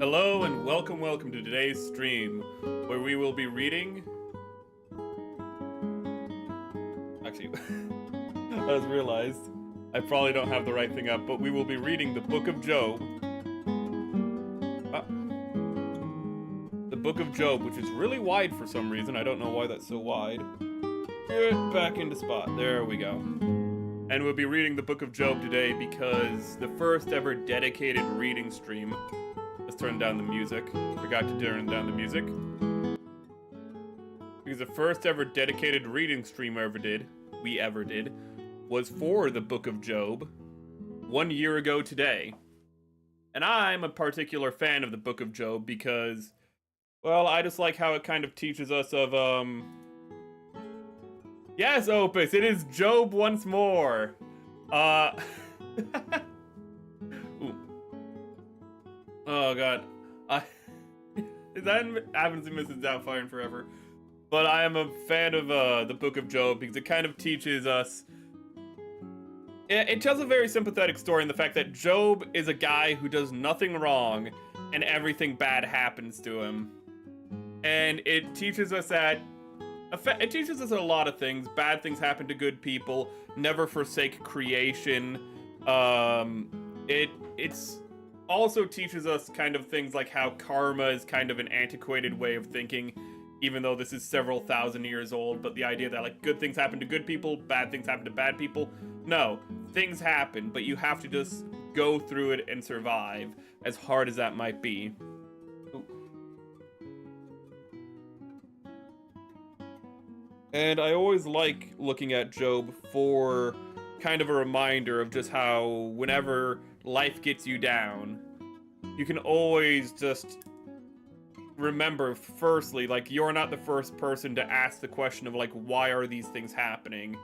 Hello and welcome to today's stream, where we will be reading... Actually, I just realized I probably don't have the right thing up, but we will be reading the Book of Job. The Book of Job, which is really wide for some reason. I don't know why that's so wide. Get back into spot. There we go. And we'll be reading the Book of Job today because the first ever dedicated reading stream... Let's turn down the music. Forgot to turn down the music. Because the first ever dedicated reading stream we ever did, was for the Book of Job 1 year ago today. And I'm a particular fan of the Book of Job because, well, I just like how it kind of teaches us of, Yes, Opus, it is Job once more! Ooh. Oh god, I haven't seen Mrs. Doubtfire in forever, but I am a fan of the Book of Job because it kind of teaches us. It tells a very sympathetic story in the fact that Job is a guy who does nothing wrong, and everything bad happens to him, and it teaches us that. It teaches us a lot of things. Bad things happen to good people. Never forsake creation. It's also teaches us kind of things like how karma is kind of an antiquated way of thinking, even though this is several thousand years old, but the idea that like good things happen to good people, bad things happen to bad people. No, things happen, but you have to just go through it and survive, as hard as that might be. Ooh. And I always like looking at Job for kind of a reminder of just how whenever life gets you down, you can always just remember, firstly, like, you're not the first person to ask the question of, like, why are these things happening?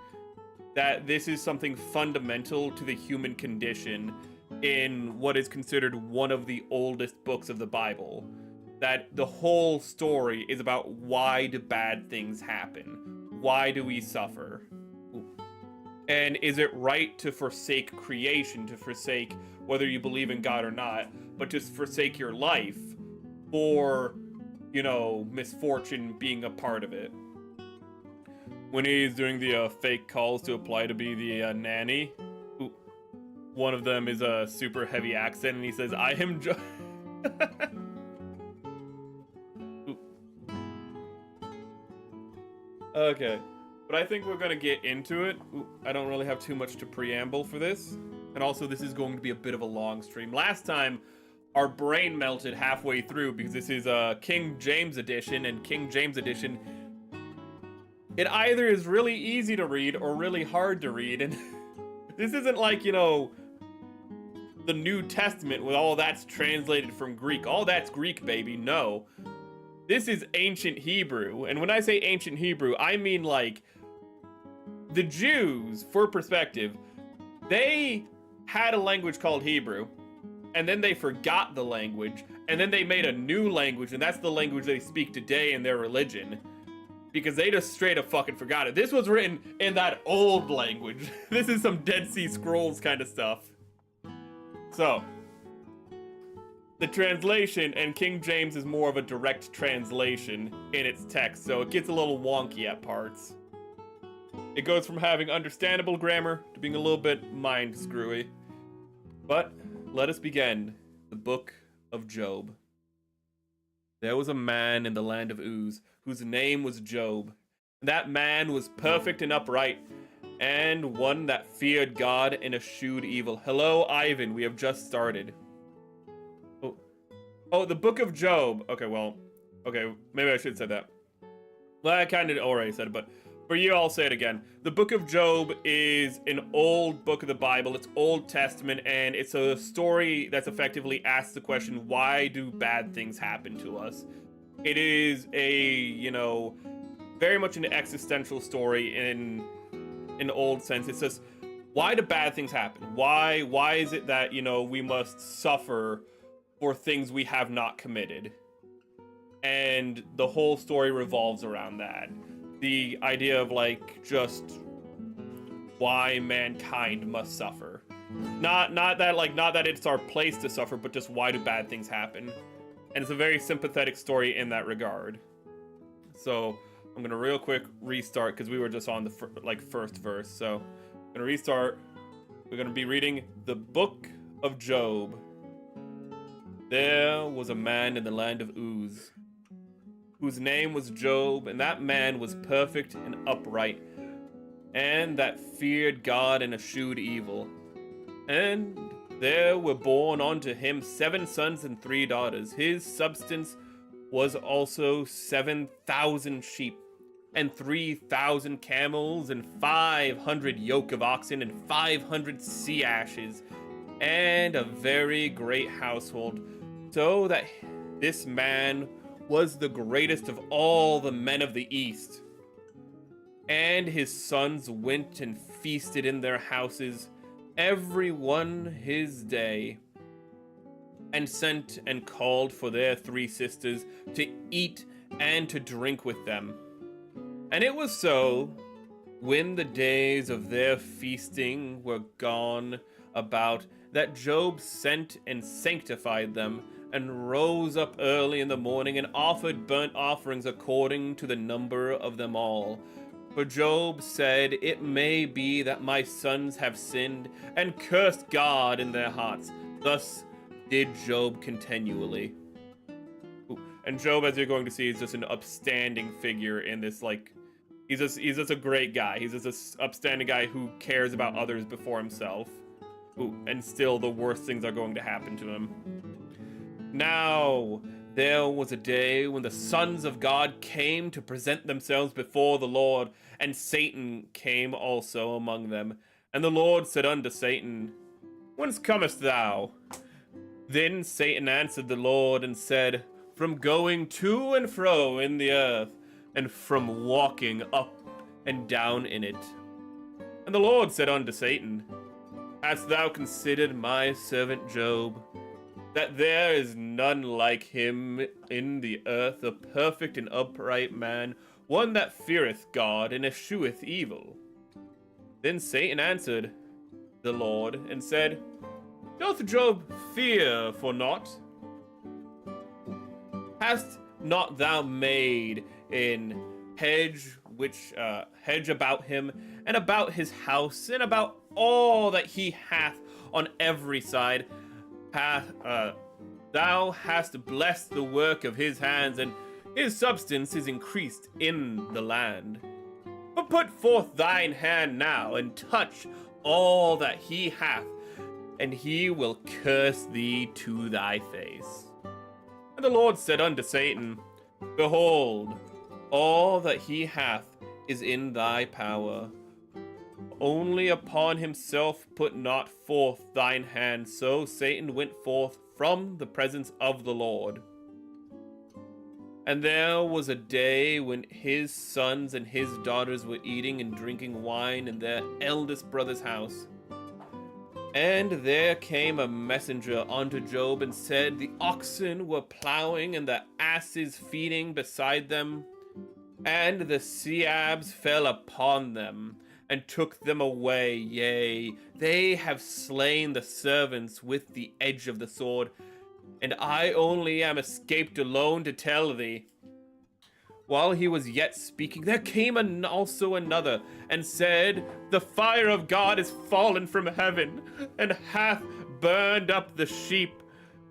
That this is something fundamental to the human condition in what is considered one of the oldest books of the Bible. That the whole story is about why do bad things happen? Why do we suffer? And is it right to forsake creation, to forsake whether you believe in God or not, but just forsake your life for, you know, misfortune being a part of it? When he's doing the fake calls to apply to be the nanny, one of them is a super heavy accent, and he says, I am Okay. But I think we're gonna get into it. Ooh, I don't really have too much to preamble for this. And also, this is going to be a bit of a long stream. Last time, our brain melted halfway through because this is King James edition, and King James edition, it either is really easy to read or really hard to read. And this isn't like, you know, the New Testament with all that's translated from Greek. All that's Greek, baby. No. This is ancient Hebrew. And when I say ancient Hebrew, I mean like the Jews, for perspective, they had a language called Hebrew, and then they forgot the language, and then they made a new language, and that's the language they speak today in their religion, because they just straight up fucking forgot it. This was written in that old language. This is some Dead Sea Scrolls kind of stuff. So, the translation, and King James is more of a direct translation in its text, so it gets a little wonky at parts. It goes from having understandable grammar to being a little bit mind-screwy. But let us begin the Book of Job. There was a man in the land of Uz, whose name was Job. That man was perfect and upright, and one that feared God and eschewed evil. Hello, Ivan, we have just started. Oh, the Book of Job. Okay, well, okay, maybe I should have said that. Well, I kind of already said it, but for you, I'll say it again. The Book of Job is an old book of the Bible. It's Old Testament, and it's a story that's effectively asks the question, why do bad things happen to us? It is a, you know, very much an existential story in an old sense. It says, why do bad things happen? Why is it that, you know, we must suffer for things we have not committed? And the whole story revolves around that. The idea of, like, just why mankind must suffer. Not that it's our place to suffer, but just why do bad things happen? And it's a very sympathetic story in that regard. So I'm gonna real quick restart because we were just on the first verse. So I'm gonna restart. We're gonna be reading the book of Job. There was a man in the land of Uz, whose name was Job, and that man was perfect and upright, and that feared God and eschewed evil. And there were born unto him 7 sons and 3 daughters. His substance was also 7,000 sheep, and 3,000 camels, and 500 yoke of oxen, and 500 sea ashes, and a very great household, so that this man was the greatest of all the men of the East. And his sons went and feasted in their houses, every one his day, and sent and called for their 3 sisters to eat and to drink with them. And it was so, when the days of their feasting were gone about, that Job sent and sanctified them, and rose up early in the morning, and offered burnt offerings according to the number of them all. For Job said, It may be that my sons have sinned, and cursed God in their hearts. Thus did Job continually. Ooh. And Job, as you're going to see, is just an upstanding figure in this, he's just a great guy. He's just an upstanding guy who cares about others before himself. Ooh. And still the worst things are going to happen to him. Now, there was a day when the sons of God came to present themselves before the Lord, and Satan came also among them. And the Lord said unto Satan, Whence comest thou? Then Satan answered the Lord and said, From going to and fro in the earth, and from walking up and down in it. And the Lord said unto Satan, Hast thou considered my servant Job, that there is none like him in the earth, a perfect and upright man, one that feareth God and escheweth evil? Then Satan answered the Lord and said, Doth Job fear for naught? Hast not thou made an hedge hedge about him, and about his house, and about all that he hath on every side? Thou hast blessed the work of his hands, and his substance is increased in the land. But put forth thine hand now, and touch all that he hath, and he will curse thee to thy face. And the Lord said unto Satan, Behold, all that he hath is in thy power. Only upon himself put not forth thine hand. So Satan went forth from the presence of the Lord. And there was a day when his sons and his daughters were eating and drinking wine in their eldest brother's house. And there came a messenger unto Job and said, The oxen were plowing and the asses feeding beside them, and the Seabs fell upon them, and took them away. Yea, they have slain the servants with the edge of the sword, and I only am escaped alone to tell thee. While he was yet speaking, there came also another, and said, The fire of God is fallen from heaven, and hath burned up the sheep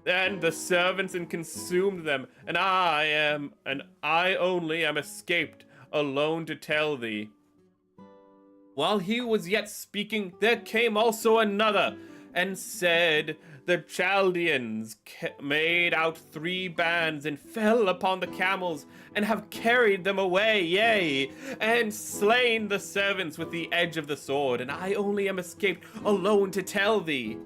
and the servants, and consumed them, and I only am escaped alone to tell thee. While he was yet speaking, there came also another, and said, The Chaldeans made out 3 bands, and fell upon the camels, and have carried them away, yea, and slain the servants with the edge of the sword, and I only am escaped alone to tell thee.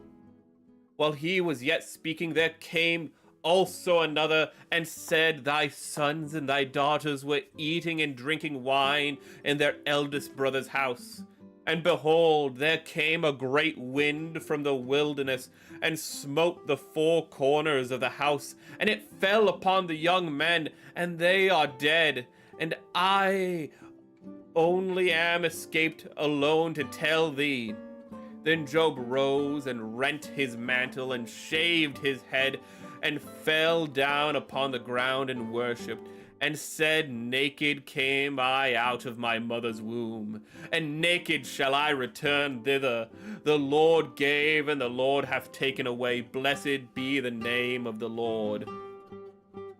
While he was yet speaking, there came also another, and said, Thy sons and thy daughters were eating and drinking wine in their eldest brother's house. And behold, there came a great wind from the wilderness, and smote the 4 corners of the house, and it fell upon the young men, and they are dead. And I only am escaped alone to tell thee. Then Job rose and rent his mantle, and shaved his head, and fell down upon the ground and worshipped, and said, Naked came I out of my mother's womb, and naked shall I return thither. The Lord gave, and the Lord hath taken away. Blessed be the name of the Lord.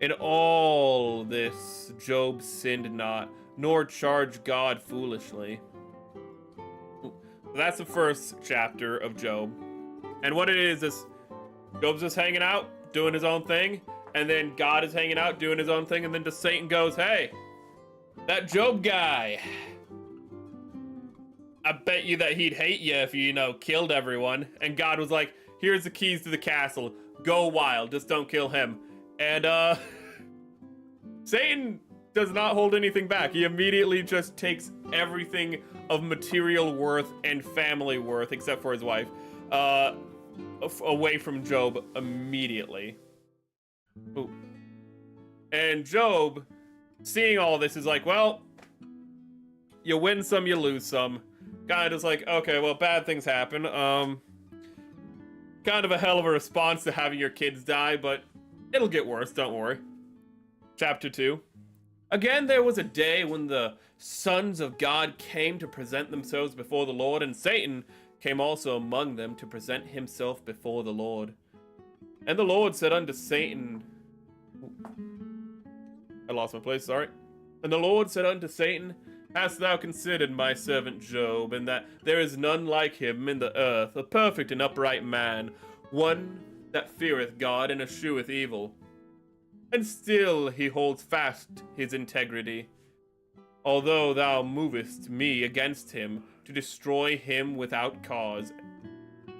In all this Job sinned not, nor charged God foolishly. That's the first chapter of Job. And what it is Job's just hanging out, doing his own thing, and then God is hanging out, doing his own thing, and then just Satan goes, hey, that Job guy, I bet you that he'd hate you if you, killed everyone. And God was like, here's the keys to the castle. Go wild, just don't kill him. And, Satan does not hold anything back. He immediately just takes everything of material worth and family worth, except for his wife, away from Job immediately. Ooh. And Job, seeing all this, is like, well, you win some, you lose some. Kind of just like, okay, well, bad things happen. Kind of a hell of a response to having your kids die, but it'll get worse, don't worry. Chapter 2. Again, there was a day when the sons of God came to present themselves before the Lord, and Satan came also among them to present himself before the Lord. And the Lord said unto Satan, I lost my place, sorry. And the Lord said unto Satan, Hast thou considered my servant Job, and that there is none like him in the earth, a perfect and upright man, one that feareth God and escheweth evil? And still he holds fast his integrity, although thou movest me against him to destroy him without cause.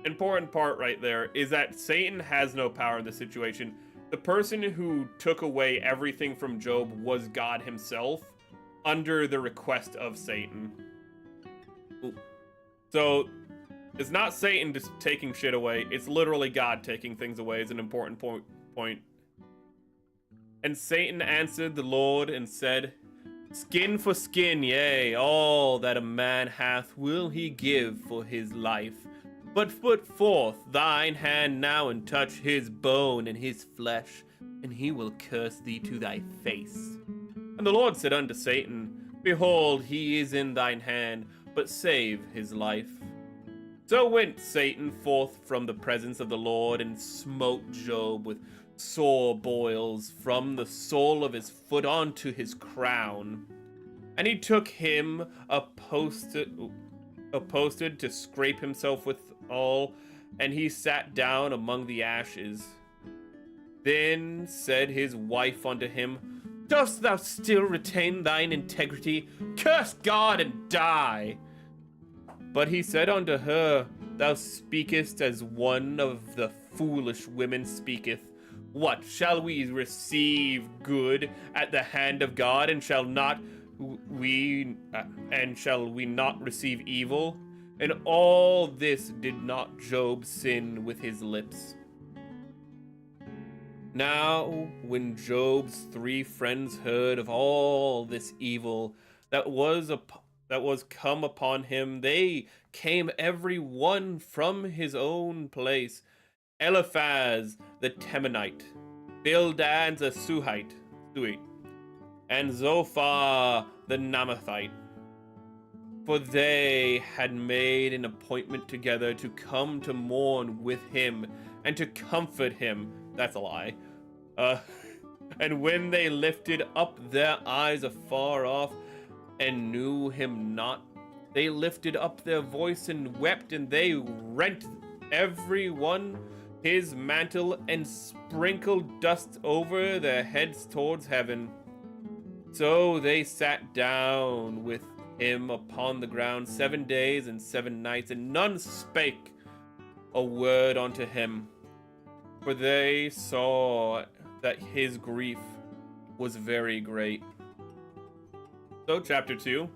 Important part right there is that Satan has no power in this situation. The person who took away everything from Job was God himself, under the request of Satan. So it's not Satan just taking shit away, it's literally God taking things away, is an important point. And Satan answered the Lord and said, Skin for skin, yea, all that a man hath will he give for his life. But put forth thine hand now and touch his bone and his flesh, and he will curse thee to thy face. And the Lord said unto Satan, Behold, he is in thine hand, but save his life. So went Satan forth from the presence of the Lord, and smote Job with sore boils from the sole of his foot onto his crown. And he took him a posted to scrape himself withal, and he sat down among the ashes. Then said his wife unto him, Dost thou still retain thine integrity? Curse God and die. But he said unto her, Thou speakest as one of the foolish women speaketh. What, shall we receive good at the hand of God, and shall we not receive evil? And all this did not Job sin with his lips. Now, when Job's 3 friends heard of all this evil that was come upon him, they came every one from his own place. Eliphaz the Temanite, Bildad the Suhite, and Zophar the Naamathite. For they had made an appointment together to come to mourn with him and to comfort him. That's a lie. And when they lifted up their eyes afar off and knew him not, they lifted up their voice and wept, and they rent every one his mantle and sprinkled dust over their heads towards heaven. So they sat down with him upon the ground 7 days and 7 nights, and none spake a word unto him, for they saw that his grief was very great. So chapter 2,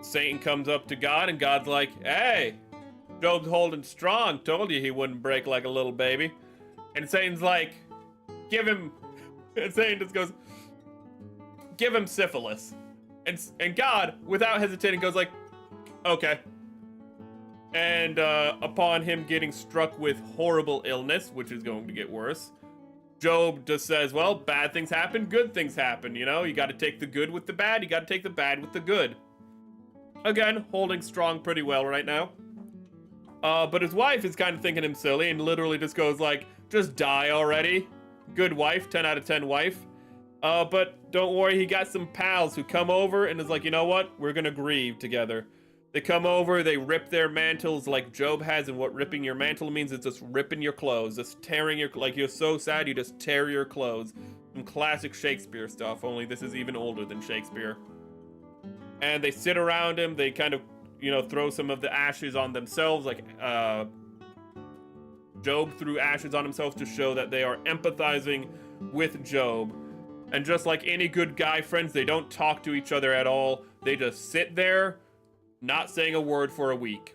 Satan comes up to God, and God's like, Hey, Job's holding strong. Told you he wouldn't break like a little baby. And Satan's like, give him... And Satan just goes, give him syphilis. And God, without hesitating, goes like, okay. And upon him getting struck with horrible illness, which is going to get worse, Job just says, well, bad things happen, good things happen, you know? You gotta take the good with the bad, you gotta take the bad with the good. Again, holding strong pretty well right now. But his wife is kind of thinking him silly and literally just goes like, just die already. Good wife, 10 out of 10 wife. But don't worry, he got some pals who come over and is like, you know what? We're gonna grieve together. They come over, they rip their mantles like Job has, and what ripping your mantle means is just ripping your clothes, just tearing your, like you're so sad you just tear your clothes. Some classic Shakespeare stuff, only this is even older than Shakespeare. And they sit around him, they kind of, you know, throw some of the ashes on themselves, like, Job threw ashes on himself to show that they are empathizing with Job. And just like any good guy friends, they don't talk to each other at all. They just sit there, not saying a word for a week.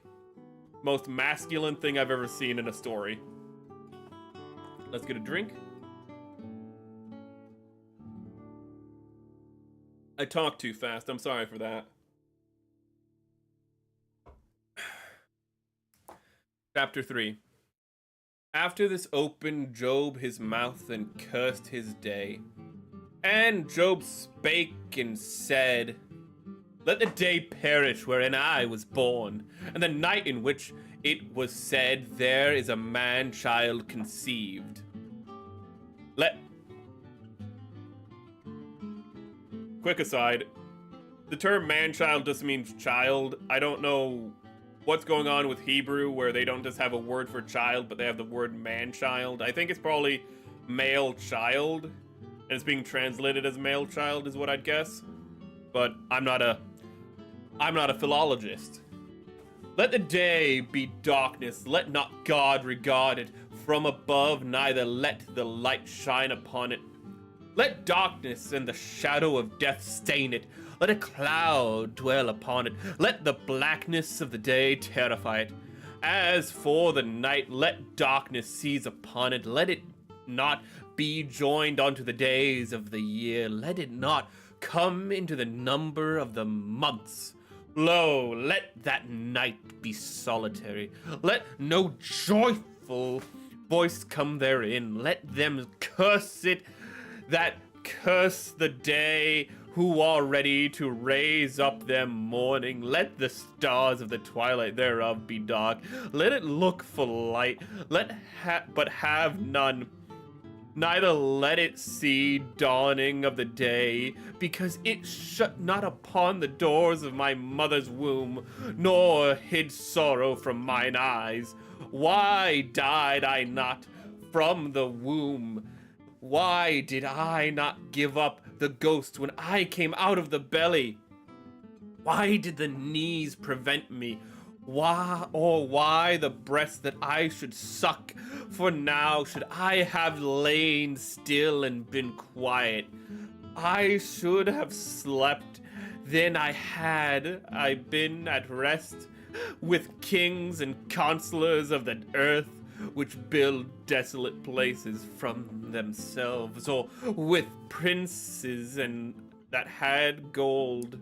Most masculine thing I've ever seen in a story. Let's get a drink. I talk too fast, I'm sorry for that. Chapter 3. After this opened Job his mouth and cursed his day. And Job spake and said, let the day perish wherein I was born, and the night in which it was said, there is a man-child conceived. Quick aside, the term man-child just means child. I don't know what's going on with Hebrew where they don't just have a word for child, but they have the word man-child. I think it's probably male child, and it's being translated as male child is what I'd guess. But I'm not a philologist. Let the day be darkness, let not God regard it from above, neither let the light shine upon it. Let darkness and the shadow of death stain it. Let a cloud dwell upon it. Let the blackness of the day terrify it. As for the night, let darkness seize upon it. Let it not be joined unto the days of the year. Let it not come into the number of the months. Lo, let that night be solitary. Let no joyful voice come therein. Let them curse it that curse the day, who are ready to raise up their mourning. Let the stars of the twilight thereof be dark. Let it look for light, but have none. Neither let it see dawning of the day, because it shut not upon the doors of my mother's womb, nor hid sorrow from mine eyes. Why died I not from the womb? Why did I not give up the ghost when I came out of the belly? Why did the knees prevent me? Why the breast that I should suck? For now should I have lain still and been quiet. I should have slept, then had I been at rest with kings and counselors of the earth, which build desolate places from themselves, or with princes and that had gold,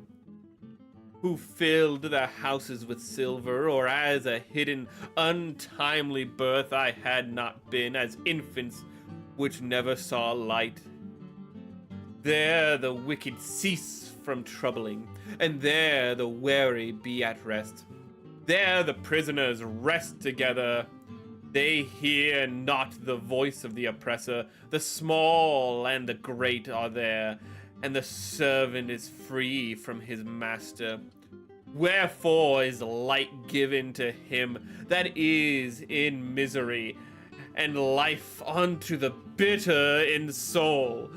who filled their houses with silver, or as a hidden untimely birth I had not been, as infants which never saw light. There the wicked cease from troubling, and there the weary be at rest. There the prisoners rest together. They hear not the voice of the oppressor. The small and the great are there, and the servant is free from his master. Wherefore is light given to him that is in misery, and life unto the bitter in soul,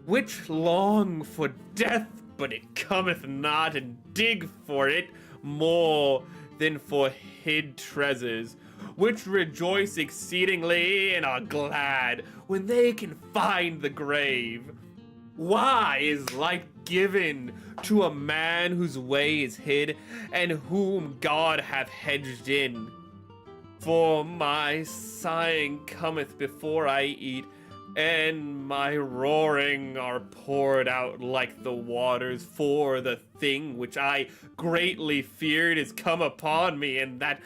which long for death, but it cometh not, and dig for it more than for hid treasures, which rejoice exceedingly and are glad when they can find the grave. Why is light given to a man whose way is hid, and whom God hath hedged in? For my sighing cometh before I eat, and my roaring are poured out like the waters, for the thing which I greatly feared is come upon me, and that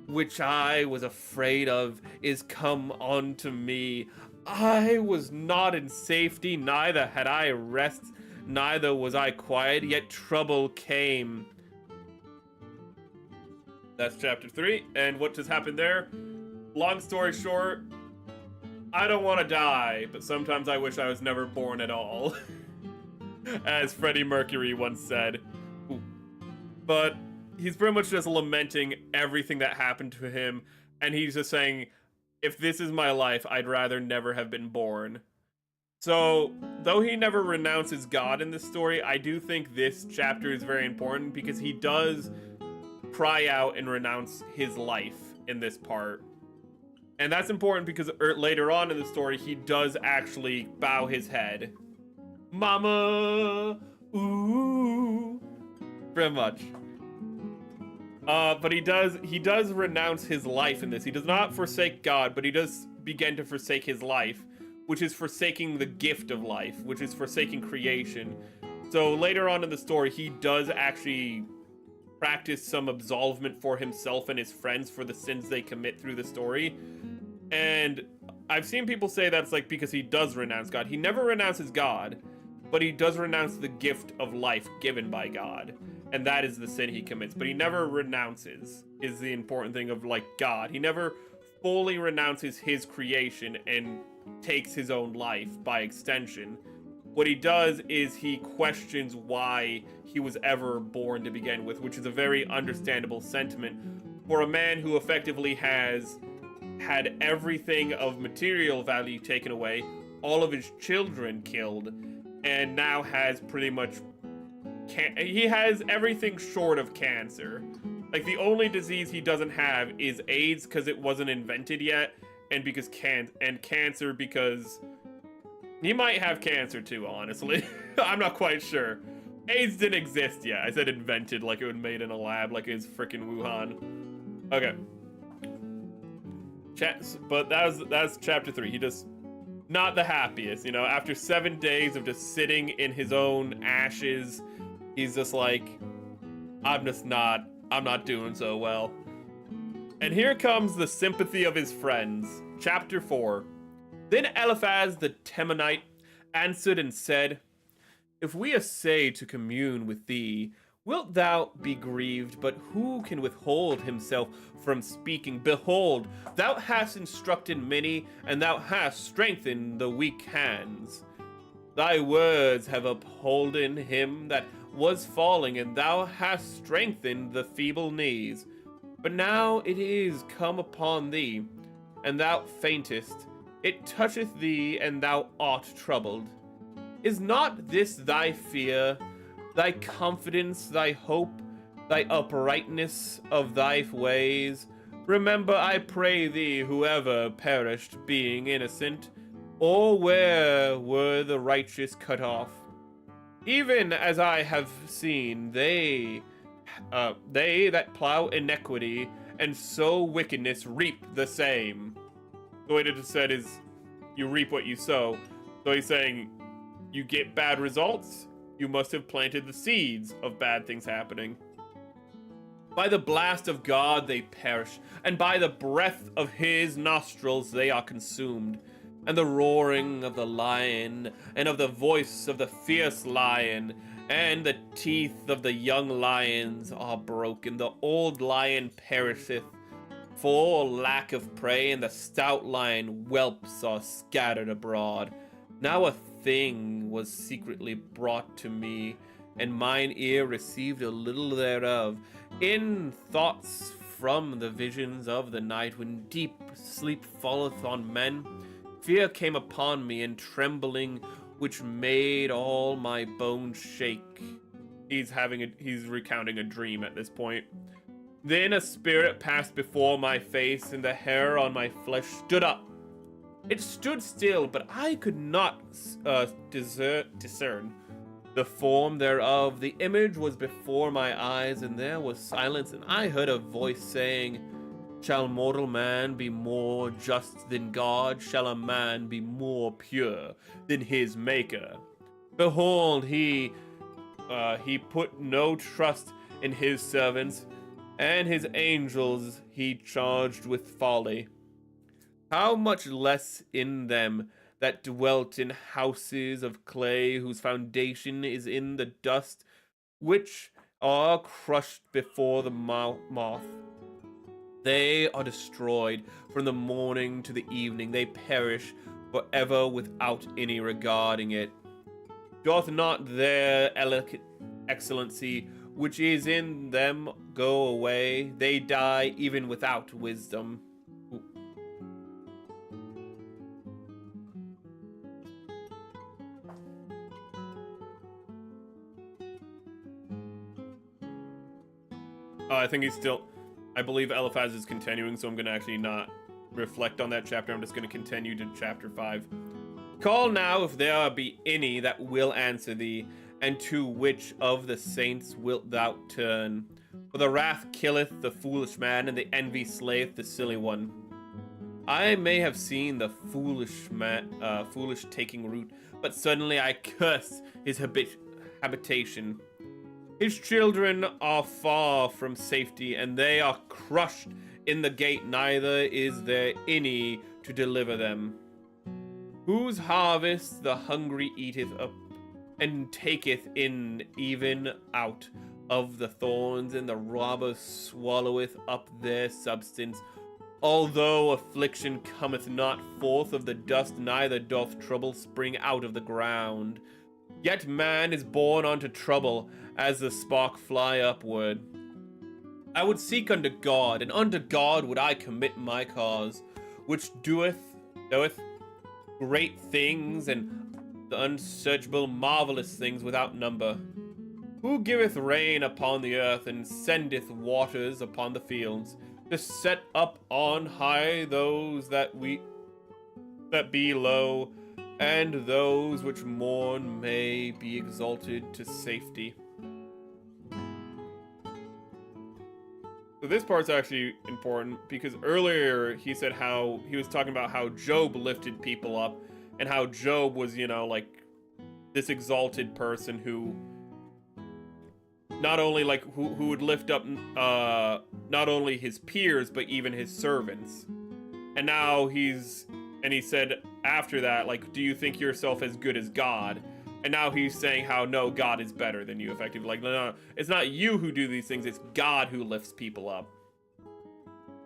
which I was afraid of is come unto me. I was not in safety, neither had I rest, neither was I quiet, yet trouble came. That's chapter 3, and what just happened there? Long story short, I don't want to die, but sometimes I wish I was never born at all. As Freddie Mercury once said. Ooh. But he's pretty much just lamenting everything that happened to him, and he's just saying, if this is my life, I'd rather never have been born. So, though he never renounces God in this story, I do think this chapter is very important because he does cry out and renounce his life in this part. And that's important because later on in the story, he does actually bow his head. Mama! Ooh! Very much. But he does renounce his life in this. He does not forsake God, but he does begin to forsake his life, which is forsaking the gift of life, which is forsaking creation. So later on in the story, he does actually practice some absolvement for himself and his friends for the sins they commit through the story. And I've seen people say that's like because he does renounce God. He never renounces God, but he does renounce the gift of life given by God. And that is the sin he commits. But he never renounces, is the important thing of like God. He never fully renounces his creation and takes his own life by extension. What he does is he questions why he was ever born to begin with, which is a very understandable sentiment for a man who effectively has had everything of material value taken away, all of his children killed, and now has pretty much he has everything short of cancer. Like, the only disease he doesn't have is AIDS because it wasn't invented yet, and because cancer because he might have cancer too, honestly. I'm not quite sure. AIDS didn't exist yet. I said invented like it was made in a lab, like it's freaking Wuhan. Okay. But that's chapter 3. He just not the happiest, you know. After 7 days of just sitting in his own ashes, he's just like, I'm not doing so well. And here comes the sympathy of his friends. Chapter 4. Then Eliphaz the Temanite answered and said, if we essay to commune with thee, wilt thou be grieved? But who can withhold himself from speaking? Behold, thou hast instructed many, and thou hast strengthened the weak hands. Thy words have upholden him that was falling, and thou hast strengthened the feeble knees. But now it is come upon thee, and thou faintest. It toucheth thee, and thou art troubled. Is not this thy fear, thy confidence, thy hope, thy uprightness of thy ways? Remember, I pray thee, whoever perished being innocent, or where were the righteous cut off? Even as I have seen, they that plow iniquity and sow wickedness reap the same. The way it is said is, you reap what you sow. So he's saying, you get bad results, you must have planted the seeds of bad things happening. By the blast of God they perish, and by the breath of his nostrils they are consumed. And the roaring of the lion, and of the voice of the fierce lion, and the teeth of the young lions are broken. The old lion perisheth for lack of prey, and the stout lion whelps are scattered abroad. Now a thing was secretly brought to me, and mine ear received a little thereof. In thoughts from the visions of the night, when deep sleep falleth on men, fear came upon me, and trembling which made all my bones shake. He's recounting a dream at this point. Then a spirit passed before my face, and the hair on my flesh stood up. It stood still, but I could not discern the form thereof. The image was before my eyes, and there was silence, and I heard a voice saying, shall mortal man be more just than God? Shall a man be more pure than his maker? Behold, he put no trust in his servants, and his angels he charged with folly. how much less in them that dwelt in houses of clay, whose foundation is in the dust, which are crushed before the moth. They are destroyed from the morning to the evening. They perish forever without any regarding it. Doth not their excellency, which is in them, go away? They die even without wisdom. I think he's still... I believe Eliphaz is continuing, so I'm going to actually not reflect on that chapter. I'm just going to continue to chapter 5. Call now if there be any that will answer thee, and to which of the saints wilt thou turn? For the wrath killeth the foolish man, and the envy slayeth the silly one. I may have seen the foolish taking root, but suddenly I curse his habitation. His children are far from safety, and they are crushed in the gate, neither is there any to deliver them. Whose harvest the hungry eateth up, and taketh in even out of the thorns, and the robber swalloweth up their substance. Although affliction cometh not forth of the dust, neither doth trouble spring out of the ground. Yet man is born unto trouble, as the spark fly upward. I would seek unto God, and unto God would I commit my cause, which doeth great things, and the unsearchable marvelous things without number. Who giveth rain upon the earth, and sendeth waters upon the fields, to set up on high those that be low, and those which mourn may be exalted to safety. So this part's actually important, because earlier he said how he was talking about how Job lifted people up, and how Job was, like this exalted person who not only who would lift up not only his peers but even his servants. And now he said after that, do you think yourself as good as God? And now he's saying how, no, God is better than you, effectively. No, it's not you who do these things, it's God who lifts people up.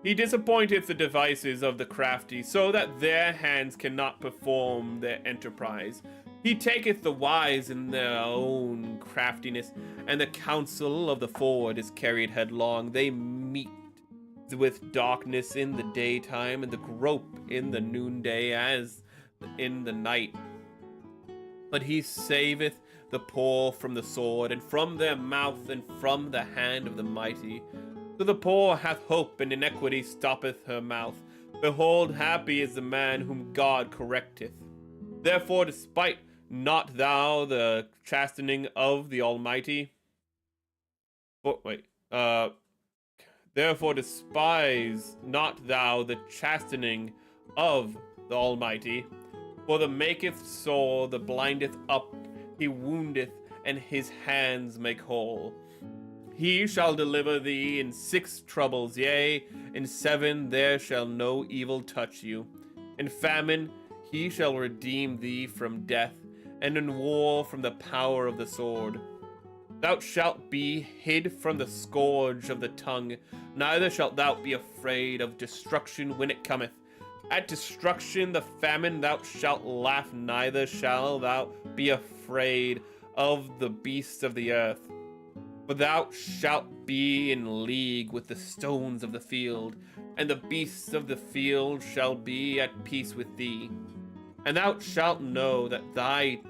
He disappointeth the devices of the crafty, so that their hands cannot perform their enterprise. He taketh the wise in their own craftiness, and the counsel of the forward is carried headlong. They meet with darkness in the daytime, and the grope in the noonday as in the night. But he saveth the poor from the sword, and from their mouth, and from the hand of the mighty. So the poor hath hope, and iniquity stoppeth her mouth. Behold, happy is the man whom God correcteth. Therefore despite not thou the chastening of the Almighty. Therefore despise not thou the chastening of the Almighty. For the maketh sore, the blindeth up, he woundeth, and his hands make whole. He shall deliver thee in 6 troubles, yea, in 7 there shall no evil touch you. In famine he shall redeem thee from death, and in war from the power of the sword. Thou shalt be hid from the scourge of the tongue, neither shalt thou be afraid of destruction when it cometh. At destruction, the famine, thou shalt laugh, neither shalt thou be afraid of the beasts of the earth. For thou shalt be in league with the stones of the field, and the beasts of the field shall be at peace with thee. And thou shalt know that thy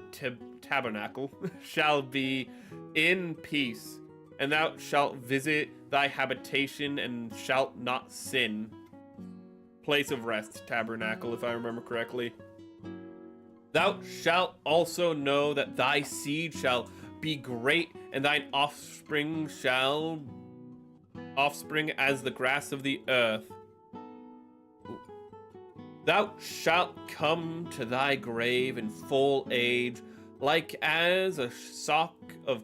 tabernacle shall be in peace, and thou shalt visit thy habitation, and shalt not sin. Place of rest, tabernacle, if I remember correctly. Thou shalt also know that thy seed shall be great, and thine offspring as the grass of the earth. Thou shalt come to thy grave in full age, like as a shock of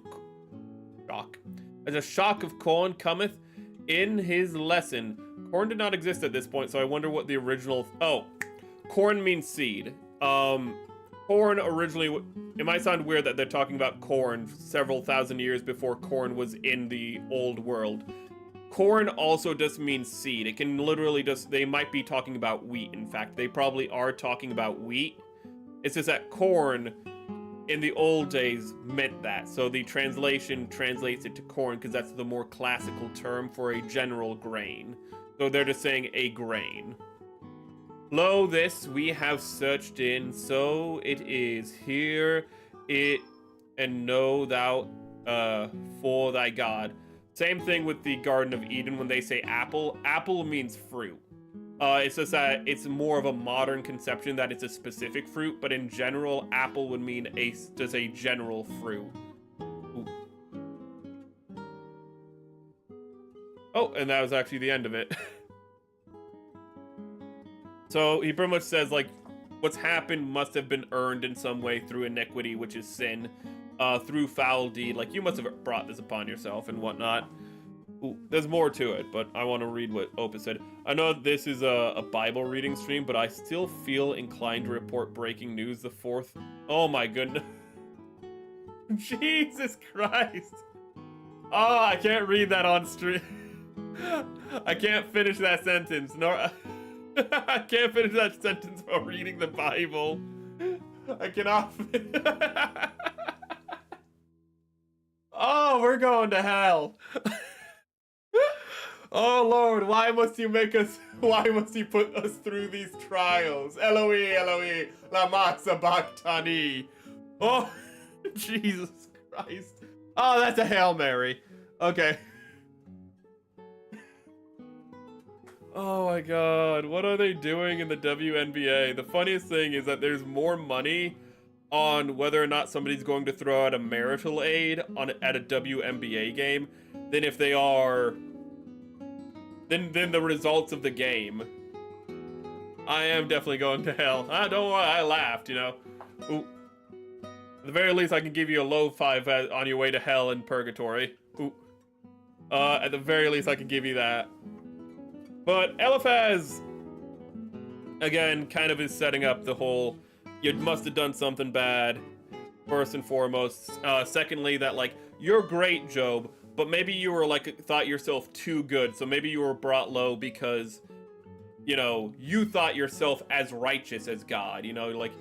corn cometh in his lesson. Corn did not exist at this point, so I wonder what the original... Oh, corn means seed. Corn originally, it might sound weird that they're talking about corn several thousand years before corn was in the old world. Corn also does mean seed. It can literally just, they might be talking about wheat, in fact. They probably are talking about wheat. It's just that corn in the old days meant that. So the translation translates it to corn because that's the more classical term for a general grain. So they're just saying a grain. Lo, this we have searched in, so it is. Hear it and know thou for thy God. Same thing with the Garden of Eden when they say apple. Apple means fruit. It's just that it's more of a modern conception that it's a specific fruit, but in general, apple would mean just a general fruit. Ooh. Oh, and that was actually the end of it. So he pretty much says, like, what's happened must have been earned in some way through iniquity, which is sin, through foul deed. Like, you must have brought this upon yourself and whatnot. Ooh, there's more to it, but I want to read what Opus said. I know this is a Bible reading stream, but I still feel inclined to report breaking news. The fourth... Oh my goodness. Jesus Christ. Oh, I can't read that on stream. I can't finish that sentence, nor... I can't finish that sentence while reading the Bible. I cannot. Oh, we're going to hell. Oh Lord, why must you put us through these trials? Eloi, Eloi, lama sabachthani. Oh, Jesus Christ. Oh, that's a Hail Mary. Okay. Oh my god, what are they doing in the WNBA? The funniest thing is that there's more money on whether or not somebody's going to throw out a marital aid at a WNBA game than if they are... than the results of the game. I am definitely going to hell. Don't worry, I laughed, you know. Ooh. At the very least, I can give you a low 5 on your way to hell and purgatory. Ooh. At the very least, I can give you that. But Eliphaz, again, kind of is setting up the whole, you must have done something bad, first and foremost. Secondly, that, like, you're great, Job, but maybe you were, like, thought yourself too good, so maybe you were brought low because, you know, you thought yourself as righteous as God, you know, like,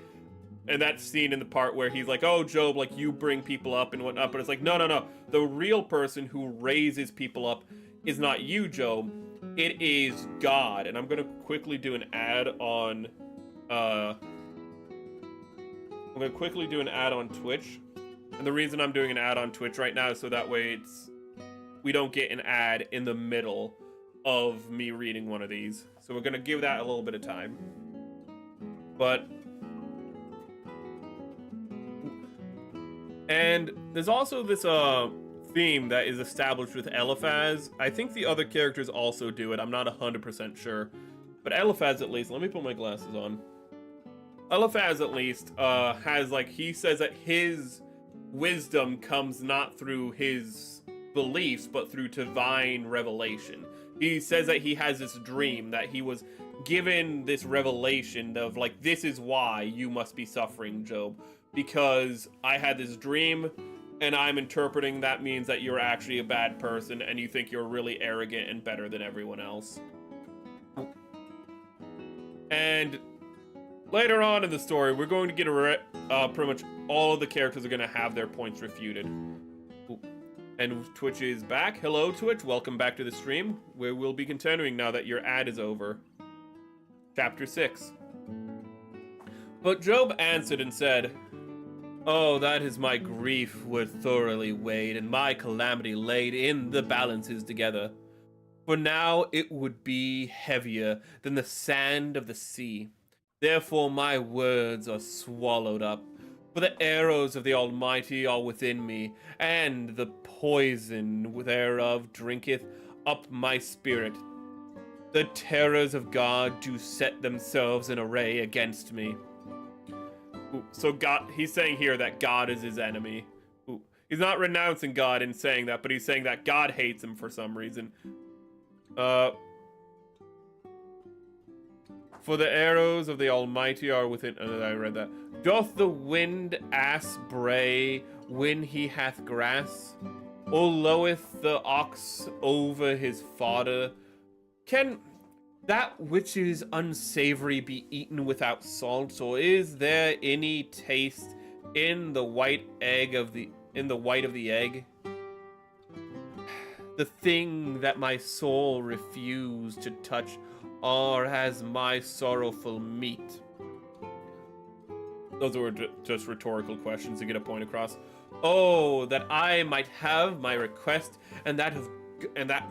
and that's seen in the part where he's like, oh, Job, like, you bring people up and whatnot, but it's like, no, no, no, the real person who raises people up is not you, Job. It is God. And I'm going to quickly do an ad on, Twitch. And the reason I'm doing an ad on Twitch right now is so that way we don't get an ad in the middle of me reading one of these. So we're going to give that a little bit of time. But... and there's also this, theme that is established with Eliphaz. I think the other characters also do it. I'm not 100% sure. But Eliphaz, at least, let me put my glasses on. Eliphaz, at least, has, like, he says that his wisdom comes not through his beliefs, but through divine revelation. He says that he has this dream, that he was given this revelation of, like, this is why you must be suffering, Job. Because I had this dream, and I'm interpreting that means that you're actually a bad person and you think you're really arrogant and better than everyone else. And later on in the story, we're going to get pretty much all of the characters are going to have their points refuted. And Twitch is back. Hello, Twitch. Welcome back to the stream, where we'll be continuing now that your ad is over. Chapter 6. But Job answered and said, oh, that is my grief were thoroughly weighed, and my calamity laid in the balances together. For now it would be heavier than the sand of the sea. Therefore my words are swallowed up. For the arrows of the Almighty are within me, and the poison thereof drinketh up my spirit. The terrors of God do set themselves in array against me. Ooh, so God, he's saying here that God is his enemy. Ooh, he's not renouncing God in saying that, but he's saying that God hates him for some reason. For For the arrows of the Almighty are within. I read that. Doth the wind ass bray when he hath grass? Or loweth the ox over his fodder? Can that which is unsavory be eaten without salt? Or is there any taste in the white of the egg? The thing that my soul refused to touch, or as my sorrowful meat. Those were just rhetorical questions to get a point across. Oh, that I might have my request, and that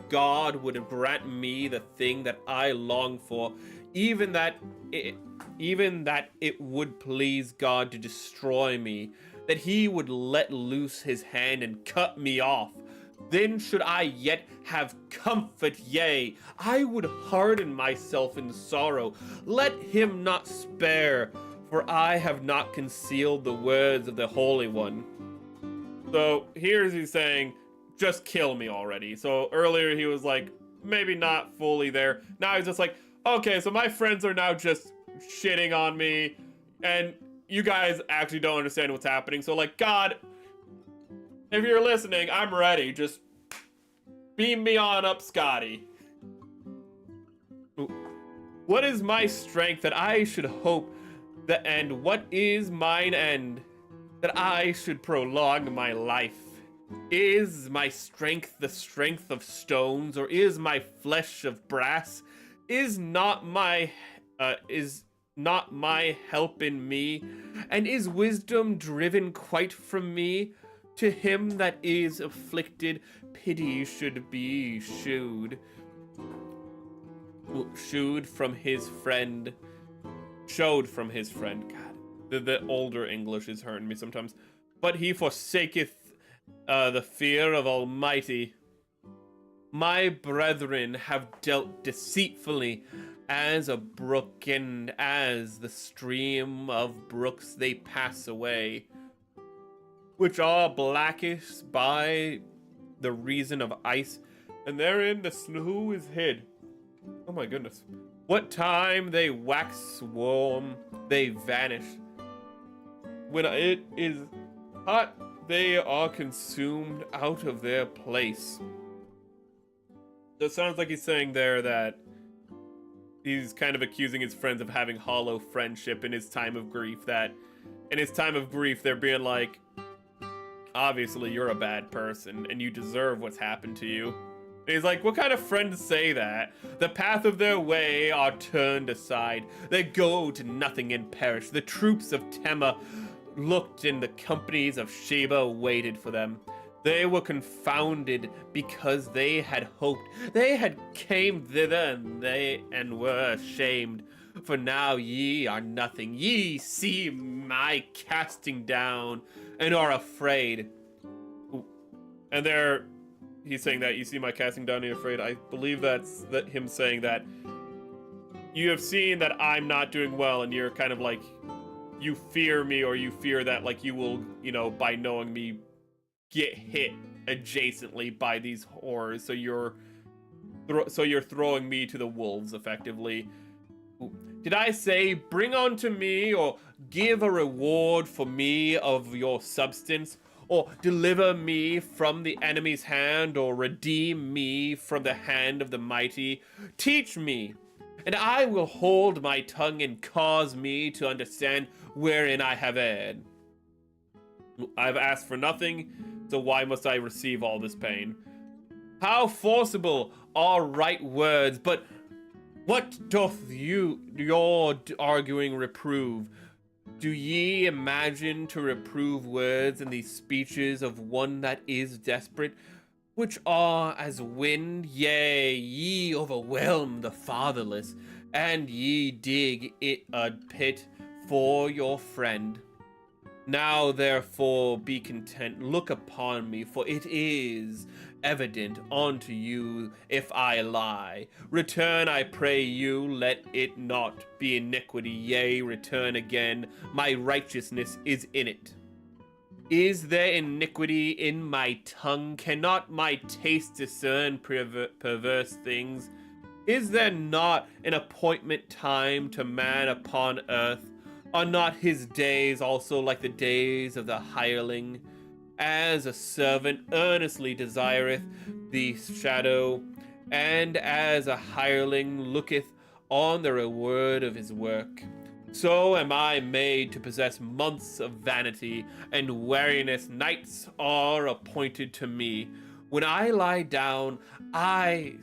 God would grant me the thing that I long for, even that it would please God to destroy me, that he would let loose his hand and cut me off. Then should I yet have comfort, yea, I would harden myself in sorrow. Let him not spare, for I have not concealed the words of the Holy One. So here's he's saying, just kill me already. So earlier he was like, maybe not fully there. Now he's just like, okay, so my friends are now just shitting on me, and you guys actually don't understand what's happening. So like, God, if you're listening, I'm ready. Just beam me on up, Scotty. What is my strength that I should hope the end? What is mine end that I should prolong my life? Is my strength the strength of stones, or is my flesh of brass? Is not my help in me, and is wisdom driven quite from me? To him that is afflicted, pity should be shewed from his friend. Showed from his friend. God, the older English is hurting me sometimes. But he forsaketh the fear of Almighty. My brethren have dealt deceitfully as a brook, and as the stream of brooks they pass away, which are blackish by the reason of ice, and therein the snow is hid. Oh my goodness. What time they wax warm, they vanish. When it is hot, they are consumed out of their place. So it sounds like he's saying there that he's kind of accusing his friends of having hollow friendship in his time of grief, that in his time of grief they're being like, obviously you're a bad person and you deserve what's happened to you. And he's like, what kind of friends say that? The path of their way are turned aside. They go to nothing and perish. The troops of Tema looked, and the companies of Sheba waited for them. They were confounded because they had hoped. They had came thither, and were ashamed. For now ye are nothing. Ye see my casting down, and are afraid. And he's saying that you see my casting down and you're afraid. I believe that's him saying that you have seen that I'm not doing well, and you're kind of like, you fear me, or you fear that like you will, by knowing me, get hit adjacently by these horrors. So you're throwing me to the wolves, effectively. Did I say, bring unto me, or give a reward for me of your substance, or deliver me from the enemy's hand, or redeem me from the hand of the mighty? Teach me, and I will hold my tongue, and cause me to understand wherein I have erred. I've asked for nothing, so why must I receive all this pain? How forcible are right words, but what doth your arguing reprove? Do ye imagine to reprove words in these speeches of one that is desperate, which are as wind? Yea, ye overwhelm the fatherless, and ye dig it a pit for your friend. Now therefore be content, look upon me, for it is evident unto you if I lie. Return, I pray you, let it not be iniquity. Yea, return again, my righteousness is in it. Is there iniquity in my tongue? Cannot my taste discern perverse things? Is there not an appointment time to man upon earth? Are not his days also like the days of the hireling? As a servant earnestly desireth the shadow, and as a hireling looketh on the reward of his work, so am I made to possess months of vanity and weariness. Nights are appointed to me. When I lie down, I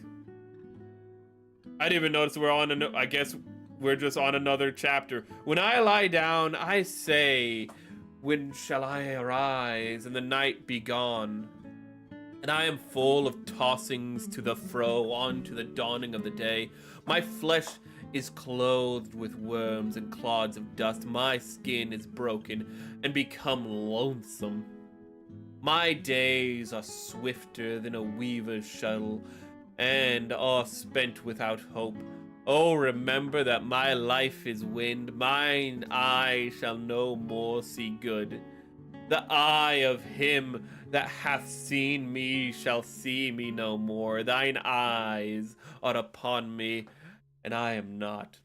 didn't even notice we're on I guess we're just on another chapter. When I lie down, I say, when shall I arise and the night be gone? And I am full of tossings to the fro on to the dawning of the day. My flesh is clothed with worms and clods of dust. My skin is broken and become lonesome. My days are swifter than a weaver's shuttle, and are spent without hope. Oh, remember that my life is wind, mine eye shall no more see good. The eye of him that hath seen me shall see me no more. Thine eyes are upon me, and I am not.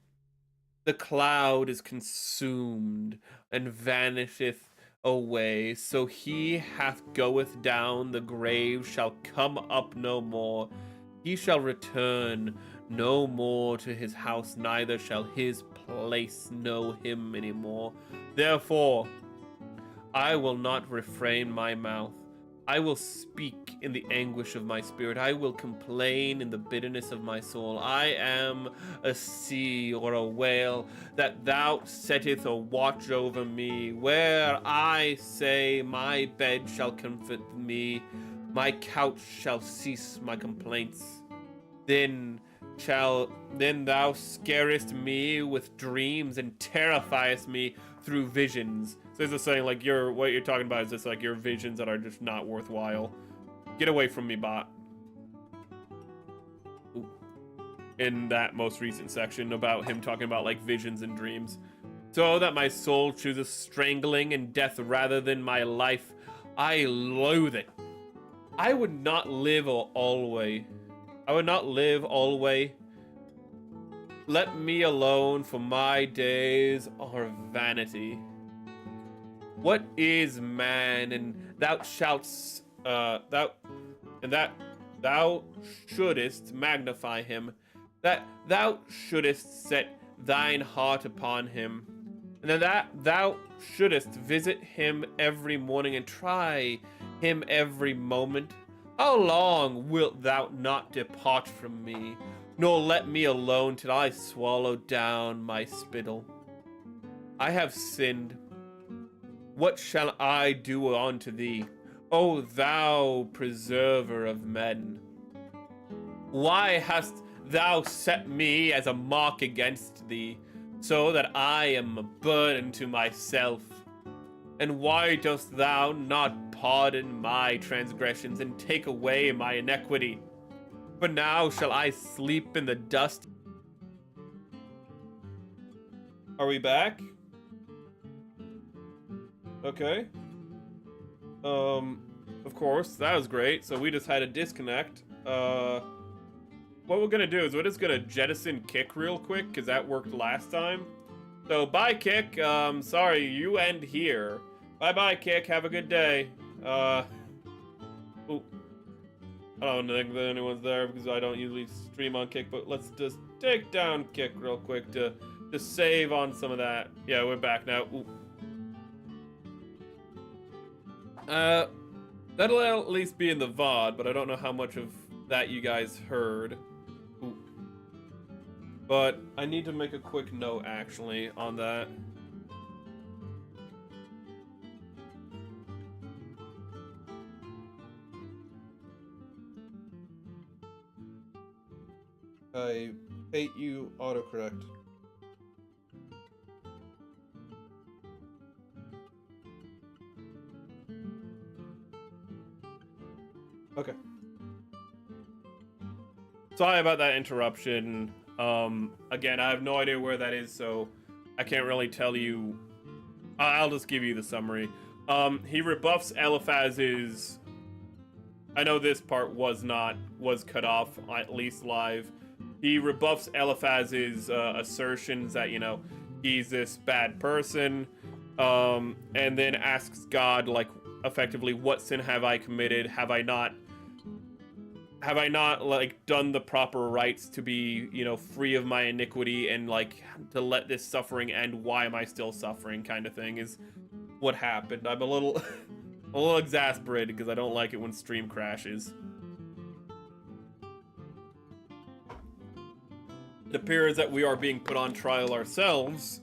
The cloud is consumed, and vanisheth away, so he hath goeth down the grave shall come up no more. He shall return no more to his house, neither shall his place know him any more. Therefore, I will not refrain my mouth. I will speak in the anguish of my spirit. I will complain in the bitterness of my soul. I am a sea or a whale, that thou settest a watch over me, where I say my bed shall comfort me, my couch shall cease my complaints. Then thou scarest me with dreams and terrifiest me through visions. So it's just saying, like, what you're talking about is just like your visions that are just not worthwhile. Get away from me, bot. Ooh. In that most recent section about him talking about like visions and dreams. So that my soul chooses strangling and death rather than my life, I loathe it. I would not live alway. I would not live alway. Let me alone, for my days are vanity. What is man, and thou shouldest magnify him, that thou shouldest set thine heart upon him, and that thou shouldest visit him every morning and try him every moment. How long wilt thou not depart from me, nor let me alone till I swallow down my spittle? I have sinned. What shall I do unto thee, O thou preserver of men? Why hast thou set me as a mark against thee, so that I am a burden to myself? And why dost thou not pardon my transgressions and take away my iniquity? For now shall I sleep in the dust. Are we back? Okay. Of course, that was great. So we just had a disconnect. What we're gonna do is we're just gonna jettison Kick real quick, because that worked last time. So bye, Kick. Sorry, you end here. Bye-bye, Kick. Have a good day. Ooh. I don't think that anyone's there because I don't usually stream on Kick, but let's just take down Kick real quick to save on some of that. Yeah, we're back now. Ooh. That'll at least be in the VOD, but I don't know how much of that you guys heard. Ooh. But I need to make a quick note, actually, on that. I hate you, autocorrect. Okay. Sorry about that interruption. Again, I have no idea where that is, so I can't really tell you. I'll just give you the summary. He rebuffs Eliphaz's. I know this part was cut off, at least live. he rebuffs Eliphaz's assertions that, you know, he's this bad person, and then asks God, like, effectively, what sin have I committed? Have I not like done the proper rites to be, you know, free of my iniquity and like to let this suffering end? Why am I still suffering? Kind of thing is what happened. I'm a little a little exasperated because I don't like it when stream crashes. It appears that we are being put on trial ourselves.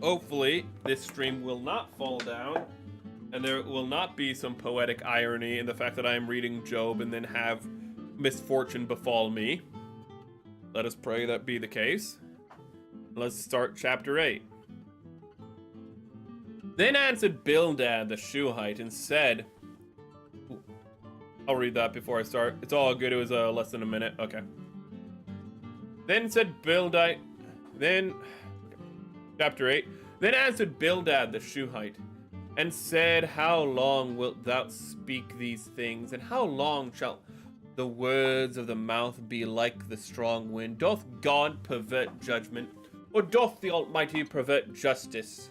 Hopefully this stream will not fall down, and there will not be some poetic irony in the fact that I am reading Job and then have misfortune befall me. Let us pray that be the case. Let's start chapter 8. Then answered Bildad the Shuhite and said... I'll read that before I start. It's all good, it was less than a minute. Okay. Then said Bildad... Chapter 8. Then answered Bildad the Shuhite, and said, How long wilt thou speak these things, and how long shall the words of the mouth be like the strong wind? Doth God pervert judgment, or doth the Almighty pervert justice?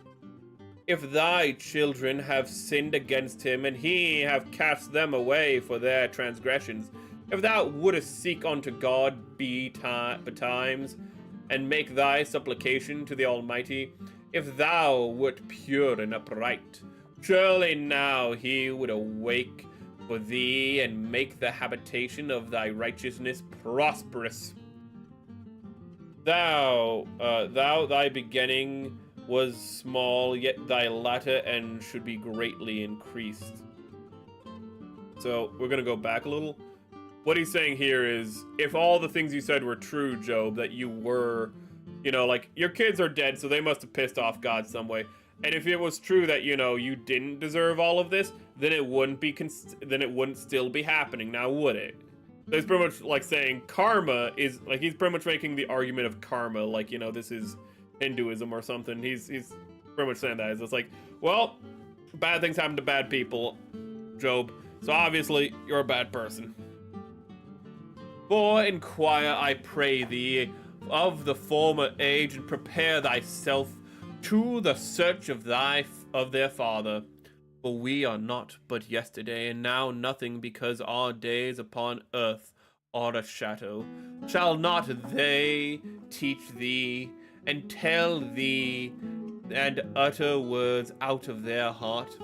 If thy children have sinned against him, and he have cast them away for their transgressions, if thou wouldest seek unto God betimes, and make thy supplication to the Almighty, if thou wert pure and upright, surely now he would awake for thee and make the habitation of thy righteousness prosperous. Thy beginning was small, yet thy latter end should be greatly increased. So we're gonna go back a little. What he's saying here is, if all the things you said were true, Job, that you were, you know, like, your kids are dead, so they must have pissed off God some way. And if it was true that, you know, you didn't deserve all of this, then it wouldn't still be happening, now would it? So he's pretty much like saying karma is, like, he's pretty much making the argument of karma, like, you know, this is Hinduism or something. He's pretty much saying that. It's just like, well, bad things happen to bad people, Job, so obviously you're a bad person. For inquire, I pray thee, of the former age, and prepare thyself to the search of their father. For we are not but yesterday, and now nothing, because our days upon earth are a shadow. Shall not they teach thee, and tell thee, and utter words out of their heart?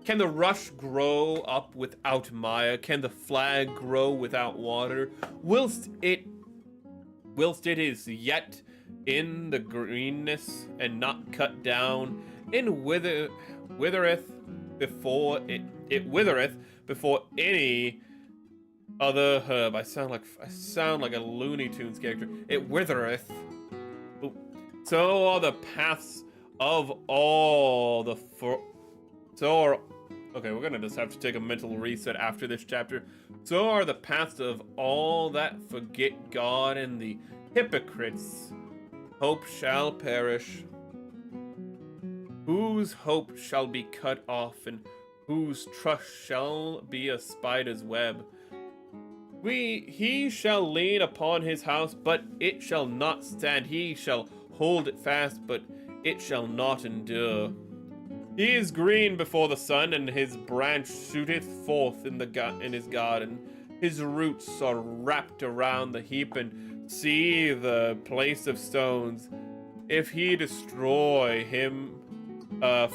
Can the rush grow up without mire? Can the flag grow without water? Whilst it is yet in the greenness and not cut down, it withereth before it withereth before any other herb. I sound like a Looney Tunes character. It withereth. So are the paths of all the okay, we're gonna just have to take a mental reset after this chapter. So are the paths of all that forget God, and the hypocrites' hope shall perish. Whose hope shall be cut off, and whose trust shall be a spider's web. He shall lean upon his house, but it shall not stand. He shall hold it fast, but it shall not endure. He is green before the sun, and his branch shooteth forth in his garden. His roots are wrapped around the heap, and see the place of stones. If he destroy him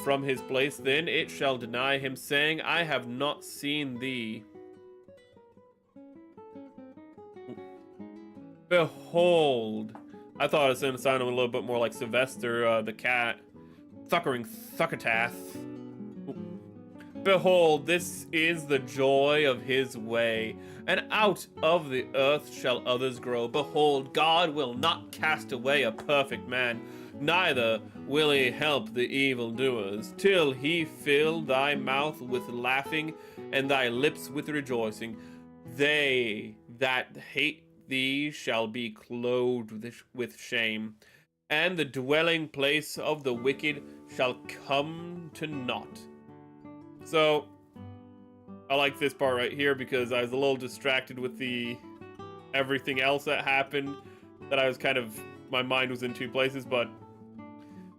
from his place, then it shall deny him, saying, I have not seen thee. Behold, I thought it was going to sound a little bit more like Sylvester the cat. Thuckering Thuckatath. Behold, this is the joy of his way, and out of the earth shall others grow. Behold, God will not cast away a perfect man, neither will he help the evildoers, till he fill thy mouth with laughing, and thy lips with rejoicing. They that hate thee shall be clothed with shame, and the dwelling place of the wicked shall come to naught. So, I like this part right here because I was a little distracted with the everything else that happened that I was kind of, my mind was in two places, but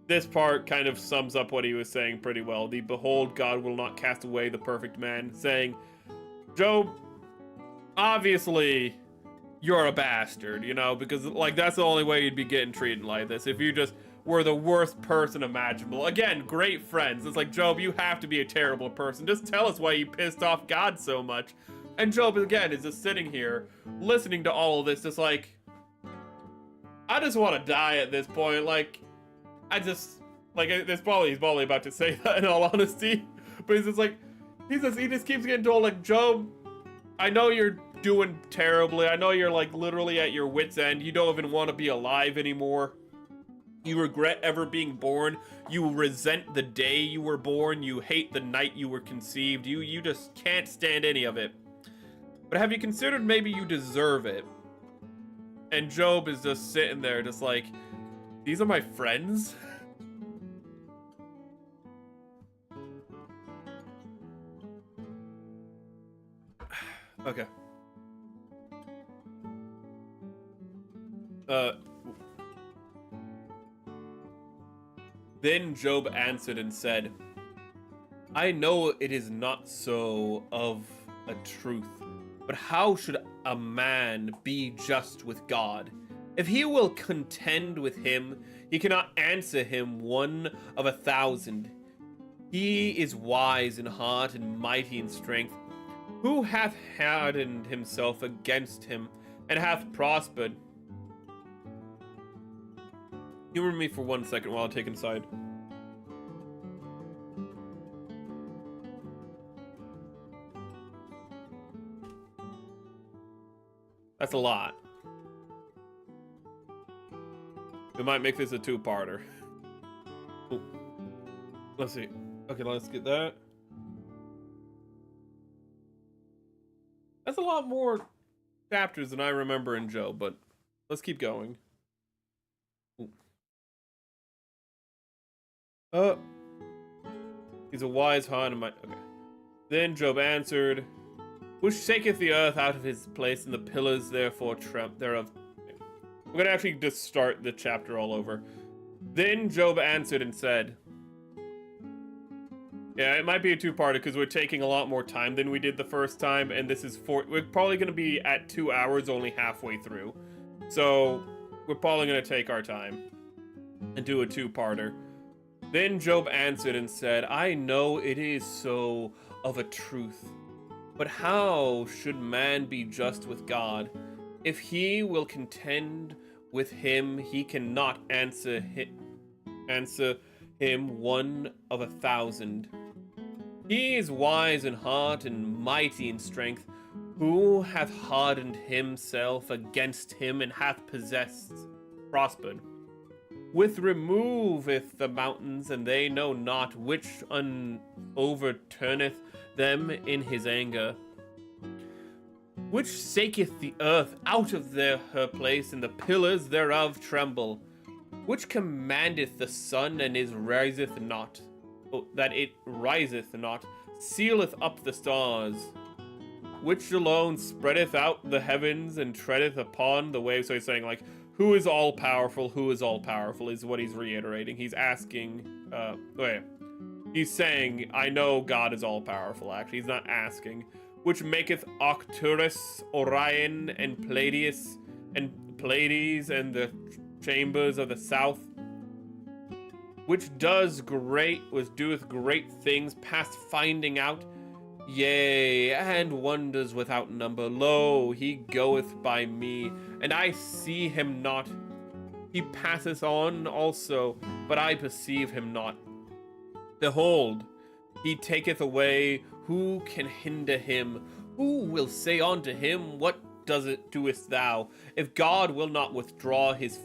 this part kind of sums up what he was saying pretty well. The behold, God will not cast away the perfect man, saying, Job, obviously, you're a bastard, you know, because, like, that's the only way you'd be getting treated like this, if you just were the worst person imaginable. Again, great friends. It's like, Job, you have to be a terrible person. Just tell us why you pissed off God so much. And Job, again, is just sitting here, listening to all of this, just like, I just want to die at this point. Like, I just, like, he's probably about to say that in all honesty, but he's just like, he just keeps getting told, like, Job, I know you're doing terribly. I know you're, like, literally at your wit's end. You don't even want to be alive anymore. You regret ever being born. You resent the day you were born. You hate the night you were conceived. You just can't stand any of it. But have you considered maybe you deserve it? And Job is just sitting there just like, these are my friends? Okay. Then Job answered and said, I know it is not so of a truth, but how should a man be just with God? If he will contend with him, he cannot answer him 1 of 1,000. He is wise in heart and mighty in strength. Who hath hardened himself against him and hath prospered? Humor me for 1 second while I take inside. That's a lot. We might make this a 2-parter. Ooh. Let's see. Okay, let's get that. That's a lot more chapters than I remember in Job, but let's keep going. Ooh. He's a wise heart and okay. Then Job answered, which shaketh the earth out of his place, and the pillars therefore thereof. We're gonna actually just start the chapter all over. Then Job answered and said, yeah, it might be a 2-parter because we're taking a lot more time than we did the first time, and this is we're probably gonna be at 2 hours only halfway through. So we're probably gonna take our time and do a 2-parter. Then Job answered and said, I know it is so of a truth, but how should man be just with God? If he will contend with him, he cannot answer him 1 of 1,000. He is wise in heart and mighty in strength. Who hath hardened himself against him and hath prospered? Which removeth the mountains, and they know not, which overturneth them in his anger. Which shaketh the earth out of her place, and the pillars thereof tremble. Which commandeth the sun, and it riseth not, that it riseth not, sealeth up the stars. Which alone spreadeth out the heavens, and treadeth upon the waves. So he's saying, like, who is all powerful? Who is all powerful is what he's reiterating. He's asking, he's saying, I know God is all powerful, actually. He's not asking. Which maketh Arcturus, Orion, and Pleiades, and the chambers of the south. Which doeth great things past finding out. Yea, and wonders without number. Lo, he goeth by me, and I see him not. He passeth on also, but I perceive him not. Behold, he taketh away. Who can hinder him? Who will say unto him, what doest thou? If God will not withdraw his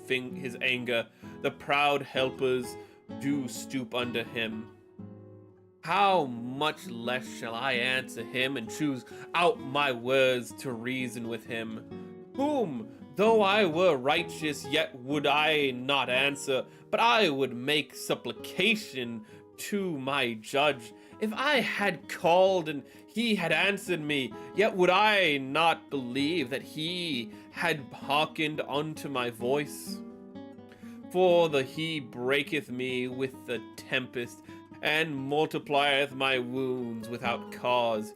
anger, the proud helpers do stoop under him. How much less shall I answer him and choose out my words to reason with him? Whom, though I were righteous, yet would I not answer, but I would make supplication to my judge. If I had called and he had answered me, yet would I not believe that he had hearkened unto my voice. For he breaketh me with the tempest, and multiplieth my wounds without cause.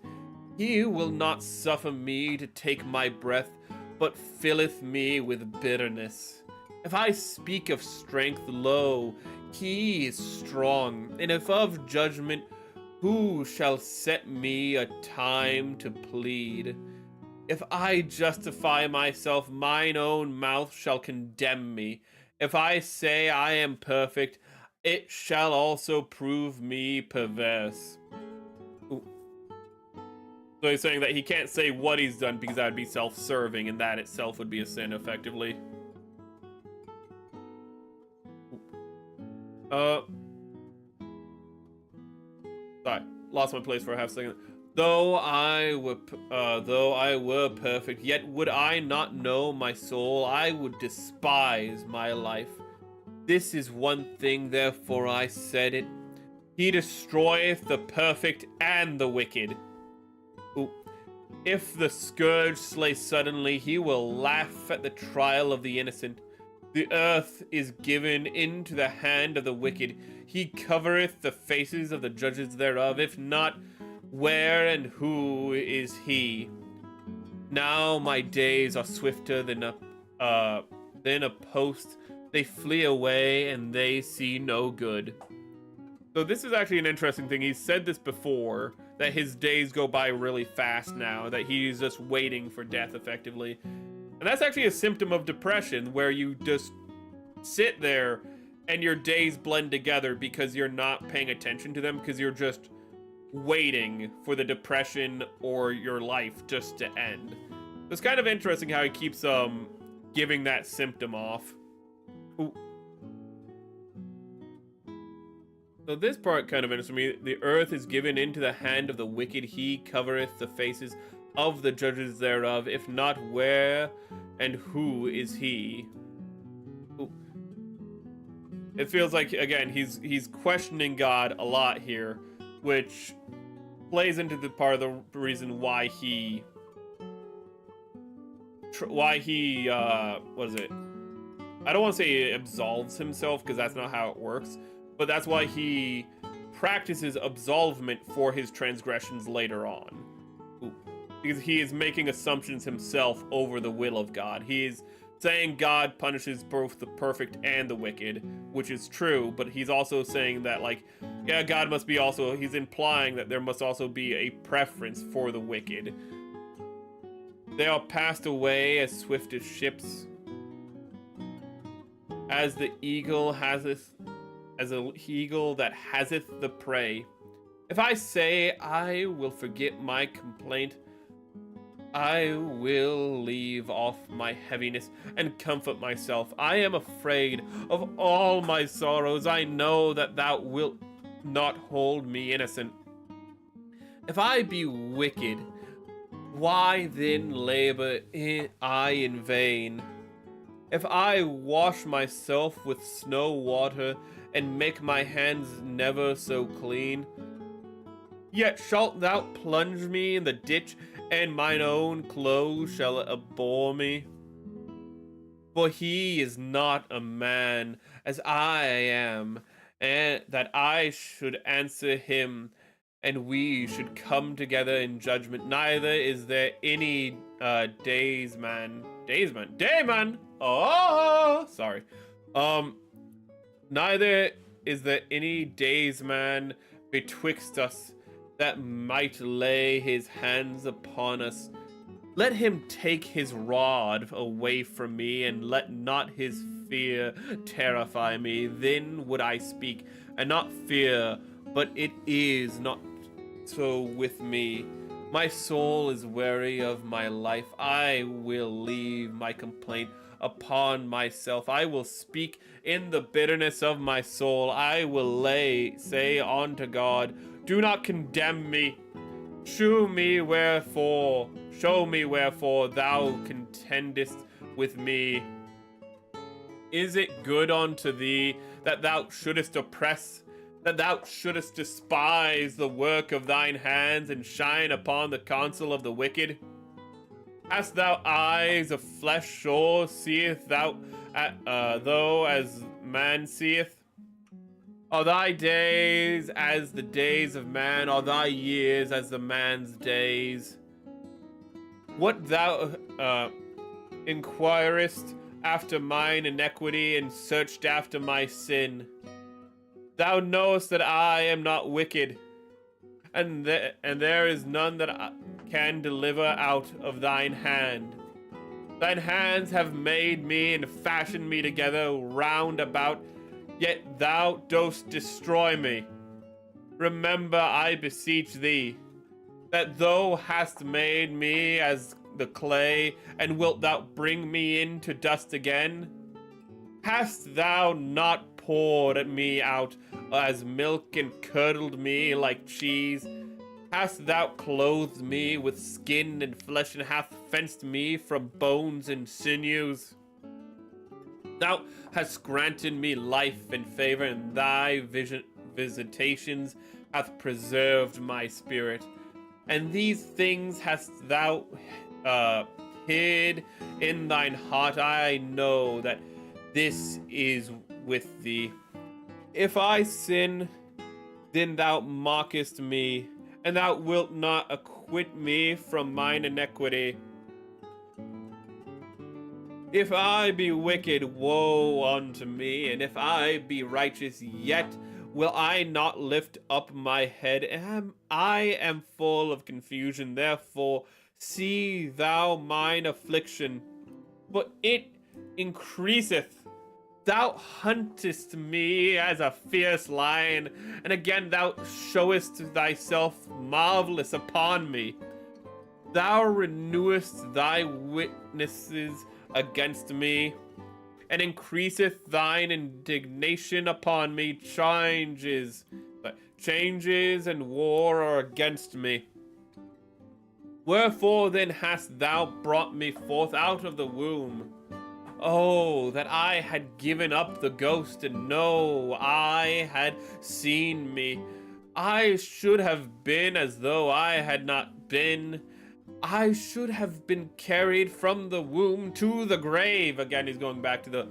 He will not suffer me to take my breath, but filleth me with bitterness. If I speak of strength, lo, he is strong, and if of judgment, who shall set me a time to plead? If I justify myself, mine own mouth shall condemn me. If I say I am perfect, it shall also prove me perverse. Ooh. So he's saying that he can't say what he's done because that would be self-serving, and that itself would be a sin, effectively. Sorry, lost my place for a half second. Though I were perfect, yet would I not know my soul. I would despise my life. This is one thing, therefore I said it. He destroyeth the perfect and the wicked. Ooh. If the scourge slay suddenly, he will laugh at the trial of the innocent. The earth is given into the hand of the wicked. He covereth the faces of the judges thereof. If not, where and who is he? Now my days are swifter than a post. They flee away and they see no good. So this is actually an interesting thing. He's said this before, that his days go by really fast now, that he's just waiting for death, effectively. And that's actually a symptom of depression, where you just sit there and your days blend together because you're not paying attention to them, because you're just waiting for the depression or your life just to end. It's kind of interesting how he keeps giving that symptom off. Ooh. So this part kind of interests me. The earth is given into the hand of the wicked. He covereth the faces of the judges thereof. If not, where and who is he? Ooh. It feels like, again, he's questioning God a lot here, which plays into the part of the reason why he what is it? I don't want to say absolves himself, because that's not how it works, but that's why he practices absolvement for his transgressions later on. Ooh. Because he is making assumptions himself over the will of God. He is saying God punishes both the perfect and the wicked, which is true, but he's also saying that, like, yeah, God must be also, he's implying that there must also be a preference for the wicked. They are passed away as swift as ships, as the eagle haseth, as an eagle that haseth the prey. If I say I will forget my complaint, I will leave off my heaviness and comfort myself. I am afraid of all my sorrows. I know that thou wilt not hold me innocent. If I be wicked, why then labor I in vain? If I wash myself with snow water and make my hands never so clean, yet shalt thou plunge me in the ditch, and mine own clothes shall abhor me. For he is not a man as I am, and that I should answer him, and we should come together in judgment. Neither is there any daysman. Oh, sorry. Neither is there any daysman betwixt us that might lay his hands upon us. Let him take his rod away from me, and let not his fear terrify me. Then would I speak, and not fear, but it is not so with me. My soul is weary of my life. I will leave my complaint upon myself. I will speak in the bitterness of my soul. I will say unto God, do not condemn me. Show me wherefore thou contendest with me. Is it good unto thee that thou shouldest oppress, that thou shouldest despise the work of thine hands, and shine upon the counsel of the wicked? Hast thou eyes of flesh, or seeth thou though as man seeth? Are thy days as the days of man? Are thy years as the man's days? What thou inquirest after mine iniquity and searched after my sin, thou knowest that I am not wicked, and there is none that can deliver out of thine hand. Thine hands have made me and fashioned me together round about, yet thou dost destroy me. Remember, I beseech thee, that thou hast made me as the clay, and wilt thou bring me into dust again? Hast thou not poured me out as milk and curdled me like cheese? Hast thou clothed me with skin and flesh, and hath fenced me from bones and sinews? Thou hast granted me life and favor, and thy visitations hath preserved my spirit. And these things hast thou hid in thine heart. I know that this is with thee. If I sin, then thou mockest me, and thou wilt not acquit me from mine iniquity. If I be wicked, woe unto me, and if I be righteous, yet will I not lift up my head. I am full of confusion, therefore see thou mine affliction, but it increaseth. Thou huntest me as a fierce lion, and again thou showest thyself marvelous upon me. Thou renewest thy witnesses against me, and increaseth thine indignation upon me. Changes and war are against me. Wherefore then hast thou brought me forth out of the womb? Oh, that I had given up the ghost, and no eye had seen me. I should have been as though I had not been. I should have been carried from the womb to the grave. Again, he's going back to the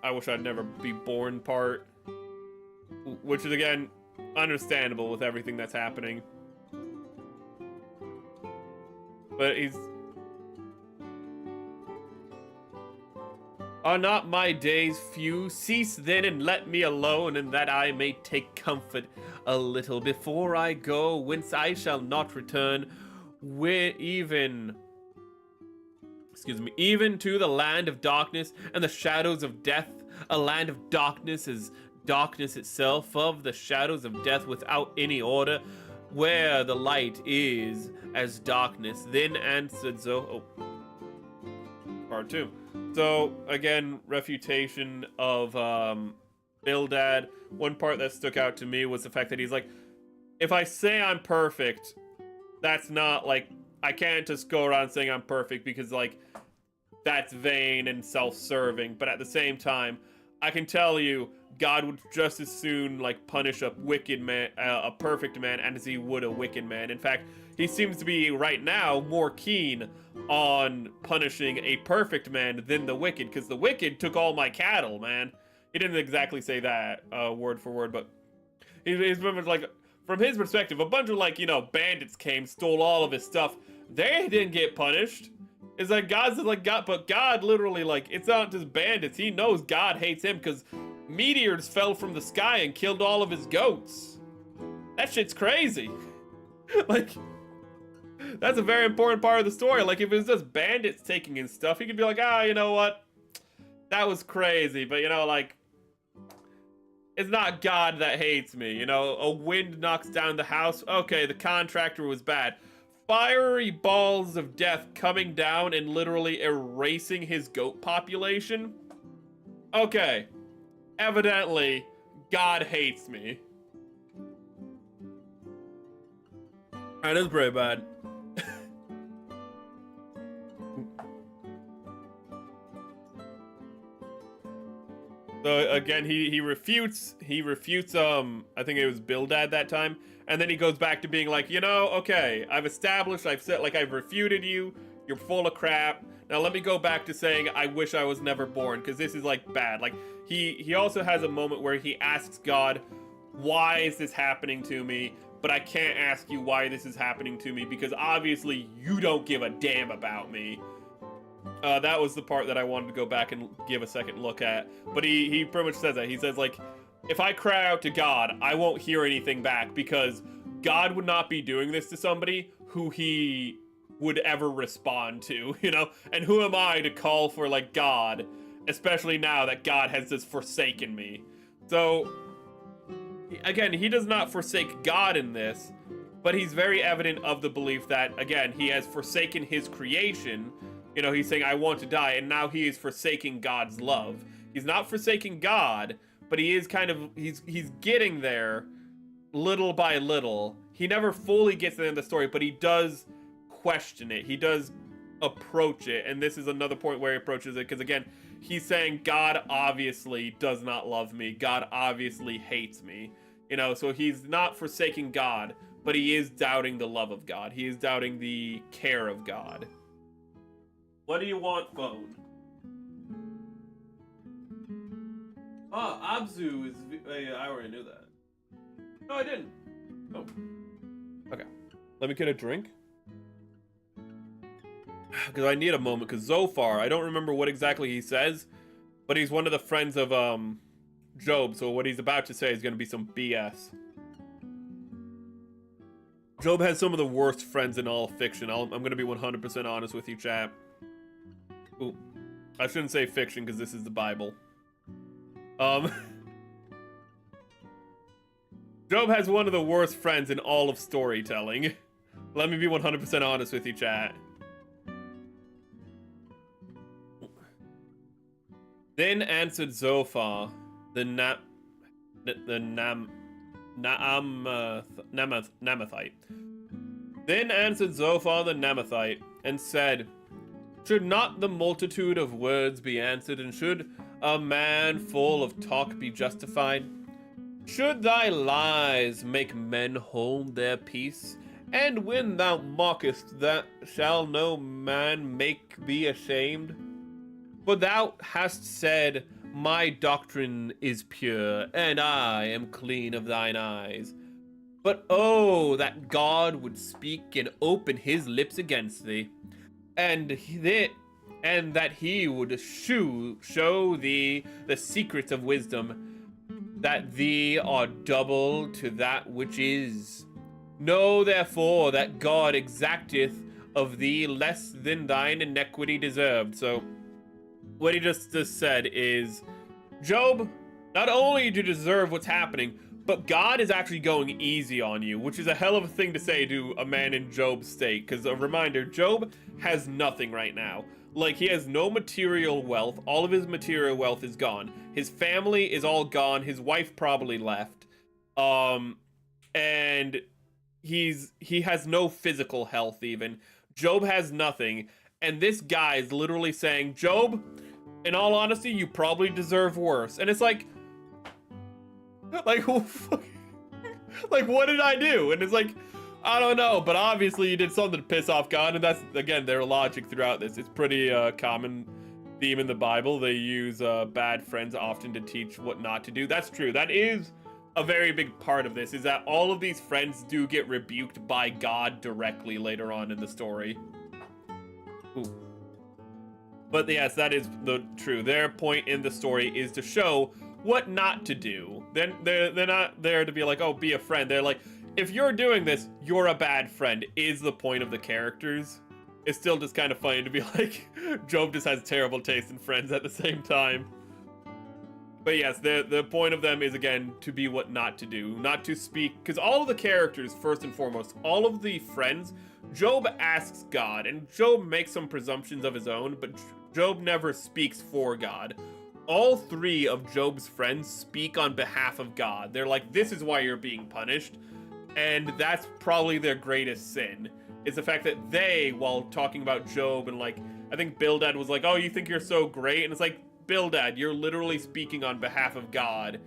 I wish I'd never be born part, which is again understandable with everything that's happening. But he's, are not my days few? Cease then and let me alone, and that I may take comfort a little before I go, whence I shall not return, where even to the land of darkness and the shadows of death. A land of darkness is darkness itself, of the shadows of death without any order, where the light is as darkness. Then answered part 2. So again, refutation of Bildad. One part that stuck out to me was the fact that he's like, if I say I'm perfect, that's not like, I can't just go around saying I'm perfect, because like that's vain and self-serving. But at the same time, I can tell you God would just as soon like punish a wicked man, a perfect man, as he would a wicked man. In fact, he seems to be right now more keen on punishing a perfect man than the wicked, because the wicked took all my cattle, man. He didn't exactly say that word for word, but he's like, from his perspective, a bunch of like, you know, bandits came, stole all of his stuff. They didn't get punished. It's like God's like God, but God literally, like, it's not just bandits. He knows God hates him because meteors fell from the sky and killed all of his goats. That shit's crazy. Like, that's a very important part of the story. Like, if it was just bandits taking his stuff, he could be like, ah, you know what? That was crazy, but you know, like, it's not God that hates me. You know, a wind knocks down the house. Okay, the contractor was bad. Fiery balls of death coming down and literally erasing his goat population. Okay, evidently, God hates me. That is pretty bad. So again, he refutes I think it was Bildad that time, and then he goes back to being like, you know, okay, I've established, I've said, like, I've refuted you, you're full of crap. Now let me go back to saying I wish I was never born, because this is like bad. Like he also has a moment where he asks God, why is this happening to me? But I can't ask you why this is happening to me because obviously you don't give a damn about me. That was the part that I wanted to go back and give a second look at. But he pretty much says that. He says, like, if I cry out to God, I won't hear anything back because God would not be doing this to somebody who he would ever respond to, you know? And who am I to call for, like, God, especially now that God has just forsaken me? So, again, he does not forsake God in this, but he's very evident of the belief that, again, he has forsaken his creation. You know, he's saying, I want to die, and now he is forsaking God's love. He's not forsaking God, but he is kind of, he's getting there little by little. He never fully gets there in the story, but he does question it. He does approach it, and this is another point where he approaches it, because again, he's saying, God obviously does not love me. God obviously hates me. You know, so he's not forsaking God, but he is doubting the love of God. He is doubting the care of God. What do you want, phone? Oh, Abzu is... I already knew that. No, I didn't. Oh. Okay. Let me get a drink. Because I need a moment, because Zophar, I don't remember what exactly he says, but he's one of the friends of, Job, so what he's about to say is going to be some BS. Job has some of the worst friends in all of fiction. I'm going to be 100% honest with you, chat. Ooh. I shouldn't say fiction, because this is the Bible. Job has one of the worst friends in all of storytelling. Let me be 100% honest with you, chat. Then answered Zophar, the Namathite. Then answered Zophar the Namathite, and said, should not the multitude of words be answered, and should a man full of talk be justified? Should thy lies make men hold their peace? And when thou mockest, that shall no man make thee ashamed? For thou hast said, my doctrine is pure, and I am clean of thine eyes. But oh, that God would speak and open his lips against thee, and that he would show thee the secrets of wisdom, that thee are double to that which is. Know therefore that God exacteth of thee less than thine iniquity deserved. So, what he just said is, Job, not only do you deserve what's happening, but God is actually going easy on you, which is a hell of a thing to say to a man in Job's state, because a reminder, Job has nothing right now. Like, he has no material wealth. All of his material wealth is gone. His family is all gone. His wife probably left. And he has no physical health even. Job has nothing. And this guy is literally saying, Job, in all honesty, you probably deserve worse. And it's like, like, what did I do? And it's like, I don't know, but obviously you did something to piss off God, and that's, again, their logic throughout this. It's pretty common theme in the Bible. They use bad friends often to teach what not to do. That's true. That is a very big part of this, is that all of these friends do get rebuked by God directly later on in the story. Ooh. But yes, that is true. Their point in the story is to show what not to do. Then they're not there to be like, oh, be a friend. They're like, if you're doing this, you're a bad friend, is the point of the characters. It's still just kind of funny to be like, Job just has terrible taste in friends at the same time. But yes, the point of them is, again, to be what not to do. Not to speak, because all of the characters, first and foremost, all of the friends, Job asks God, and Job makes some presumptions of his own, but Job never speaks for God. All three of Job's friends speak on behalf of God. They're like, this is why you're being punished. And that's probably their greatest sin, is the fact that they, while talking about Job, and like, I think Bildad was like, oh, you think you're so great? And it's like, Bildad, you're literally speaking on behalf of God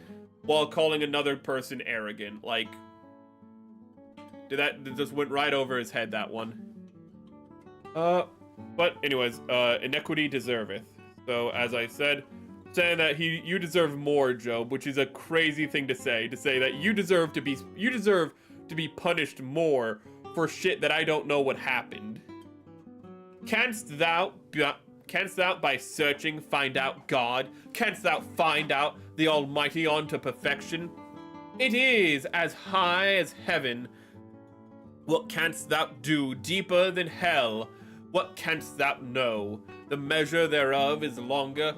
while calling another person arrogant. Like, that just went right over his head, that one. But anyways, iniquity deserveth. So as I said, saying that you deserve more, Job, which is a crazy thing to say that you deserve to be punished more for shit that I don't know what happened. Canst thou by searching find out God? Canst thou find out the Almighty unto perfection? It is as high as heaven. What canst thou do deeper than hell? What canst thou know? The measure thereof is longer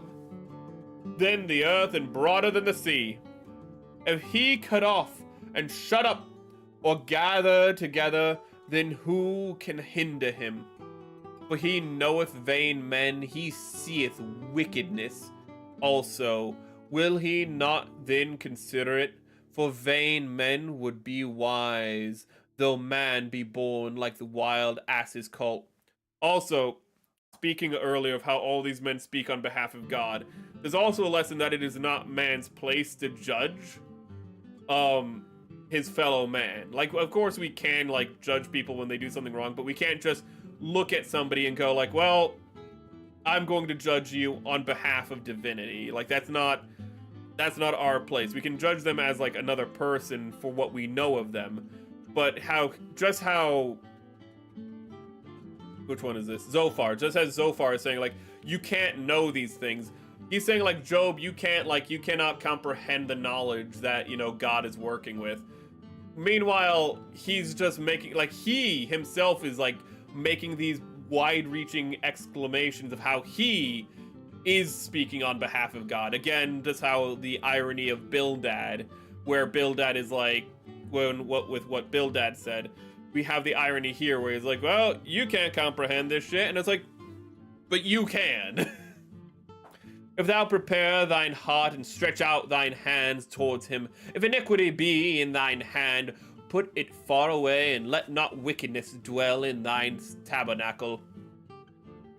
than the earth and broader than the sea. If he cut off and shut up or gather together, then who can hinder him? For he knoweth vain men, he seeth wickedness. Also, will he not then consider it? For vain men would be wise, though man be born like the wild ass's colt. Also, speaking earlier of how all these men speak on behalf of God, there's also a lesson that it is not man's place to judge his fellow man. Like, of course we can, like, judge people when they do something wrong, but we can't just look at somebody and go like, well, I'm going to judge you on behalf of divinity. Like, that's not our place. We can judge them as like another person for what we know of them, but which one is this? Zophar. Just as Zophar is saying, like, you can't know these things. He's saying, like, Job, you cannot comprehend the knowledge that, you know, God is working with. Meanwhile, he's just making, like, he himself is, like, making these wide-reaching exclamations of how he is speaking on behalf of God. Again, just how the irony of Bildad, where Bildad is like, with what Bildad said, we have the irony here where he's like, well, you can't comprehend this shit, and it's like, but you can. If thou prepare thine heart and stretch out thine hands towards him, if iniquity be in thine hand, put it far away, and let not wickedness dwell in thine tabernacle.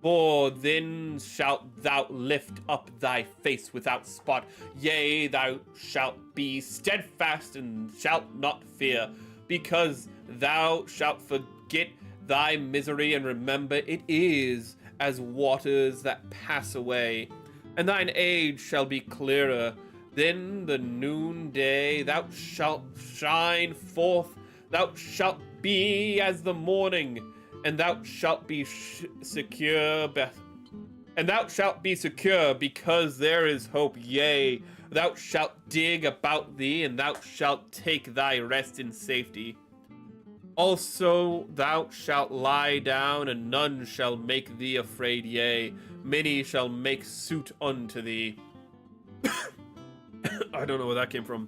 For then shalt thou lift up thy face without spot, yea, thou shalt be steadfast and shalt not fear, because thou shalt forget thy misery and remember it is as waters that pass away. And thine age shall be clearer than the noonday. Thou shalt shine forth. Thou shalt be as the morning, and thou shalt be secure. And thou shalt be secure because there is hope. Yea, thou shalt dig about thee, and thou shalt take thy rest in safety. Also thou shalt lie down, and none shall make thee afraid. Yea, many shall make suit unto thee. I don't know where that came from.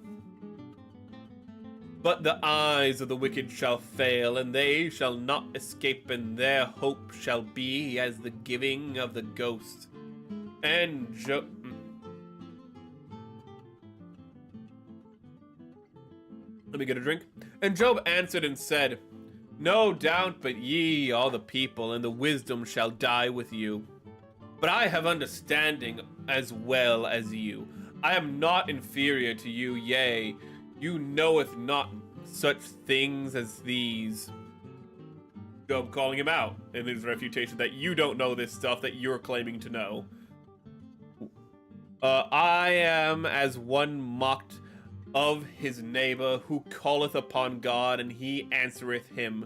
But the eyes of the wicked shall fail, and they shall not escape, and their hope shall be as the giving of the ghost. And let me get a drink. And Job answered and said, no doubt but ye are the people, and the wisdom shall die with you. But I have understanding as well as you. I am not inferior to you, yea, you knoweth not such things as these. Job calling him out in his refutation that you don't know this stuff that you're claiming to know. I am as one mocked of his neighbor who calleth upon God, and he answereth him.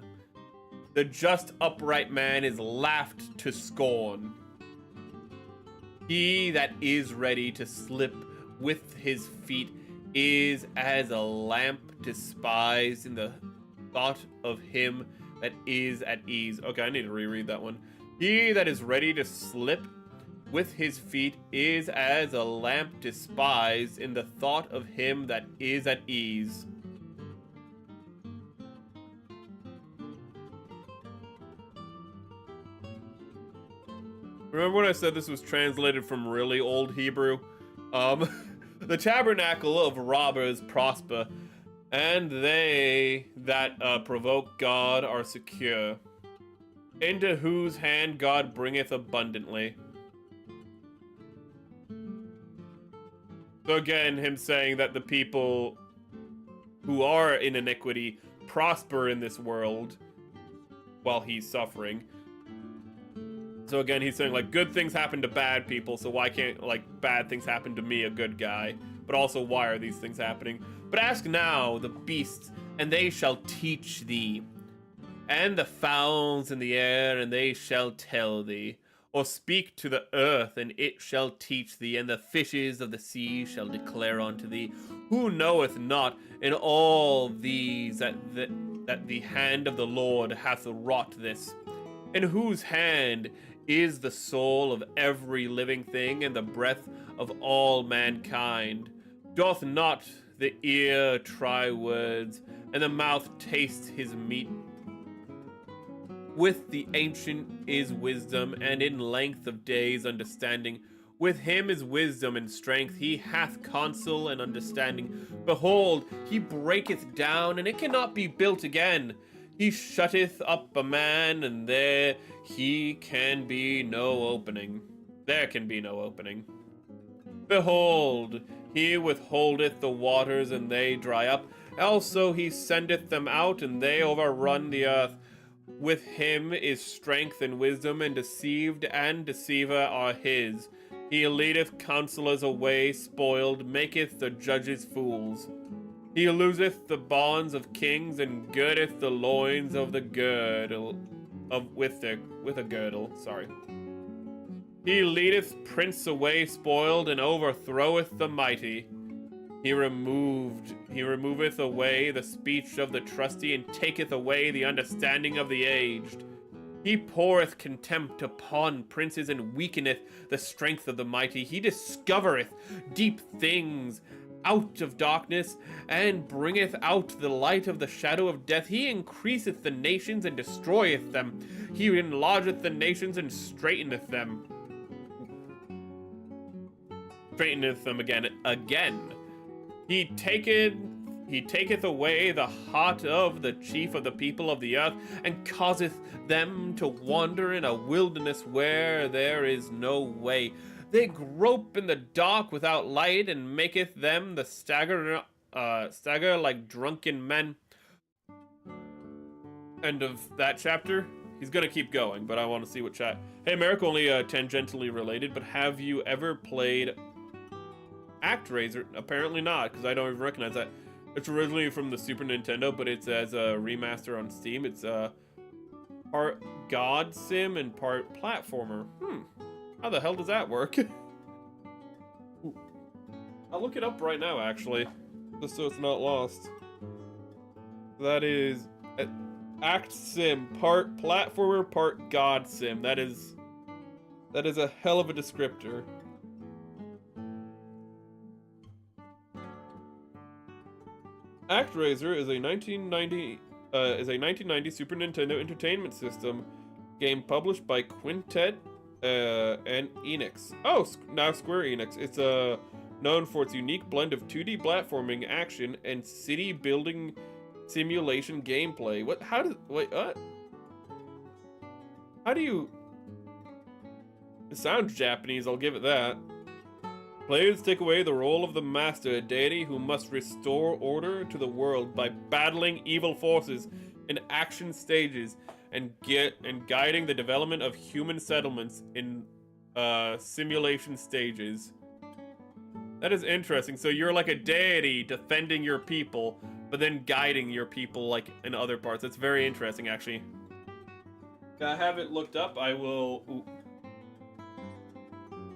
The just upright man is laughed to scorn. He that is ready to slip with his feet is as a lamp despised in the thought of him that is at ease. Okay, I need to reread that one. He that is ready to slip with his feet is as a lamp despised in the thought of him that is at ease. Remember when I said this was translated from really old Hebrew? The tabernacle of robbers prosper, and they that provoke God are secure, into whose hand God bringeth abundantly. So again, him saying that the people who are in iniquity prosper in this world while he's suffering. So again, he's saying, like, good things happen to bad people, so why can't, like, bad things happen to me, a good guy? But also, why are these things happening? But ask now the beasts, and they shall teach thee, and the fowls in the air, and they shall tell thee. Or speak to the earth, and it shall teach thee, and the fishes of the sea shall declare unto thee. Who knoweth not in all these that the hand of the Lord hath wrought this? In whose hand is the soul of every living thing, and the breath of all mankind? Doth not the ear try words, and the mouth taste his meat? With the ancient is wisdom, and in length of days understanding. With him is wisdom and strength, he hath counsel and understanding. Behold, he breaketh down, and it cannot be built again. He shutteth up a man, and there can be no opening. There can be no opening. Behold, he withholdeth the waters, and they dry up. Also he sendeth them out, and they overrun the earth. With him is strength and wisdom, and deceived and deceiver are his. He leadeth counselors away spoiled, maketh the judges fools. He looseth the bonds of kings, and girdeth the loins of the girdle with a girdle. Sorry. He leadeth prince away spoiled, and overthroweth the mighty. He removeth away the speech of the trusty, and taketh away the understanding of the aged. He poureth contempt upon princes, and weakeneth the strength of the mighty. He discovereth deep things out of darkness, and bringeth out the light of the shadow of death. He increaseth the nations, and destroyeth them. He enlargeth the nations, and straiteneth them. Straiteneth them again. He taketh away the heart of the chief of the people of the earth, and causeth them to wander in a wilderness where there is no way. They grope in the dark without light, and maketh them the stagger like drunken men. End of that chapter. He's gonna keep going, but I want to see what chat. Hey, Merrick, only tangentially related, but have you ever played ActRaiser? Apparently not, because I don't even recognize that. It's originally from the Super Nintendo, but it's as a remaster on Steam. It's part God Sim and part platformer. How the hell does that work? I'll look it up right now, actually, just so it's not lost. That is Act Sim, part platformer, part God Sim. That is a hell of a descriptor. ActRaiser is a 1990 Super Nintendo Entertainment System game published by Quintet and Enix. Oh, now Square Enix. It's known for its unique blend of 2D platforming, action, and city building simulation gameplay. What? Wait, what? How do you? It sounds Japanese. I'll give it that. Players take away the role of the master, a deity who must restore order to the world by battling evil forces in action stages and guiding the development of human settlements in simulation stages. That is interesting. So you're like a deity defending your people, but then guiding your people like in other parts. That's very interesting, actually. I have it looked up. I will. Ooh.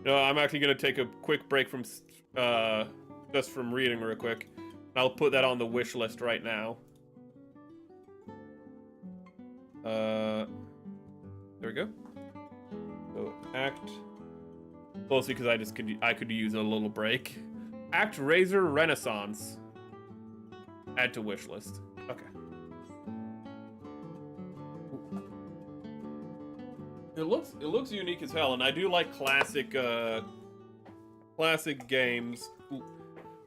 No, I'm actually gonna take a quick break from just from reading real quick. I'll put that on the wish list right now. There we go. So act mostly because I could use a little break. ActRaiser Renaissance. Add to wish list. Okay. It looks unique as hell, and I do like classic games,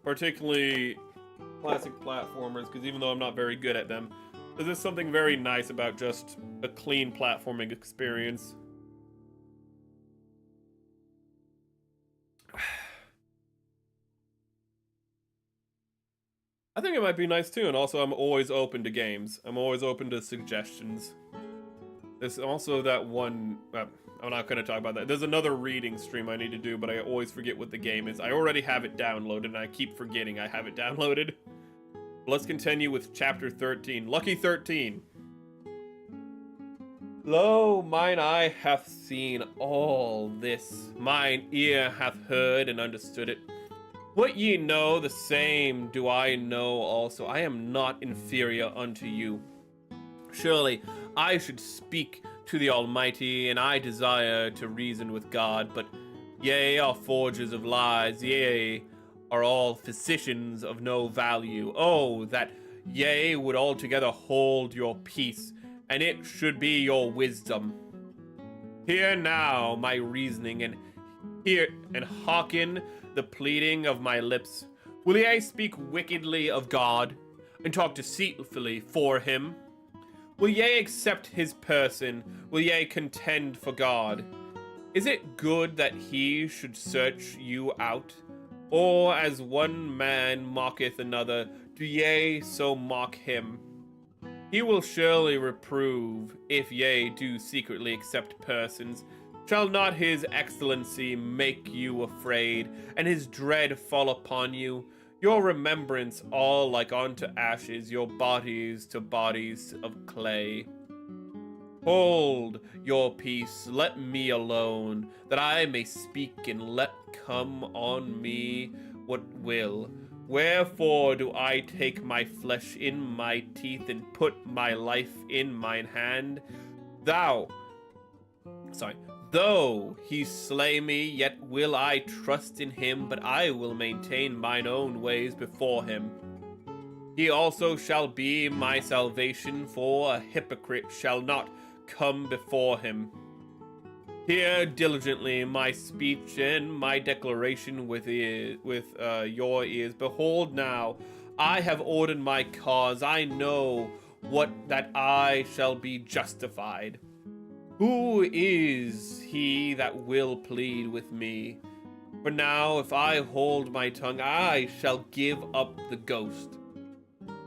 particularly classic platformers, because even though I'm not very good at them, there's just something very nice about just a clean platforming experience. I think it might be nice too, and also I'm always open to games. I'm always open to suggestions. There's also that one... I'm not going to talk about that. There's another reading stream I need to do, but I always forget what the game is. I already have it downloaded, and I keep forgetting I have it downloaded. Let's continue with Chapter 13. Lucky 13. Lo, mine eye hath seen all this. Mine ear hath heard and understood it. What ye know, the same do I know also. I am not inferior unto you. Surely I should speak to the Almighty, and I desire to reason with God, but ye are forgers of lies, ye are all physicians of no value. Oh, that ye would altogether hold your peace, and it should be your wisdom. Hear now my reasoning, and hearken the pleading of my lips. Will ye speak wickedly of God, and talk deceitfully for him? Will ye accept his person? Will ye contend for God? Is it good that he should search you out? Or as one man mocketh another, do ye so mock him? He will surely reprove, if ye do secretly accept persons. Shall not his excellency make you afraid, and his dread fall upon you? Your remembrance all like unto ashes, your bodies to bodies of clay. Hold your peace, let me alone, that I may speak, and let come on me what will. Wherefore do I take my flesh in my teeth, and put my life in mine hand? Though he slay me, yet will I trust in him, but I will maintain mine own ways before him. He also shall be my salvation, for a hypocrite shall not come before him. Hear diligently my speech and my declaration with your ears. Behold now, I have ordered my cause. I know that I shall be justified. Who is he that will plead with me? For now, if I hold my tongue, I shall give up the ghost.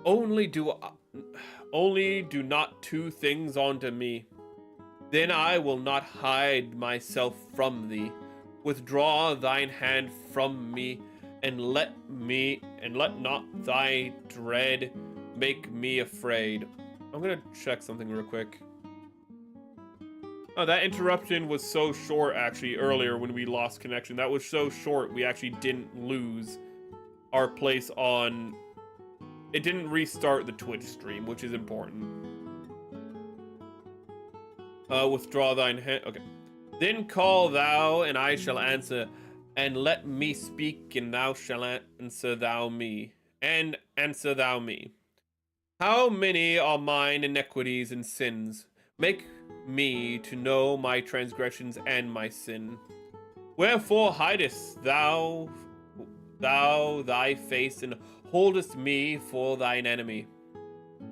Only do not two things unto me. Then I will not hide myself from thee. Withdraw thine hand from me, and let not thy dread make me afraid. I'm gonna check something real quick. Oh, that interruption was so short, actually, earlier when we lost connection. That was so short, we actually didn't lose our place on... It didn't restart the Twitch stream, which is important. Withdraw thine hand... Okay. Then call thou, and I shall answer, and let me speak, and thou shalt answer thou me. And answer thou me. How many are mine iniquities and sins? Make me to know my transgressions and my sin. Wherefore hidest thou thy face, and holdest me for thine enemy?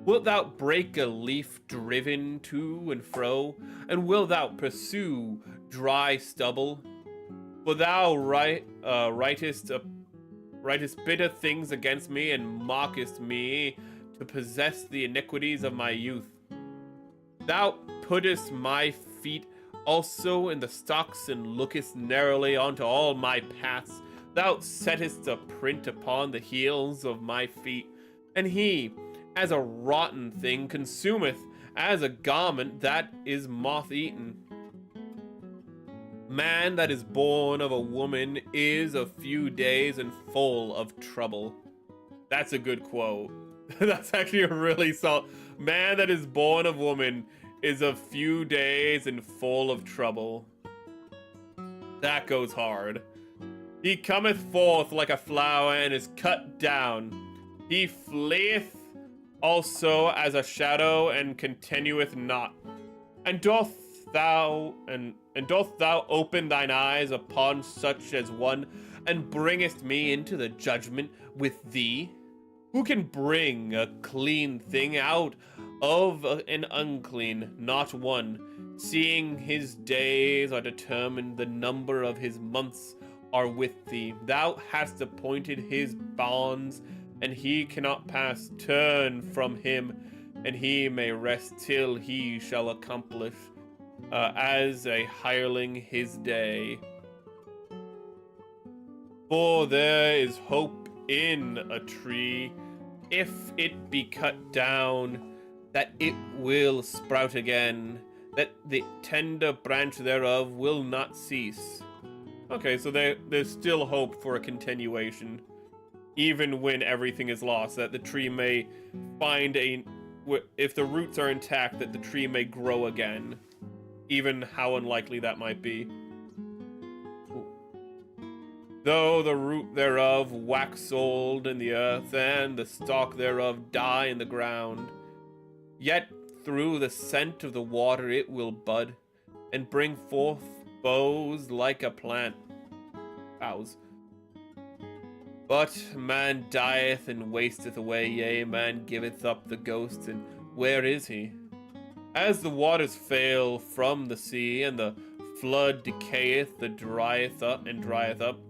Wilt thou break a leaf driven to and fro, and wilt thou pursue dry stubble? For thou writest bitter things against me, and mockest me to possess the iniquities of my youth. Thou puttest my feet also in the stocks, and lookest narrowly onto all my paths. Thou settest a print upon the heels of my feet, and he, as a rotten thing, consumeth as a garment that is moth-eaten. Man that is born of a woman is of few days and full of trouble. That's a good quote. That's actually a really solid. Man that is born of woman is of few days and full of trouble. That goes hard. He cometh forth like a flower and is cut down. He fleeth also as a shadow and continueth not. And doth thou open thine eyes upon such as one, and bringest me into the judgment with thee? Who can bring a clean thing out of an unclean? Not one. Seeing his days are determined, the number of his months are with thee. Thou hast appointed his bonds, and he cannot pass. Turn from him, and he may rest till he shall accomplish as a hireling his day. For there is hope in a tree, if it be cut down, that it will sprout again, that the tender branch thereof will not cease. Okay, so there's still hope for a continuation, even when everything is lost, that the tree may find if the roots are intact, that the tree may grow again, even how unlikely that might be. Though the root thereof wax old in the earth, and the stalk thereof die in the ground, yet through the scent of the water it will bud, and bring forth boughs like a plant. Boughs. But man dieth and wasteth away, yea, man giveth up the ghost, and where is he? As the waters fail from the sea, and the flood decayeth, the drieth up and drieth up,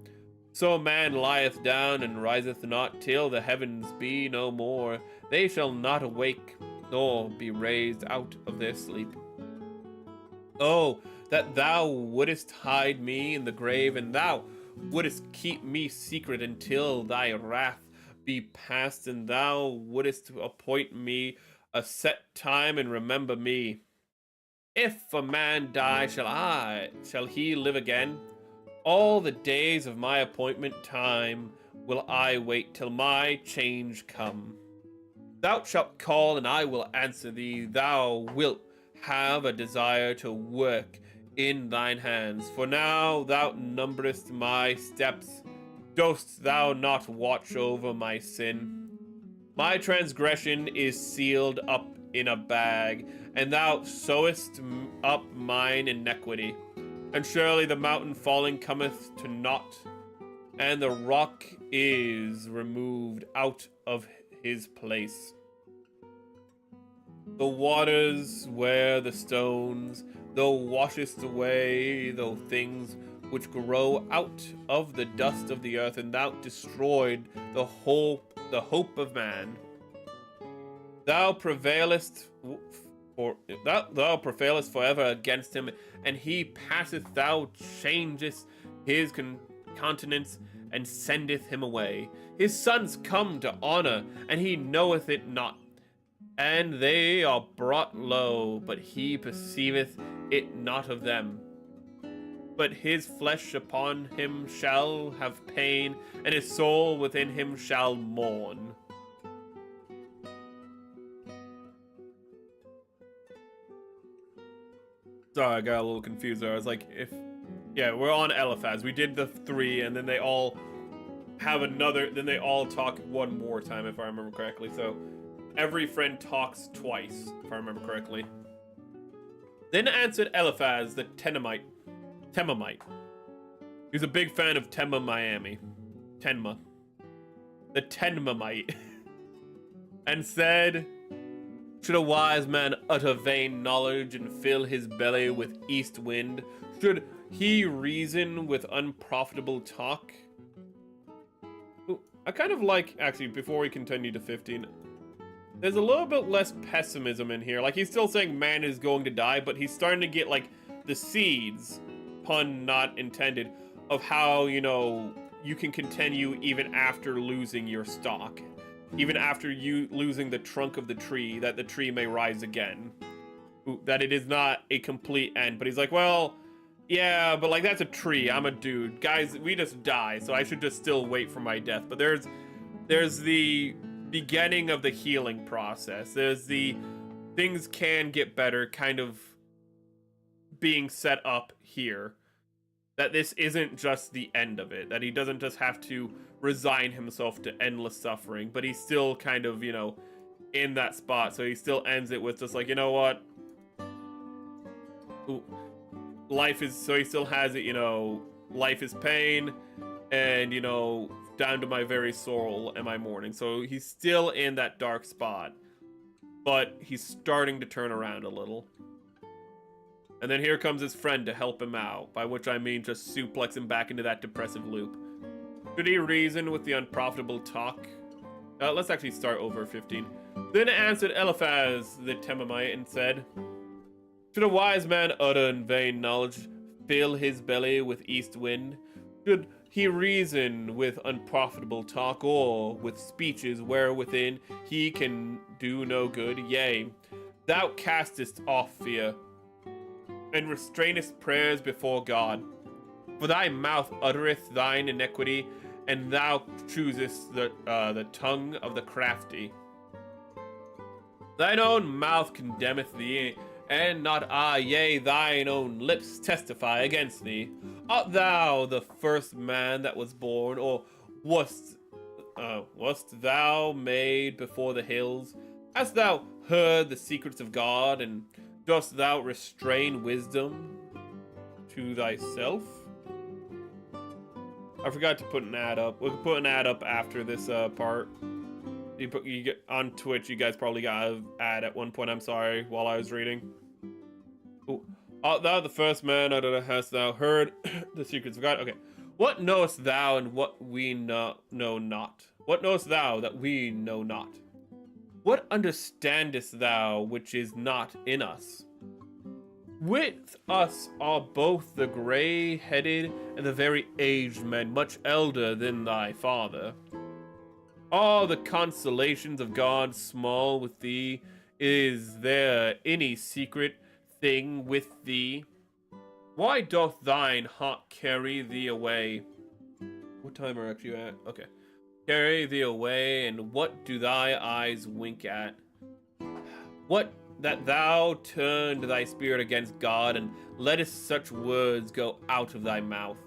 so man lieth down and riseth not till the heavens be no more. They shall not awake, nor be raised out of their sleep. Oh, that thou wouldest hide me in the grave, and thou wouldest keep me secret until thy wrath be past, and thou wouldest appoint me a set time and remember me. If a man die, shall he live again? All the days of my appointment time will I wait till my change come. Thou shalt call, and I will answer thee. Thou wilt have a desire to work in thine hands. For now thou numberest my steps. Dost thou not watch over my sin? My transgression is sealed up in a bag, and thou sewest up mine iniquity. And surely the mountain falling cometh to naught, and the rock is removed out of his place. The waters wear the stones, thou washest away those things which grow out of the dust of the earth, and thou destroyed the hope of man. Thou prevailest forever against him, and he passeth. Thou changest his countenance, and sendeth him away. His sons come to honor, and he knoweth it not. And they are brought low, but he perceiveth it not of them. But his flesh upon him shall have pain, and his soul within him shall mourn. Sorry, I got a little confused there. I was like, yeah, we're on Eliphaz. We did the 3, and then they all have another, then they all talk one more time, if I remember correctly. So every friend talks twice, if I remember correctly. Then answered Eliphaz the Temite. He's a big fan of Tenma, Miami. Tenma. The Tenmamite. And said, should a wise man utter vain knowledge and fill his belly with east wind? Should he reason with unprofitable talk? Ooh, I kind of like, actually, before we continue to 15, there's a little bit less pessimism in here. Like, he's still saying man is going to die, but he's starting to get, like, the seeds, pun not intended, of how, you know, you can continue even after losing your stock. Even after you losing the trunk of the tree, that the tree may rise again. Ooh, that it is not a complete end. But he's like, well, yeah, but like that's a tree. I'm a dude. Guys, we just die, so I should just still wait for my death. But there's the beginning of the healing process. There's the things can get better kind of being set up here. That this isn't just the end of it. That he doesn't just have to resign himself to endless suffering, but he's still kind of, you know, in that spot. So he still ends it with just like, you know what? Ooh, life is, so he still has it, you know, life is pain, and, you know, down to my very soul am I mourning. So he's still in that dark spot, but he's starting to turn around a little. And then here comes his friend to help him out, by which I mean just suplex him back into that depressive loop. Should he reason with the unprofitable talk? Let's actually start over 15. Then answered Eliphaz the Temamite and said, should a wise man utter in vain knowledge, fill his belly with east wind? Should he reason with unprofitable talk, or with speeches wherewithin he can do no good? Yea, thou castest off fear, and restrainest prayers before God. For thy mouth uttereth thine iniquity, and thou choosest the tongue of the crafty. Thine own mouth condemneth thee, and not I, yea, thine own lips testify against thee. Art thou the first man that was born, or wast thou made before the hills? Hast thou heard the secrets of God, and dost thou restrain wisdom to thyself? I forgot to put an ad up. We'll put an ad up after this part. You get on Twitch, you guys probably got an ad at one point, I'm sorry, while I was reading. Ooh. Art thou the first man, or hast thou heard the secrets of God? Okay. What knowest thou, and what we know not? What knowest thou that we know not? What understandest thou which is not in us? With us are both the gray-headed and the very aged men, much elder than thy father. Are the consolations of God small with thee? Is there any secret thing with thee? Why doth thine heart carry thee away? What time are you at? Okay. Carry thee away, and what do thy eyes wink at? What that thou turned thy spirit against God, and lettest such words go out of thy mouth?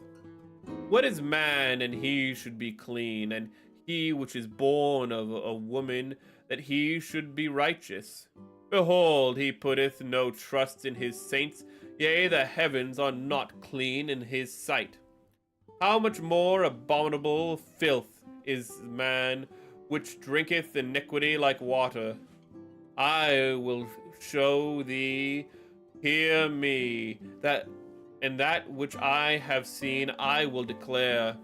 What is man, and he should be clean, and he which is born of a woman, that he should be righteous? Behold, he putteth no trust in his saints, yea, the heavens are not clean in his sight. How much more abominable filth is man, which drinketh iniquity like water? I will show thee, hear me, that which I have seen I will declare,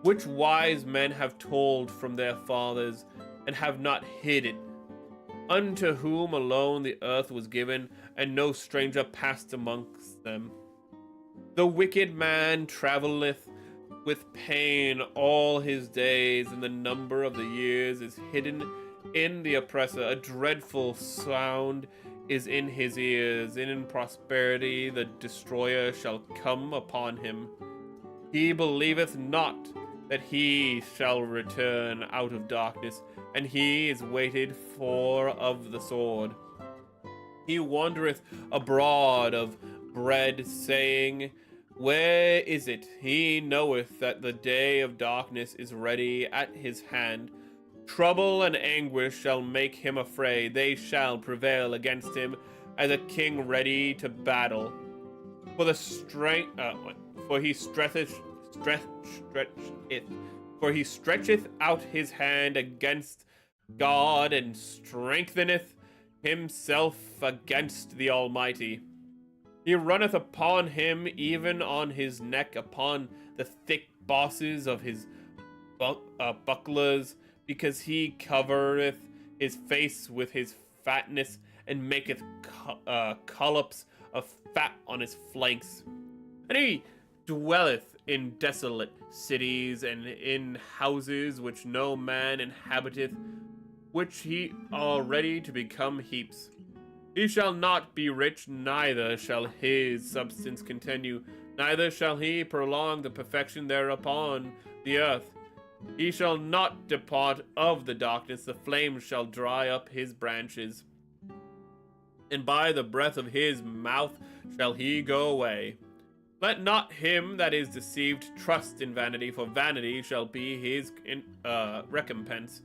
which wise men have told from their fathers, and have not hid it, unto whom alone the earth was given, and no stranger passed amongst them. The wicked man travelleth with pain all his days, and the number of the years is hidden in the oppressor. A dreadful sound is in his ears, and in prosperity the destroyer shall come upon him. He believeth not that he shall return out of darkness, and he is waited for of the sword. He wandereth abroad of bread, saying, where is it? He knoweth that the day of darkness is ready at his hand. Trouble and anguish shall make him afraid. They shall prevail against him as a king ready to battle. For he stretcheth out his hand against God, and strengtheneth himself against the Almighty. He runneth upon him, even on his neck, upon the thick bosses of his bucklers, because he covereth his face with his fatness, and maketh collops of fat on his flanks. And he dwelleth in desolate cities, and in houses which no man inhabiteth, which he are ready to become heaps. He shall not be rich, neither shall his substance continue, neither shall he prolong the perfection thereupon the earth. He shall not depart of the darkness, the flames shall dry up his branches. And by the breath of his mouth shall he go away. Let not him that is deceived trust in vanity, for vanity shall be his recompense.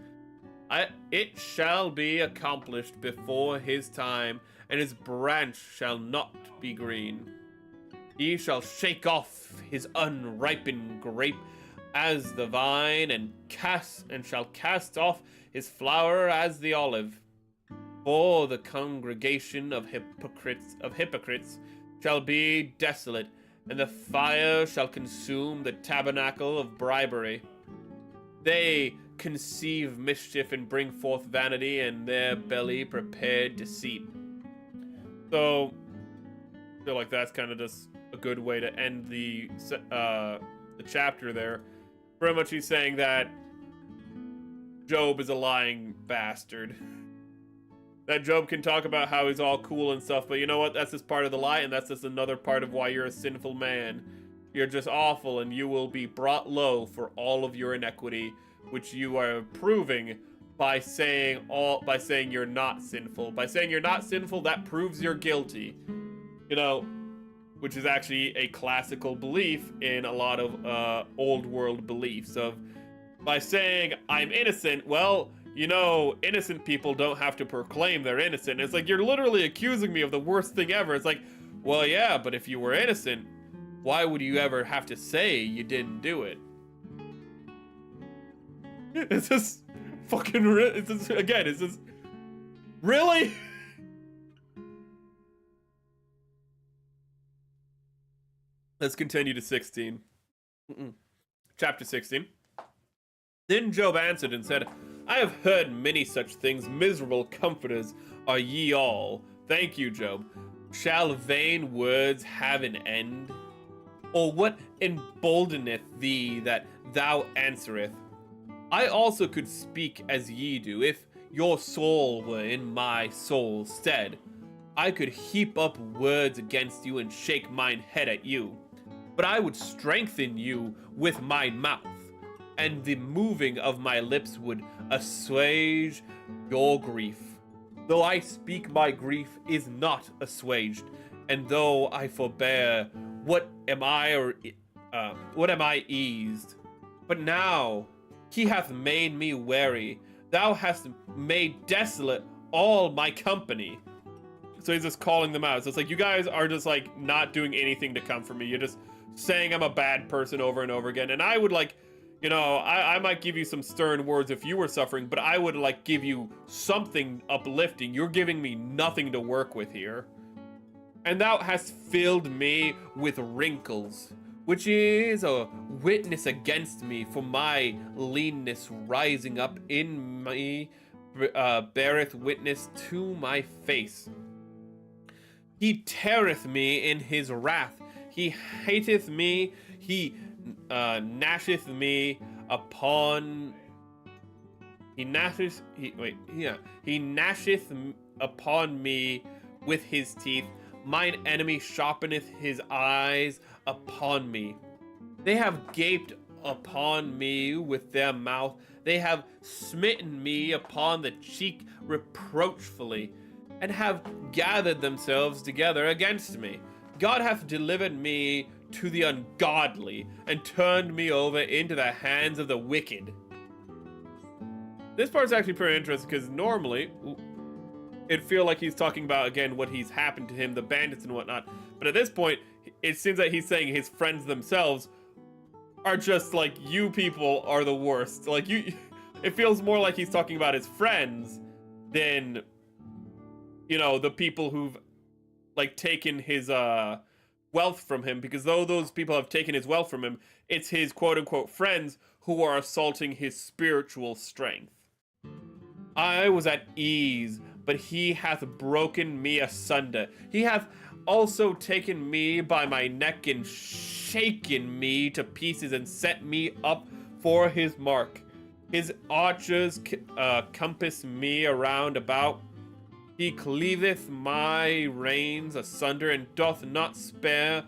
It shall be accomplished before his time, and his branch shall not be green. He shall shake off his unripened grape as the vine, and shall cast off his flower as the olive. For the congregation of hypocrites shall be desolate, and the fire shall consume the tabernacle of bribery. They conceive mischief and bring forth vanity, and their belly prepared deceit. So, I feel like that's kind of just a good way to end the chapter there. Pretty much he's saying that Job is a lying bastard. That Job can talk about how he's all cool and stuff, but you know what? That's just part of the lie, and that's just another part of why you're a sinful man. You're just awful, and you will be brought low for all of your iniquity, which you are proving by saying you're not sinful. By saying you're not sinful, that proves you're guilty. You know, which is actually a classical belief in a lot of old world beliefs of, by saying I'm innocent, well, you know, innocent people don't have to proclaim they're innocent. It's like, you're literally accusing me of the worst thing ever. It's like, well, yeah, but if you were innocent, why would you ever have to say you didn't do it? It's just fucking, it's just, again, it's just, really? Let's continue to 16. Chapter 16. Then Job answered and said, I have heard many such things. Miserable comforters are ye all. Thank you, Job. Shall vain words have an end? Or what emboldeneth thee that thou answereth? I also could speak as ye do, if your soul were in my soul's stead. I could heap up words against you and shake mine head at you. But I would strengthen you with my mouth, and the moving of my lips would assuage your grief. Though I speak, my grief is not assuaged, and though I forbear, what am I eased? But now he hath made me weary. Thou hast made desolate all my company. So he's just calling them out. So it's like, you guys are just like not doing anything to comfort me. You're just saying I'm a bad person over and over again. And I would like, you know, I might give you some stern words if you were suffering, but I would like give you something uplifting. You're giving me nothing to work with here. And thou hast filled me with wrinkles, which is a witness against me, for my leanness rising up in me beareth witness to my face. He teareth me in his wrath. He hateth me. He gnasheth me upon. He gnasheth upon me with his teeth. Mine enemy sharpeneth his eyes upon me. They have gaped upon me with their mouth. They have smitten me upon the cheek reproachfully, and have gathered themselves together against me. God hath delivered me to the ungodly, and turned me over into the hands of the wicked. This part's actually pretty interesting, because normally it'd feel like he's talking about, again, what he's happened to him, the bandits and whatnot. But at this point, it seems that he's saying his friends themselves are just like, you people are the worst. Like, you, it feels more like he's talking about his friends than, you know, the people who've, like, taken his, wealth from him, because though those people have taken his wealth from him, it's his quote-unquote friends who are assaulting his spiritual strength. I was at ease, but he hath broken me asunder. He hath also taken me by my neck and shaken me to pieces and set me up for his mark. His archers compass me around about. He cleaveth my reins asunder and doth not spare.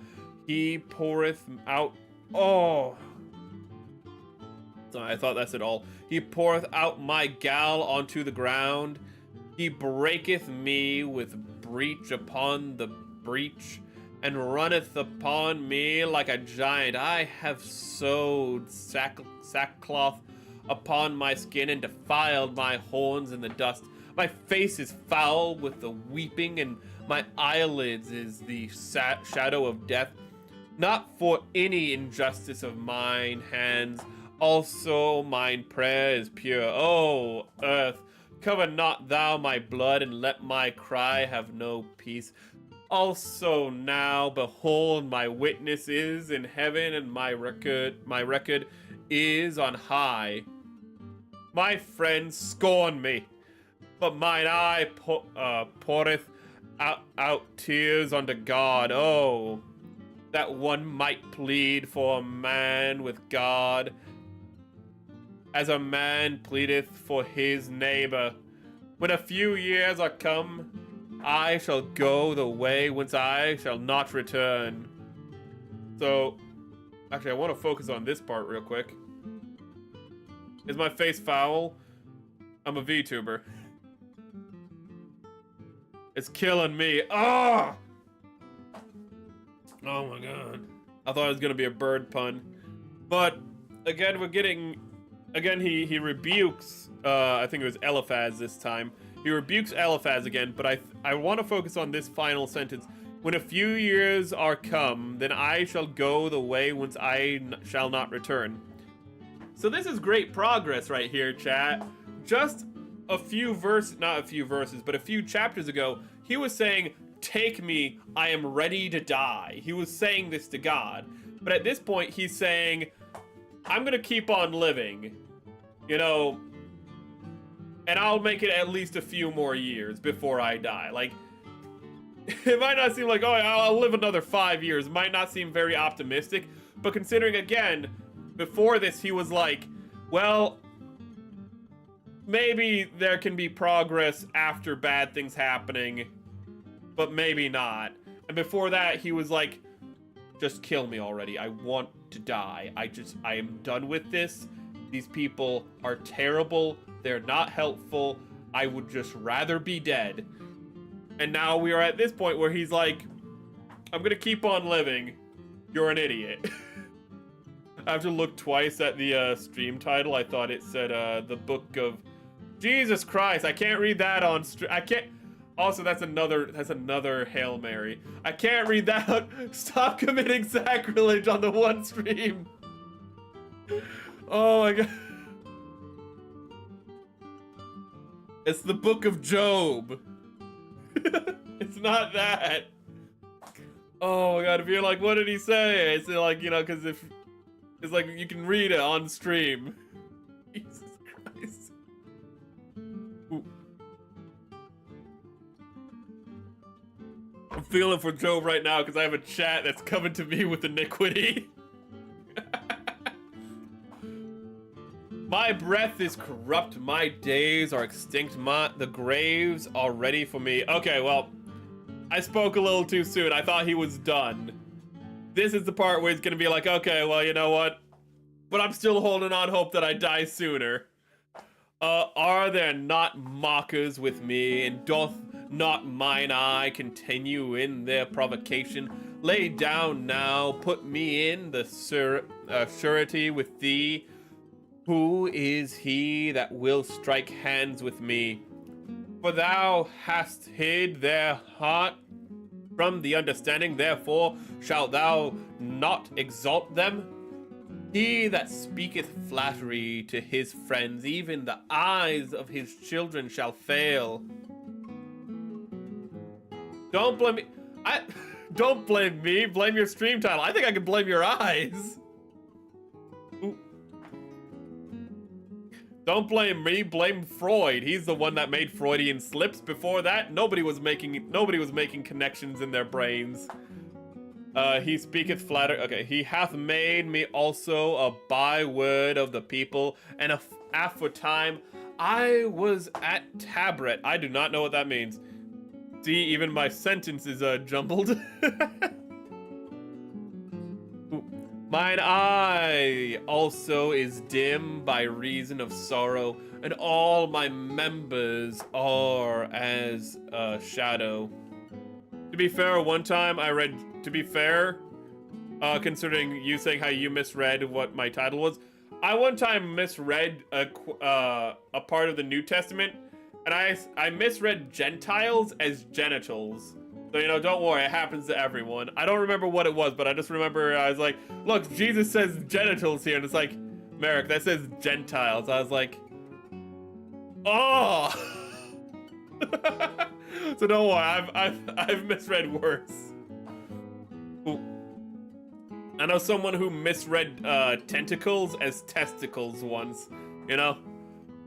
He poureth out. Oh. I thought that's it all. He poureth out my gall onto the ground. He breaketh me with breach upon the breach, and runneth upon me like a giant. I have sewed sackcloth upon my skin and defiled my horns in the dust. My face is foul with the weeping, and my eyelids is the shadow of death. Not for any injustice of mine hands, also mine prayer is pure. O earth, cover not thou my blood, and let my cry have no peace. Also now, behold, my witness is in heaven, and my record is on high. My friends scorn me, but mine eye poureth out tears unto God. Oh, that one might plead for a man with God, as a man pleadeth for his neighbor. When a few years are come, I shall go the way whence I shall not return. So, actually, I want to focus on this part real quick. Is my face foul? I'm a VTuber. It's killing me. Ah! Oh my god. I thought it was gonna be a bird pun. But, again, we're getting... Again, he rebukes, I think it was Eliphaz this time. He rebukes Eliphaz again, but I want to focus on this final sentence. When a few years are come, then I shall go the way whence I shall not return. So this is great progress right here, chat. Just a few verses, not a few verses, but a few chapters ago, he was saying, take me, I am ready to die. He was saying this to God. But at this point, he's saying, I'm gonna keep on living, you know, and I'll make it at least a few more years before I die. Like, it might not seem like, oh, I'll live another 5 years. It might not seem very optimistic, but considering, again, before this, he was like, well, maybe there can be progress after bad things happening, but maybe not. And before that, he was like, just kill me already. I want to die. I am done with this. These people are terrible. They're not helpful. I would just rather be dead. And now we are at this point where he's like, I'm gonna keep on living. You're an idiot. I have to look twice at the stream title. I thought it said the book of Jesus Christ. I can't read that on stream. I can't. Also, that's another Hail Mary. I can't read that. Stop committing sacrilege on the one stream. Oh my god. It's the book of Job. It's not that. Oh my god, if you're like, what did he say? It's like, you know, because if it's like you can read it on stream. Jesus Christ. Ooh. I'm feeling for Job right now because I have a chat that's coming to me with iniquity. My breath is corrupt, my days are extinct, the graves are ready for me. Okay, well, I spoke a little too soon. I thought he was done. This is the part where he's gonna be like, okay, well, you know what? But I'm still holding on hope that I die sooner. Are there not mockers with me, and doth not mine eye continue in their provocation? Lay down now, put me in the surety with thee. Who is he that will strike hands with me? For thou hast hid their heart from the understanding, therefore shalt thou not exalt them. He that speaketh flattery to his friends, even the eyes of his children shall fail. Don't blame me. Don't blame me. Blame your stream title. I think I can blame your eyes. Ooh. Don't blame me. Blame Freud. He's the one that made Freudian slips. Before that, nobody was making connections in their brains. He speaketh flatter. Okay, he hath made me also a byword of the people, and aforetime I was at Tabret. I do not know what that means. See, even my sentence is jumbled. Mine eye also is dim by reason of sorrow, and all my members are as a shadow. To be fair, one time I read, to be fair, considering you saying how you misread what my title was, I one time misread a part of the New Testament, and I misread Gentiles as genitals. So, you know, don't worry, it happens to everyone. I don't remember what it was, but I just remember I was like, look, Jesus says genitals here, and it's like, Merrick, that says Gentiles. I was like, oh! So don't worry, I've misread worse. Ooh. I know someone who misread tentacles as testicles once, you know?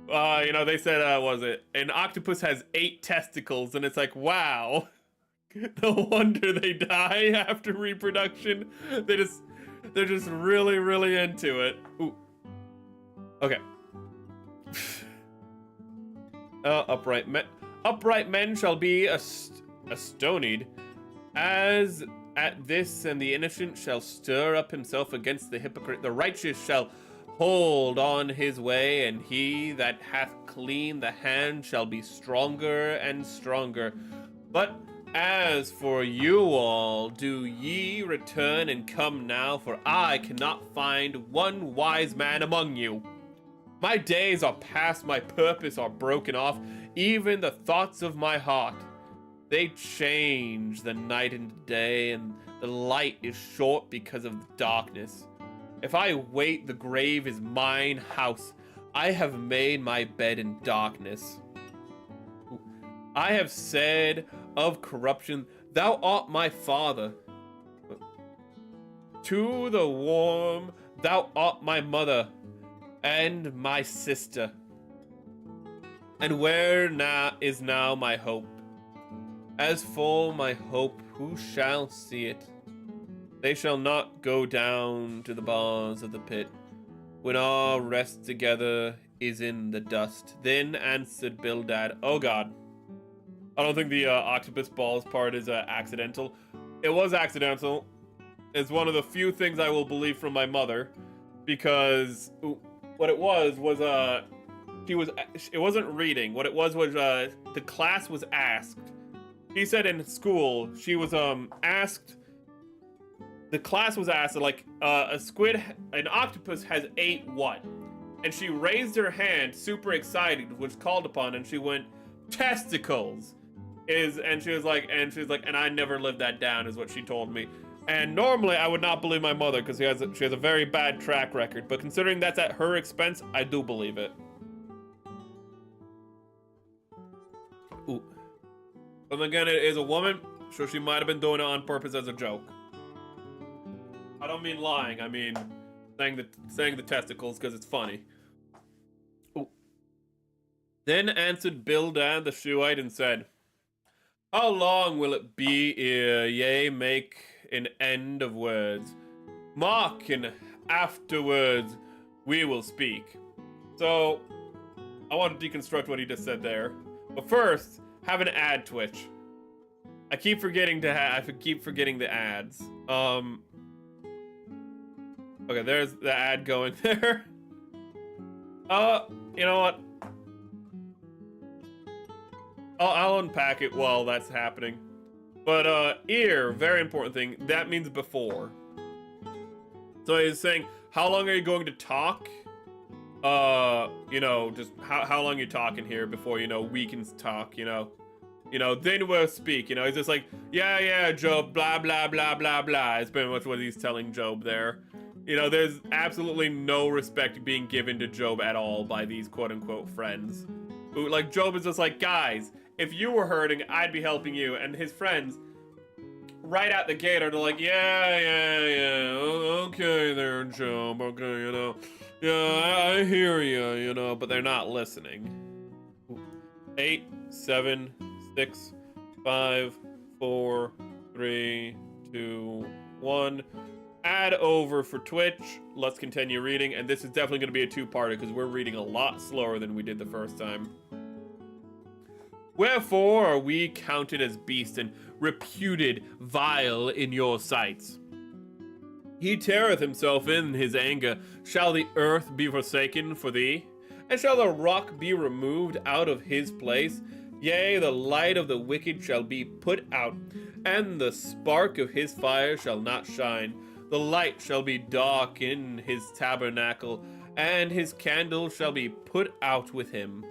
You know, they said, was it? An octopus has 8 testicles, and it's like, wow. No wonder they die after reproduction. They're just really, really into it. Ooh. Okay. Upright men shall be astonied, as at this, and the innocent shall stir up himself against the hypocrite. The righteous shall hold on his way, and he that hath clean the hand shall be stronger and stronger. But as for you all, do ye return and come now, for I cannot find one wise man among you. My days are past, my purpose are broken off, even the thoughts of my heart. They change the night into day, and the light is short because of the darkness. If I wait, the grave is mine house. I have made my bed in darkness. I have said of corruption, thou art my father. To the warm, thou art my mother and my sister. And where now is now my hope? As for my hope, who shall see it? They shall not go down to the bars of the pit, when our rest together is in the dust. Then answered Bildad, oh God. I don't think the octopus balls part is accidental. It was accidental. It's one of the few things I will believe from my mother, because what it was it wasn't reading. What it was the class was asked. He said in school she was asked. The class was asked like an octopus has ate what, and she raised her hand, super excited, was called upon, and she went testicles. And she was like, and I never lived that down, is what she told me. And normally I would not believe my mother because she has a very bad track record. But considering that's at her expense, I do believe it. Ooh. But again, it is a woman, so she might have been doing it on purpose as a joke. I don't mean lying. I mean saying the testicles because it's funny. Ooh. Then answered Bildad the Shuhite and said, how long will it be ere ye make an end of words? Mark, and afterwards we will speak. So, I want to deconstruct what he just said there. But first, have an ad twitch. I keep forgetting the ads. Okay, there's the ad going there. You know what? I'll unpack it while that's happening. But, ear, very important thing. That means before. So he's saying, how long are you going to talk? You know, just how long you talking here before, you know, we can talk, you know? You know, then we'll speak, you know? He's just like, yeah, Job, blah, blah, blah, blah, blah. It's pretty much what he's telling Job there. You know, there's absolutely no respect being given to Job at all by these quote-unquote friends. Who, like, Job is just like, guys, if you were hurting, I'd be helping you. And his friends, right out the gate, are like, yeah, okay there, Job, okay, you know. Yeah, I hear you know, but they're not listening. 8, 7, 6, 5, 4, 3, 2, 1. Ad over for Twitch. Let's continue reading, and this is definitely going to be a two-parter because we're reading a lot slower than we did the first time. Wherefore are we counted as beasts and reputed vile in your sights? He teareth himself in his anger. Shall the earth be forsaken for thee? And shall the rock be removed out of his place? Yea, the light of the wicked shall be put out, and the spark of his fire shall not shine. The light shall be dark in his tabernacle, and his candle shall be put out with him.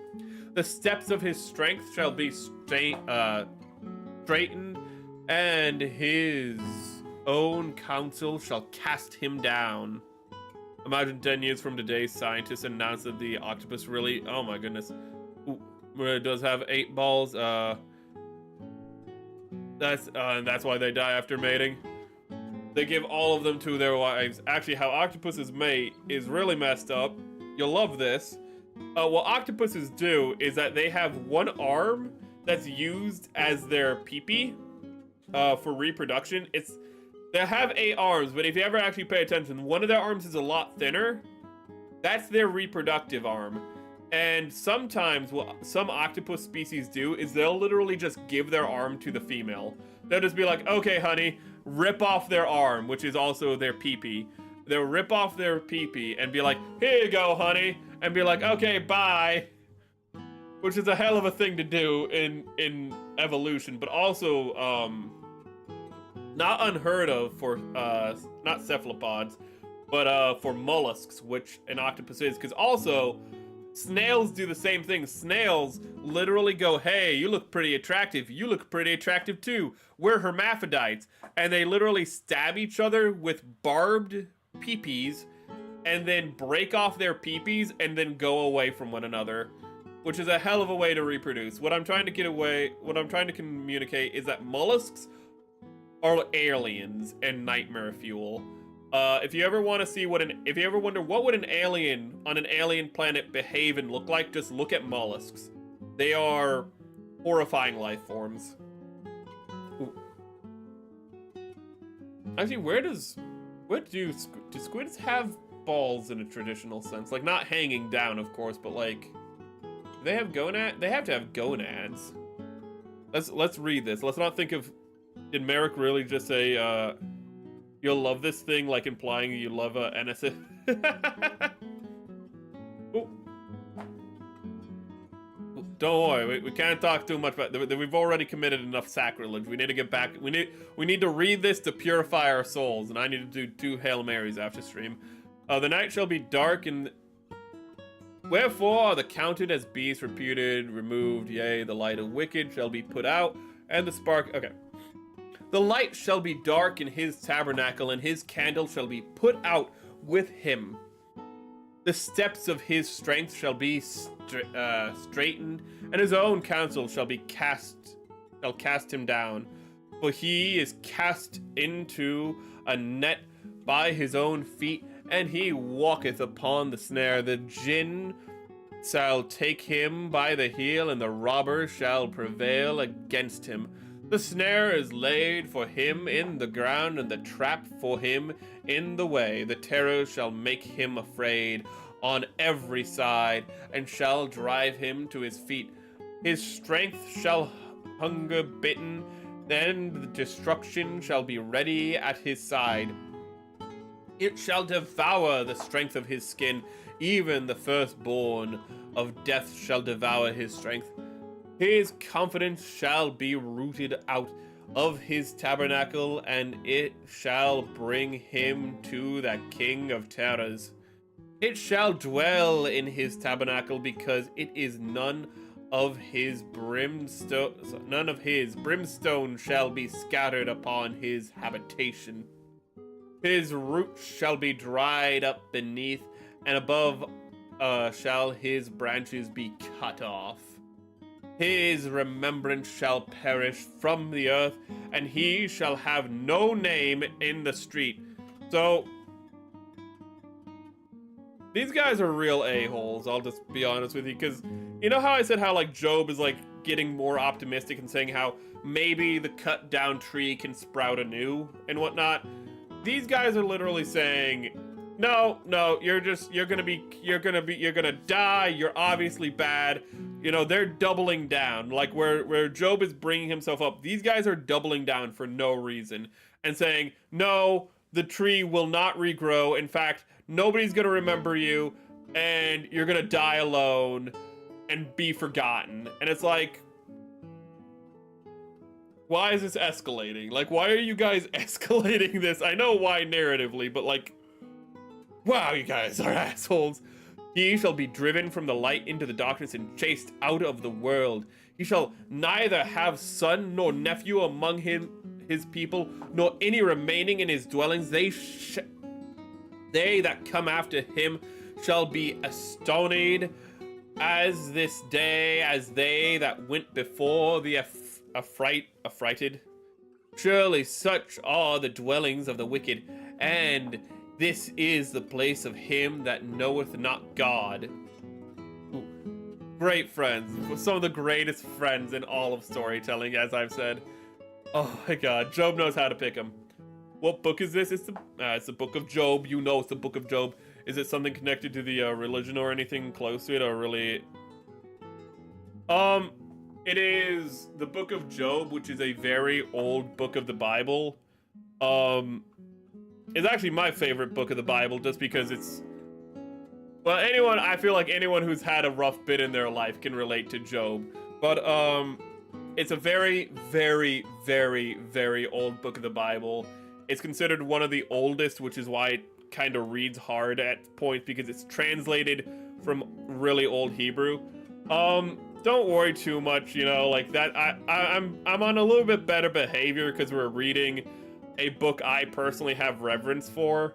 The steps of his strength shall be straightened, and his own counsel shall cast him down. Imagine 10 years from today, scientists announce that the octopus really, oh my goodness, it does have 8 balls. That's why they die after mating. They give all of them to their wives. Actually, how octopuses mate is really messed up. You'll love this. What octopuses do is that they have one arm that's used as their pee-pee for reproduction. They have 8 arms, but if you ever actually pay attention, one of their arms is a lot thinner. That's their reproductive arm. And sometimes what some octopus species do is they'll literally just give their arm to the female. They'll just be like, okay, honey, rip off their arm, which is also their pee-pee. They'll rip off their pee-pee and be like, here you go, honey, and be like, okay, bye. Which is a hell of a thing to do in evolution, but also not unheard of for not cephalopods, but for mollusks, which an octopus is. Because also, snails do the same thing. Snails literally go, hey, you look pretty attractive. You look pretty attractive too. We're hermaphrodites. And they literally stab each other with barbed peepees and then break off their peepees and then go away from one another, which is a hell of a way to reproduce. What I'm trying to communicate is that mollusks are aliens and nightmare fuel. If you ever want to see if you ever wonder what would an alien on an alien planet behave and look like, just look at mollusks. They are horrifying life forms. Ooh. Actually, do squids have balls in a traditional sense? Like, not hanging down, of course, but like, do they have gonad? They have to have gonads. Let's read this. Let's not think of, did Merrick really just say, you'll love this thing, like implying you love NSF? Oh. Don't worry, we can't talk too much about that. We've already committed enough sacrilege. We need to get back. We need to read this to purify our souls, and I need to do 2 Hail Marys after stream. The night shall be dark, and wherefore are the counted as beasts reputed, removed, yea, the light of wicked shall be put out, and the spark. Okay. The light shall be dark in his tabernacle, and his candle shall be put out with him. The steps of his strength shall be straightened, and his own counsel shall cast him down. For he is cast into a net by his own feet, and he walketh upon the snare. The jinn shall take him by the heel, and the robber shall prevail against him. The snare is laid for him in the ground, and the trap for him in the way. The terror shall make him afraid on every side, and shall drive him to his feet. His strength shall hunger bitten, then the destruction shall be ready at his side. It shall devour the strength of his skin, even the firstborn of death shall devour his strength. His confidence shall be rooted out of his tabernacle, and it shall bring him to the king of terrors. It shall dwell in his tabernacle, because it is none of his brimstone shall be scattered upon his habitation. His roots shall be dried up beneath, and above shall his branches be cut off. His remembrance shall perish from the earth, and he shall have no name in the street. So, these guys are real a-holes, I'll just be honest with you, because you know how I said how, like, Job is, like, getting more optimistic and saying how maybe the cut down tree can sprout anew and whatnot? These guys are literally saying, no, you're gonna die, you're obviously bad. You know, they're doubling down. Like, where Job is bringing himself up, these guys are doubling down for no reason and saying, no, the tree will not regrow. In fact, nobody's gonna remember you, and you're gonna die alone and be forgotten. And it's like, why is this escalating? Like, why are you guys escalating this? I know why narratively, but like, wow, you guys are assholes. He shall be driven from the light into the darkness and chased out of the world. He shall neither have son nor nephew among his people, nor any remaining in his dwellings. They that come after him shall be astonished as this day, as they that went before the affrighted. Surely such are the dwellings of the wicked, and this is the place of him that knoweth not God. Great friends. Some of the greatest friends in all of storytelling, as I've said. Oh my god, Job knows how to pick them. What book is this? It's the Book of Job. You know it's the Book of Job. Is it something connected to the religion or anything close to it, or really? It is the Book of Job, which is a very old book of the Bible. It's actually my favorite book of the Bible, just because it's... Well, I feel like anyone who's had a rough bit in their life can relate to Job. But, it's a very, very, very, very old book of the Bible. It's considered one of the oldest, which is why it kind of reads hard at points, because it's translated from really old Hebrew. Don't worry too much, you know, like that. I'm on a little bit better behavior because we're reading a book I personally have reverence for.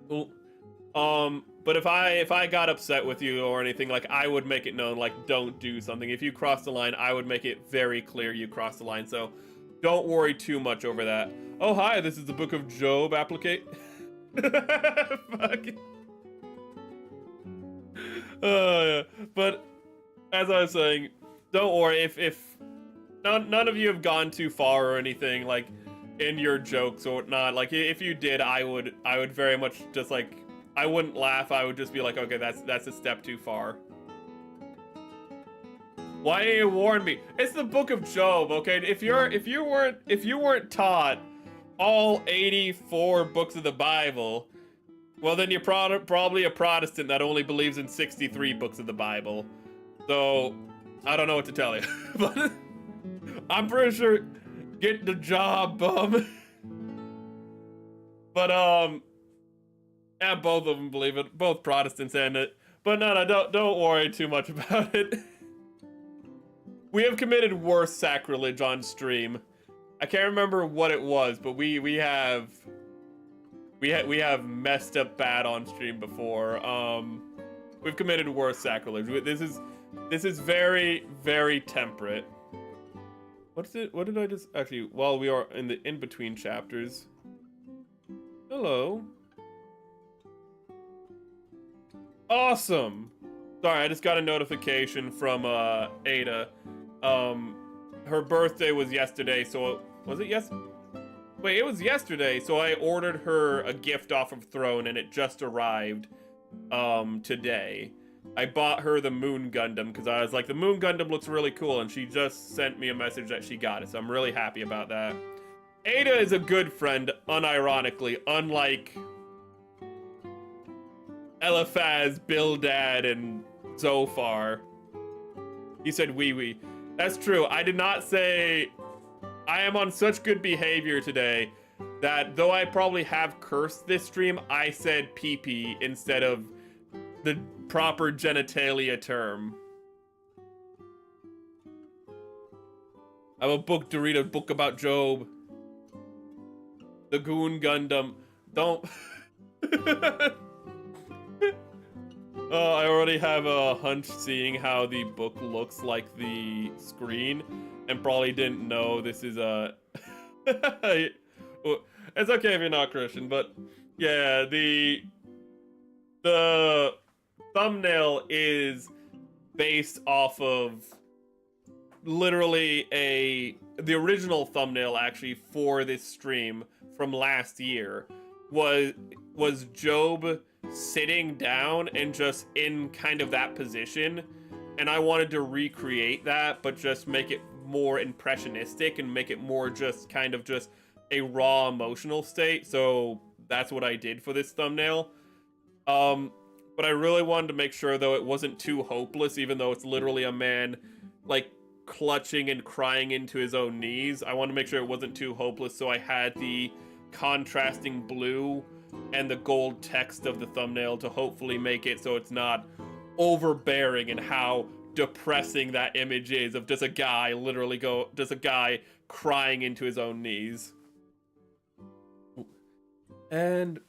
But if I got upset with you or anything, like, I would make it known, like, don't do something. If you cross the line, I would make it very clear you crossed the line, so don't worry too much over that. Oh, hi, this is the Book of Job applicate. Fuck. Yeah. But, as I was saying, don't worry, if none of you have gone too far or anything, like, in your jokes or whatnot, like, if you did, I would very much just, like, I wouldn't laugh. I would just be like, okay, that's a step too far. Why didn't you warn me? It's the Book of Job, okay? If you weren't taught all 84 books of the Bible, well, then you're probably a Protestant that only believes in 63 books of the Bible. So I don't know what to tell you, but I'm pretty sure get the job, bum. But yeah, both of them believe it. Both Protestants and it. But no, don't worry too much about it. We have committed worse sacrilege on stream. I can't remember what it was, but we have messed up bad on stream before. We've committed worse sacrilege. This is very, very temperate. What did I just actually, while we are in the in-between chapters. Hello. Awesome. Sorry, I just got a notification from Ada. Her birthday was yesterday, so was it Wait, it was yesterday, so I ordered her a gift off of Throne, and it just arrived today. I bought her the Moon Gundam because I was like, the Moon Gundam looks really cool, and she just sent me a message that she got it, so I'm really happy about that. Ada is a good friend, unironically, unlike Eliphaz, Bildad, and Zophar. He said wee. That's true. I did not say... I am on such good behavior today that though I probably have cursed this stream, I said pee-pee instead of the proper genitalia term. I will read a book about Job. The Goon Gundam. Don't... I already have a hunch seeing how the book looks like the screen, and probably didn't know this is a... It's okay if you're not Christian, but yeah, the thumbnail is based off of literally the original thumbnail actually for this stream from last year was Job sitting down and just in kind of that position, and I wanted to recreate that but just make it more impressionistic and make it more just kind of just a raw emotional state, so that's what I did for this thumbnail. But I really wanted to make sure though it wasn't too hopeless, even though it's literally a man like clutching and crying into his own knees. I wanted to make sure it wasn't too hopeless, so I had the contrasting blue and the gold text of the thumbnail to hopefully make it so it's not overbearing and how depressing that image is of just a guy crying into his own knees. And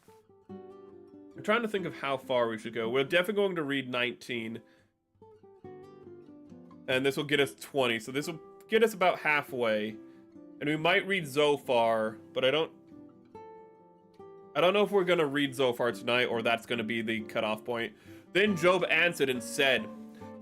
I'm trying to think of how far we should go. We're definitely going to read 19. And this will get us 20, so this will get us about halfway. And we might read Zophar, but I don't know if we're gonna read Zophar tonight or that's gonna be the cutoff point. Then Job answered and said,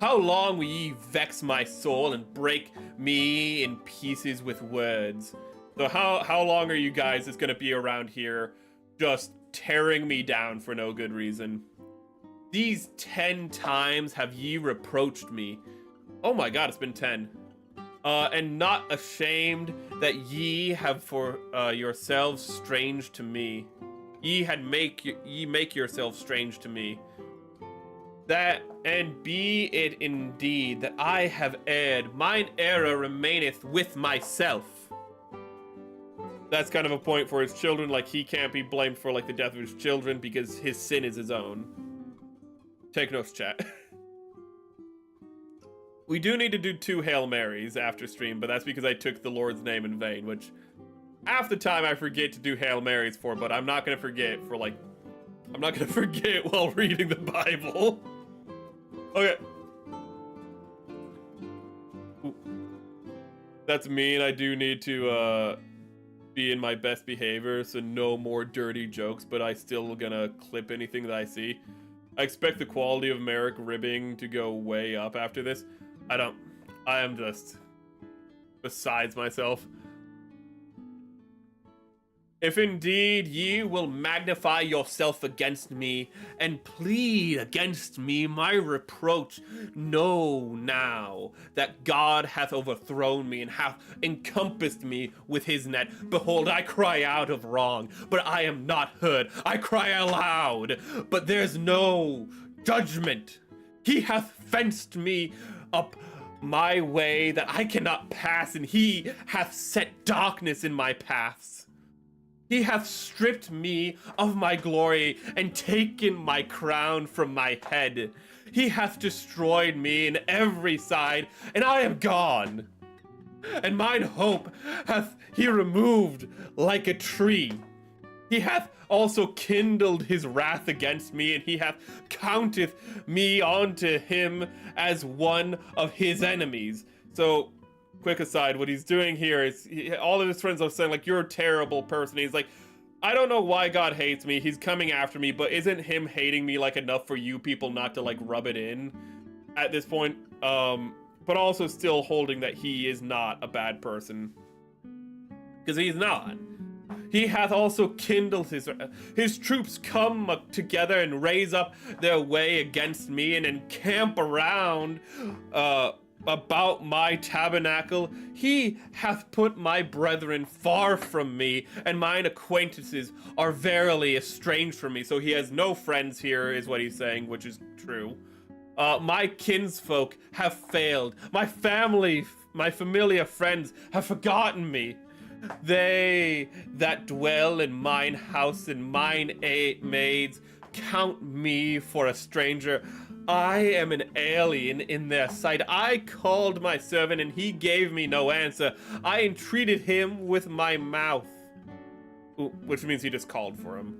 how long will ye vex my soul and break me in pieces with words? So how long are you guys just gonna be around here just tearing me down for no good reason? These 10 times have ye reproached me. Oh my god, it's been 10. And not ashamed that ye have for yourselves strange to me. Ye make yourselves strange to me. That, and be it indeed that I have erred, mine error remaineth with myself. That's kind of a point for his children, like he can't be blamed for like the death of his children because his sin is his own. Take notes, chat. We do need to do 2 Hail Marys after stream, but that's because I took the Lord's name in vain, which half the time I forget to do Hail Marys for, but I'm not gonna forget for like, I'm not gonna forget while reading the Bible. Okay. Ooh. That's mean. I do need to be in my best behavior, so no more dirty jokes, but I still gonna clip anything that I see. I expect the quality of Merrick ribbing to go way up after this. I am just besides myself. If indeed ye will magnify yourself against me, and plead against me my reproach, know now that God hath overthrown me, and hath encompassed me with his net. Behold, I cry out of wrong, but I am not heard. I cry aloud, but there's no judgment. He hath fenced me up my way that I cannot pass, and he hath set darkness in my paths. He hath stripped me of my glory and taken my crown from my head. He hath destroyed me in every side, and I am gone. And mine hope hath he removed like a tree. He hath also kindled his wrath against me, and he hath counteth me unto him as one of his enemies. So, quick aside, what he's doing here is all of his friends are saying like, you're a terrible person. He's like, I don't know why God hates me. He's coming after me, but isn't him hating me like enough for you people not to like rub it in at this point? But also still holding that he is not a bad person, because he's not. He hath also kindled his troops come together and raise up their way against me and encamp around about my tabernacle. He hath put my brethren far from me, and mine acquaintances are verily estranged from me. So he has no friends here, is what he's saying, which is true. My kinsfolk have failed. My familiar friends have forgotten me. They that dwell in mine house and mine maids count me for a stranger. I am an alien in their sight. I called my servant, and he gave me no answer. I entreated him with my mouth. Which means he just called for him.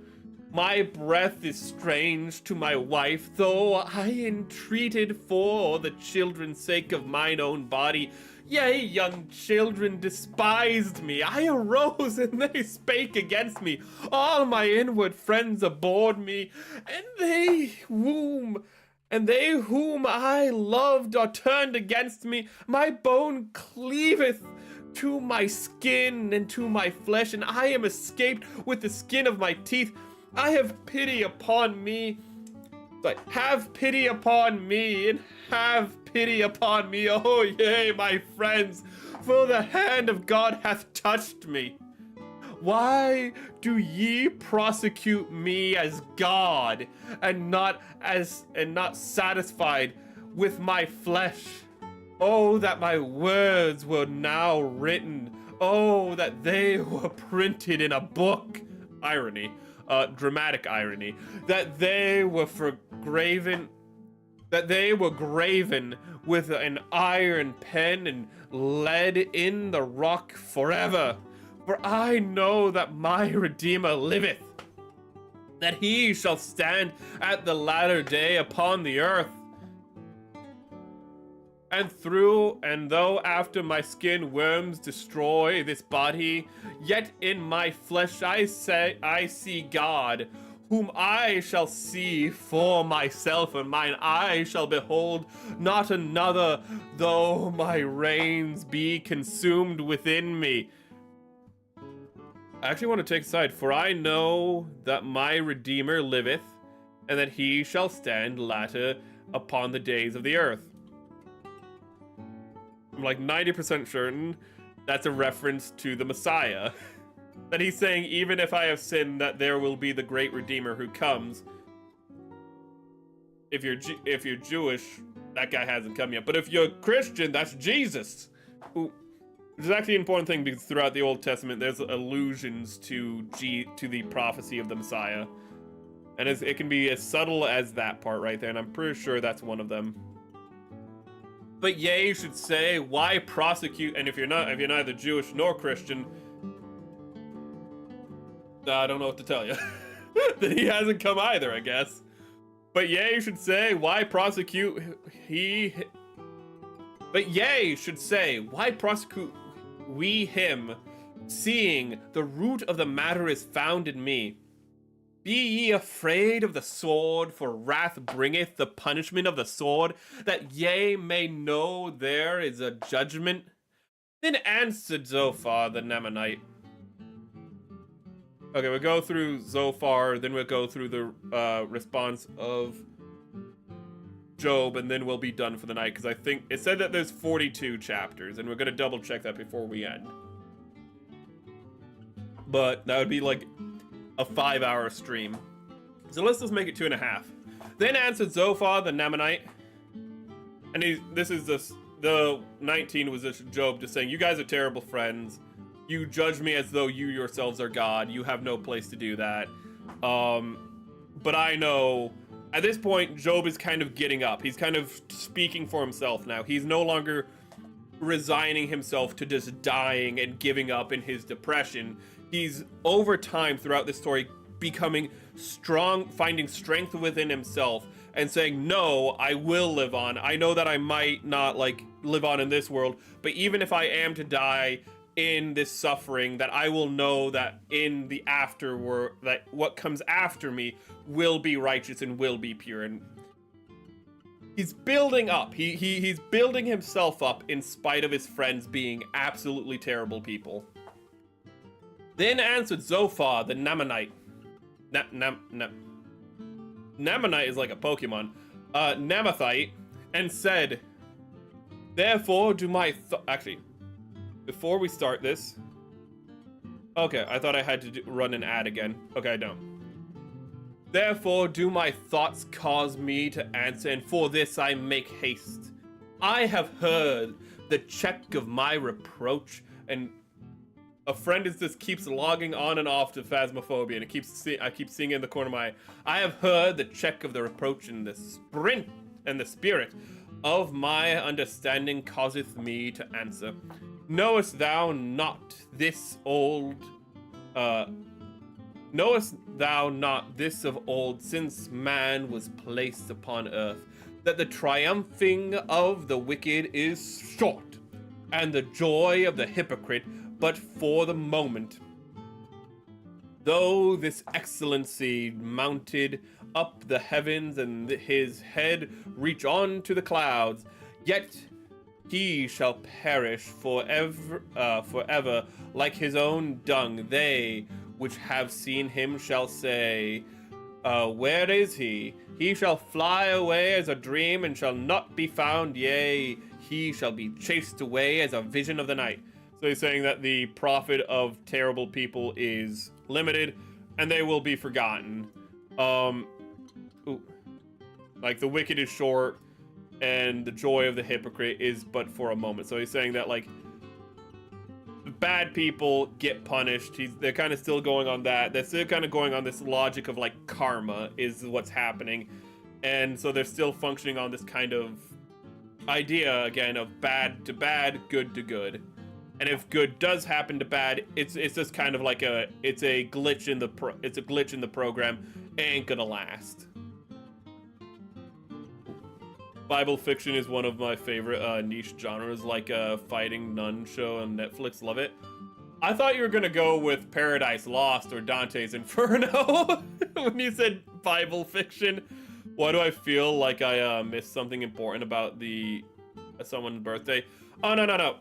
My breath is strange to my wife, though I entreated for the children's sake of mine own body. Yea, young children despised me. I arose, and they spake against me. All my inward friends abhorred me, and they whom I loved are turned against me. My bone cleaveth to my skin and to my flesh, and I am escaped with the skin of my teeth. I have pity upon me. Have pity upon me, and have pity upon me. Oh, yea, my friends, for the hand of God hath touched me. Why do ye prosecute me as God, and not satisfied with my flesh? Oh, that my words were now written. Oh, that they were printed in a book. Irony. Dramatic irony. That they were graven with an iron pen and lead in the rock forever. For I know that my Redeemer liveth, that he shall stand at the latter day upon the earth. And though after my skin worms destroy this body, yet in my flesh I see God, whom I shall see for myself, and mine eye shall behold not another, though my reins be consumed within me. I actually want to take a side, for I know that my Redeemer liveth, and that he shall stand latter upon the days of the earth. I'm like 90% certain that's a reference to the Messiah. That he's saying, even if I have sinned, that there will be the great Redeemer who comes. If you're Jewish, that guy hasn't come yet. But if you're Christian, that's Jesus. Which is actually an important thing, because throughout the Old Testament, there's allusions to the prophecy of the Messiah. And it can be as subtle as that part right there, and I'm pretty sure that's one of them. But yea, you should say, why prosecute? And if you're neither Jewish nor Christian, I don't know what to tell you. That he hasn't come either, I guess. But yea, you should say, why prosecute he? But yea, should say, why prosecute we him, seeing the root of the matter is found in me? Be ye afraid of the sword, for wrath bringeth the punishment of the sword, that ye may know there is a judgment. Then answered Zophar the Naamanite. Okay, we'll go through Zophar, then we'll go through the response of Job, and then we'll be done for the night, because I think it said that there's 42 chapters, and we're going to double check that before we end. But that would be like a 5-hour stream. So let's just make it 2.5. Then answered Zophar the Naamanite, and the 19 was just Job just saying, you guys are terrible friends. You judge me as though you yourselves are God. You have no place to do that. But I know, at this point, Job is kind of getting up. He's kind of speaking for himself now. He's no longer resigning himself to just dying and giving up in his depression. He's, over time, throughout this story, becoming strong, finding strength within himself, and saying, no, I will live on. I know that I might not, live on in this world, but even if I am to die in this suffering, that I will know that in the afterworld, that what comes after me will be righteous and will be pure. And he's building up. He's building himself up in spite of his friends being absolutely terrible people. Then answered Zophar the Naamanite. Naamanite is like a Pokemon. Namathite, and said, therefore do my actually, before we start this, okay, I thought I had to run an ad again. Okay, I don't. Therefore do my thoughts cause me to answer, and for this I make haste. I have heard the check of my reproach, and a friend just keeps logging on and off to Phasmophobia, and I keep seeing it in the corner of my eye. I have heard the check of the reproach, and the sprint and the spirit of my understanding causeth me to answer. Knowest thou not this of old, since man was placed upon earth, that the triumphing of the wicked is short, and the joy of the hypocrite but for the moment? Though this excellency mounted up the heavens, and his head reach on to the clouds, yet he shall perish forever, like his own dung. They which have seen him shall say, where is he? He shall fly away as a dream, and shall not be found. Yea, he shall be chased away as a vision of the night. So he's saying that the profit of terrible people is limited, and they will be forgotten. Like the wicked is short, and the joy of the hypocrite is but for a moment. So he's saying that, like, the bad people get punished. They're kind of still going on that. They're still kind of going on this logic of, like, karma is what's happening. And so they're still functioning on this kind of idea, again, of bad to bad, good to good. And if good does happen to bad, it's just kind of like it's a glitch in the program. It ain't gonna last. Bible fiction is one of my favorite niche genres, like a fighting nun show on Netflix. Love it. I thought you were gonna go with Paradise Lost or Dante's Inferno. when you said Bible fiction, why do I feel like I missed something important about someone's birthday? Oh, no.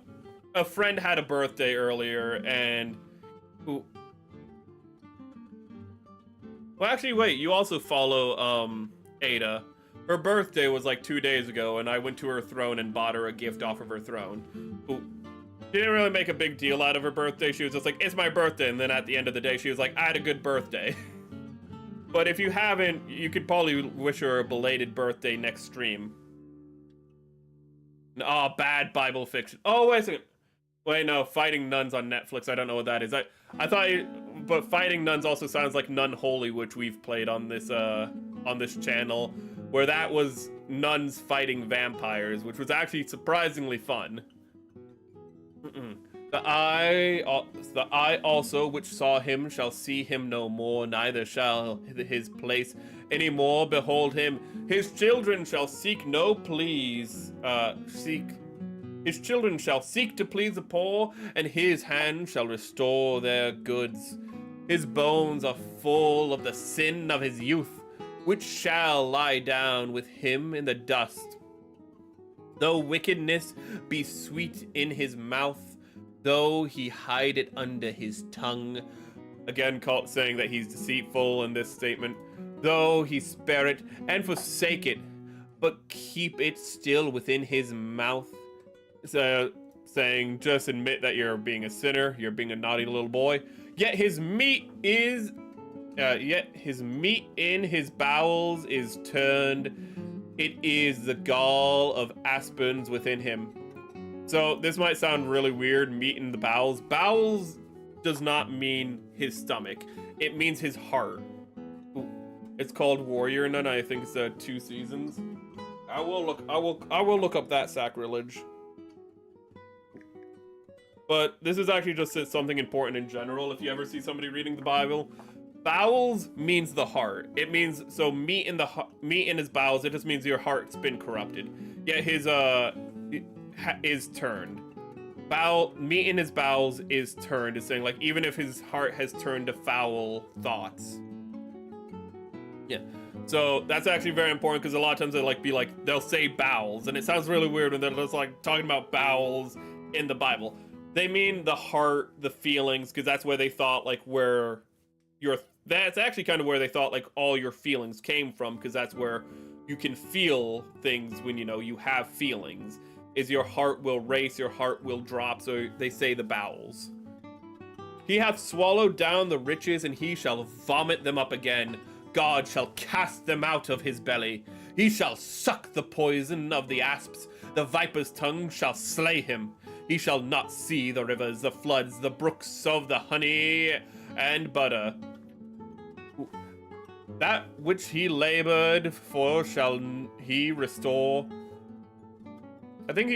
A friend had a birthday earlier, and... Ooh. Well, actually, wait, you also follow, Ada. Her birthday was like 2 days ago, and I went to her throne and bought her a gift off of her throne. Ooh. She didn't really make a big deal out of her birthday. She was just like, it's my birthday, and then at the end of the day, she was like, I had a good birthday. But if you haven't, you could probably wish her a belated birthday next stream. Oh, bad Bible fiction. Oh, wait a second. Wait, no, Fighting Nuns on Netflix. I don't know what that is. I thought but Fighting Nuns also sounds like Nun Holy, which we've played on this channel, where that was nuns fighting vampires, which was actually surprisingly fun. The eye also which saw him shall see him no more, neither shall his place any more behold him. His children shall seek no please, his children shall seek to please the poor, and his hand shall restore their goods. His bones are full of the sin of his youth, which shall lie down with him in the dust. Though wickedness be sweet in his mouth, though he hide it under his tongue. Again, saying that he's deceitful in this statement. Though he spare it and forsake it, but keep it still within his mouth. So, saying, just admit that you're being a sinner, you're being a naughty little boy. Yet his meat in his bowels is turned. It is the gall of aspens within him. So this might sound really weird, meat in the bowels. Bowels does not mean his stomach. It means his heart. Ooh. It's called Warrior Nun. I think it's 2 seasons. I will look up that sacrilege. But this is actually just something important in general. If you ever see somebody reading the Bible, bowels means the heart. It means, so meat in his bowels, it just means your heart's been corrupted. Yet his is turned. Meat in his bowels is turned. It's saying, like, even if his heart has turned to foul thoughts. Yeah. So that's actually very important, because a lot of times they'll say bowels, and it sounds really weird when they're just like talking about bowels in the Bible. They mean the heart, the feelings, because that's where they thought that's actually kind of where they thought like all your feelings came from, because that's where you can feel things when you have feelings. Is your heart will race, your heart will drop, so they say the bowels. He hath swallowed down the riches, and he shall vomit them up again. God shall cast them out of his belly. He shall suck the poison of the asps. The viper's tongue shall slay him. He shall not see the rivers, the floods, the brooks of the honey and butter. That which he labored for shall he restore. I think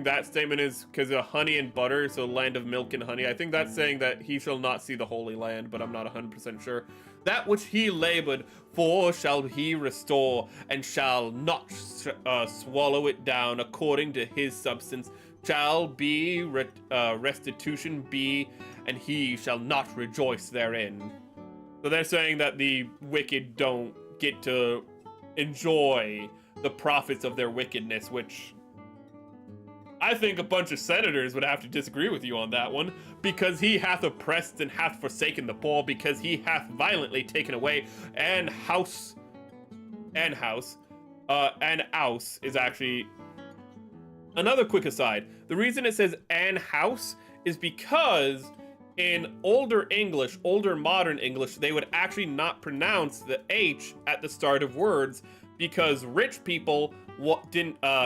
that statement is because of honey and butter, so land of milk and honey. I think that's saying that he shall not see the Holy Land, but I'm not 100% sure. That which he labored for shall he restore, and shall not swallow it down according to his substance. Shall be restitution be, and he shall not rejoice therein. So they're saying that the wicked don't get to enjoy the profits of their wickedness, which I think a bunch of senators would have to disagree with you on that one, because he hath oppressed and hath forsaken the poor, because he hath violently taken away and house is actually another quick aside. The reason it says "an house" is because in older English, older modern English, they would actually not pronounce the H at the start of words, because rich people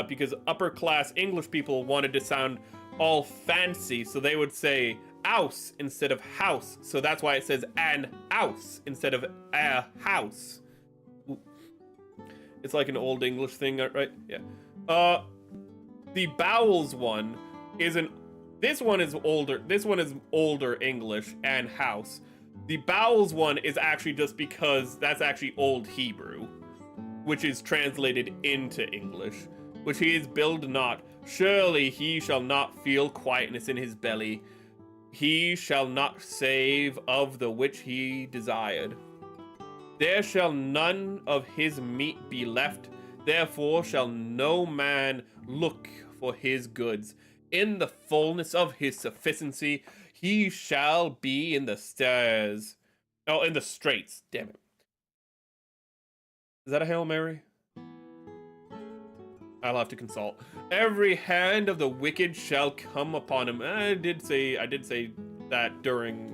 because upper class English people wanted to sound all fancy, so they would say "ouse" instead of "house." So that's why it says "an ouse" instead of "a house." Ooh. It's like an old English thing, right? Yeah. The bowels one this one is older English and house. The bowels one is actually just because that's actually old Hebrew, which is translated into English, which he is build not. Surely he shall not feel quietness in his belly. He shall not save of the which he desired. There shall none of his meat be left, therefore shall no man look for his goods. In the fullness of his sufficiency, he shall be in the stairs. Oh, in the straits, damn it. Is that a Hail Mary? I'll have to consult. Every hand of the wicked shall come upon him. I did say that during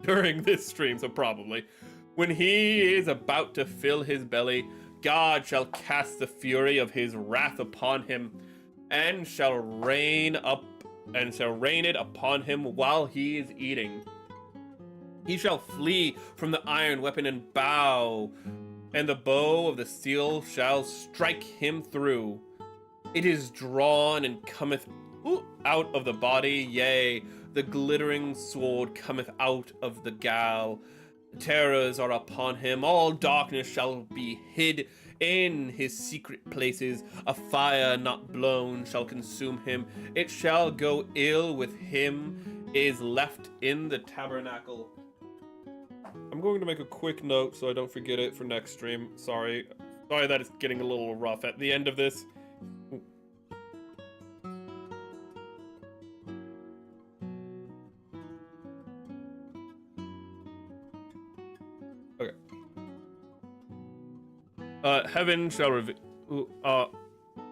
this stream, so probably. When he is about to fill his belly, God shall cast the fury of his wrath upon him, and shall rain it upon him while he is eating. He shall flee from the iron weapon and bow, and the bow of the steel shall strike him through. It is drawn and cometh out of the body, yea, the glittering sword cometh out of the gall. Terrors are upon him, all darkness shall be hid in his secret places. A fire not blown shall consume him. It shall go ill with him, is left in the tabernacle. I'm going to make a quick note so I don't forget it for next stream. Sorry that it's getting a little rough at the end of this. Okay. Heaven shall reveal.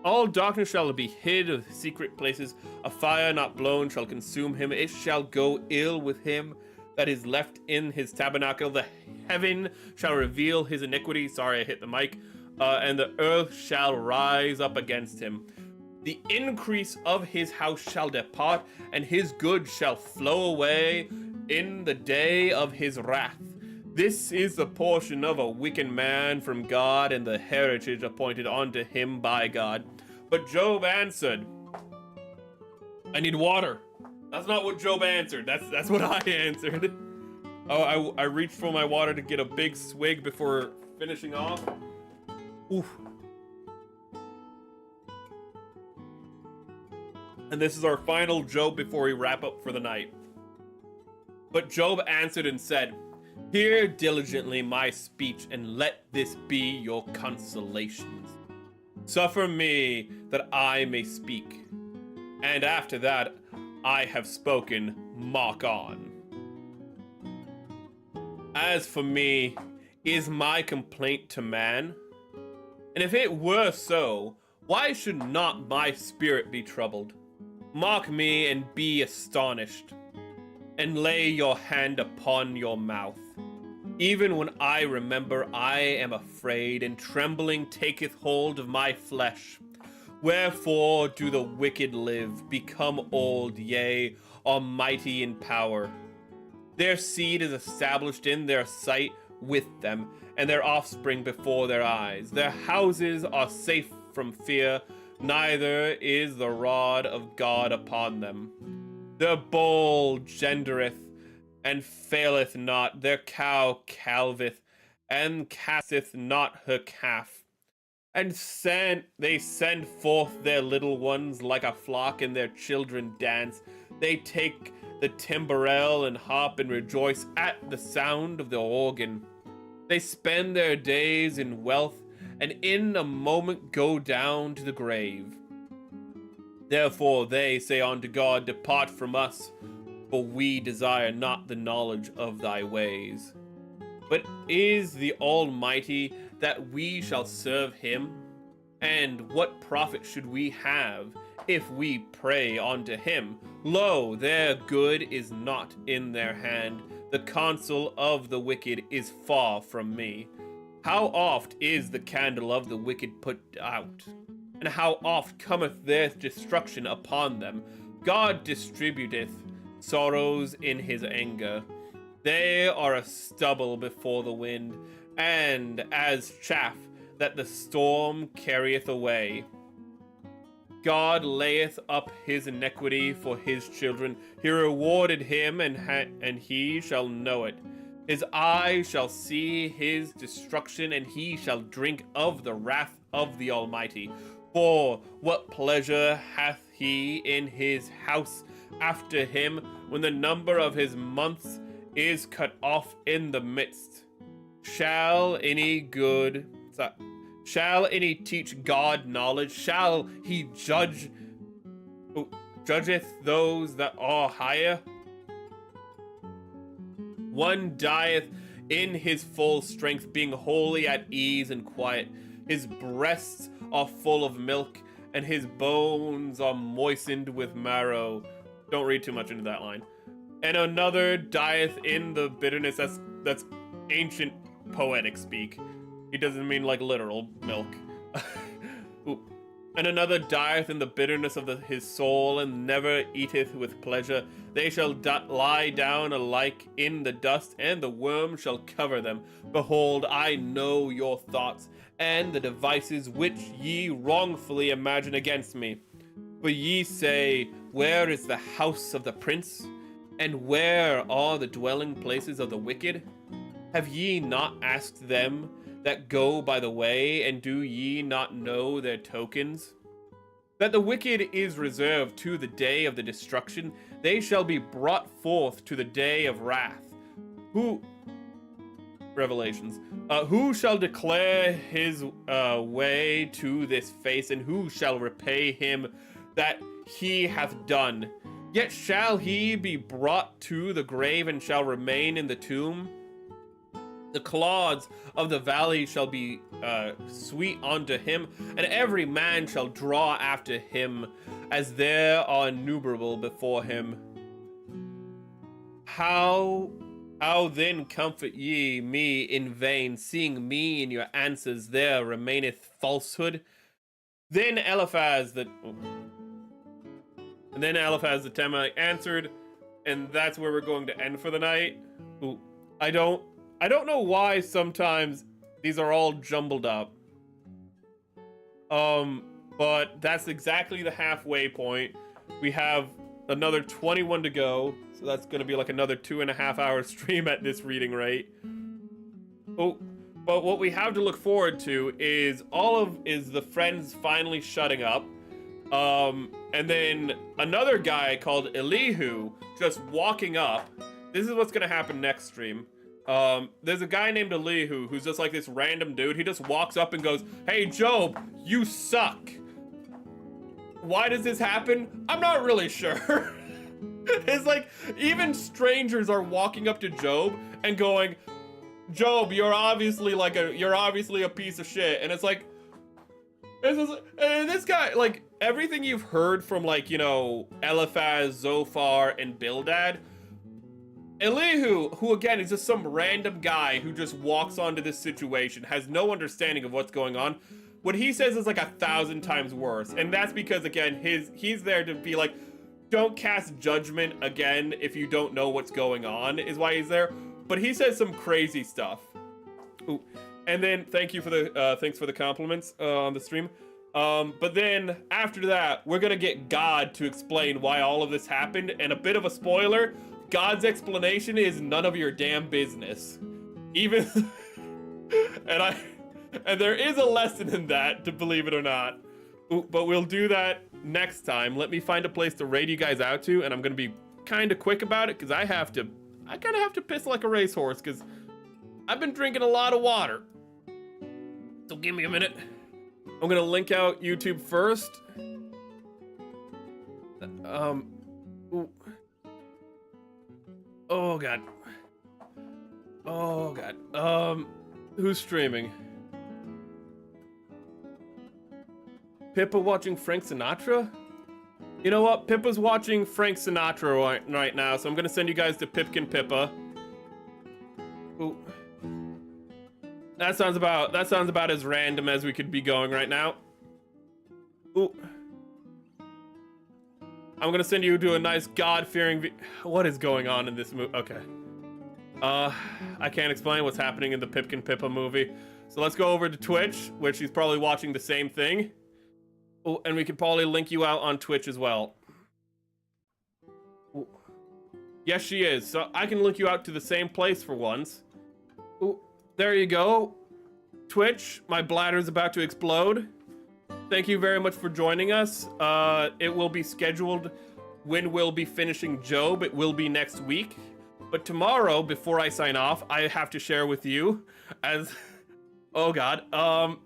All darkness shall be hid of secret places. A fire not blown shall consume him. It shall go ill with him that is left in his tabernacle. The heaven shall reveal his iniquity. Sorry, I hit the mic. And the earth shall rise up against him. The increase of his house shall depart, and his goods shall flow away in the day of his wrath. This is the portion of a wicked man from God, and the heritage appointed unto him by God. But Job answered, I need water. That's not what Job answered. That's what I answered. Oh, I reached for my water to get a big swig before finishing off. Oof. And this is our final Job before we wrap up for the night. But Job answered and said, Hear diligently my speech, and let this be your consolations. Suffer me that I may speak, and after that I have spoken, mock on. As for me, is my complaint to man? And if it were so, why should not my spirit be troubled? Mock me and be astonished, and lay your hand upon your mouth. Even when I remember, I am afraid, and trembling taketh hold of my flesh. Wherefore do the wicked live, become old, yea, are mighty in power? Their seed is established in their sight with them, and their offspring before their eyes. Their houses are safe from fear, neither is the rod of God upon them. Their bull gendereth, and faileth not. Their cow calveth, and casteth not her calf. And they send forth their little ones like a flock, and their children dance. They take the timbrel and harp, and rejoice at the sound of the organ. They spend their days in wealth, and in a moment go down to the grave. Therefore they say unto God, Depart from us, for we desire not the knowledge of thy ways. But is the Almighty that we shall serve him? And what profit should we have if we pray unto him? Lo, their good is not in their hand. The counsel of the wicked is far from me. How oft is the candle of the wicked put out? And how oft cometh their destruction upon them? God distributeth sorrows in his anger. They are a stubble before the wind, and as chaff that the storm carrieth away. God layeth up his iniquity for his children. He rewarded him, and he shall know it. His eye shall see his destruction, and he shall drink of the wrath of the Almighty. For what pleasure hath he in his house after him, when the number of his months is cut off in the midst? Shall any teach God knowledge? Shall he judgeth those that are higher? One dieth in his full strength, being wholly at ease and quiet. His breasts are full of milk, and his bones are moistened with marrow. Don't read too much into that line. And another dieth in the bitterness. That's ancient poetic speak. He doesn't mean like literal milk. And another dieth in the bitterness of his soul, and never eateth with pleasure. They shall lie down alike in the dust, and the worm shall cover them. Behold, I know your thoughts, and the devices which ye wrongfully imagine against me. For ye say, where is the house of the prince? And where are the dwelling places of the wicked? Have ye not asked them that go by the way, and do ye not know their tokens? That the wicked is reserved to the day of the destruction, they shall be brought forth to the day of wrath. Revelations. Who shall declare his way to this face, and who shall repay him that he hath done? Yet shall he be brought to the grave, and shall remain in the tomb. The clods of the valley shall be sweet unto him, and every man shall draw after him, as there are innumerable before him. How then comfort ye me in vain, seeing me in your answers there remaineth falsehood? Then Eliphaz the Temanite answered, and that's where we're going to end for the night. I don't know why sometimes these are all jumbled up. But that's exactly the halfway point. We have another 21 to go, so that's gonna be like another 2.5 hour stream at this reading rate. But what we have to look forward to is the friends finally shutting up. And then another guy called Elihu just walking up. This is what's gonna happen next stream. There's a guy named Elihu who's just like this random dude. He just walks up and goes, "Hey, Job, you suck." Why does this happen? I'm not really sure. It's like, even strangers are walking up to Job and going, "Job, you're obviously a piece of shit." And it's like, this guy, like, everything you've heard from, like, you know, Eliphaz, Zophar, and Bildad, Elihu, who again is just some random guy who just walks onto this situation, has no understanding of what's going on. What he says is like 1,000 times worse, and that's because, again, he's there to be like, don't cast judgment again if you don't know what's going on, is why he's there. But he says some crazy stuff. Ooh. And then thanks for the compliments on the stream. But then after that, we're gonna get God to explain why all of this happened, and a bit of a spoiler, God's explanation is none of your damn business. Even and there is a lesson in that, to believe it or not. Ooh, but we'll do that next time. Let me find a place to raid you guys out to, and I'm gonna be kind of quick about it because I kind of have to piss like a racehorse because I've been drinking a lot of water. So give me a minute. I'm gonna link out YouTube first. Ooh. Oh god. Oh god. Who's streaming? Pippa watching Frank Sinatra? You know what? Pippa's watching Frank Sinatra right now, so I'm gonna send you guys to Pipkin Pippa. Ooh. That sounds about as random as we could be going right now. Ooh. I'm gonna send you to a nice God-fearing what is going on in this movie? Okay. I can't explain what's happening in the Pipkin Pippa movie. So let's go over to Twitch, where she's probably watching the same thing. Oh, and we could probably link you out on Twitch as well. Ooh. Yes, she is. So I can link you out to the same place for once. Ooh, there you go. Twitch, my bladder's about to explode. Thank you very much for joining us. It will be scheduled when we'll be finishing Job. It will be next week. But tomorrow, before I sign off, I have to share with you, as oh god,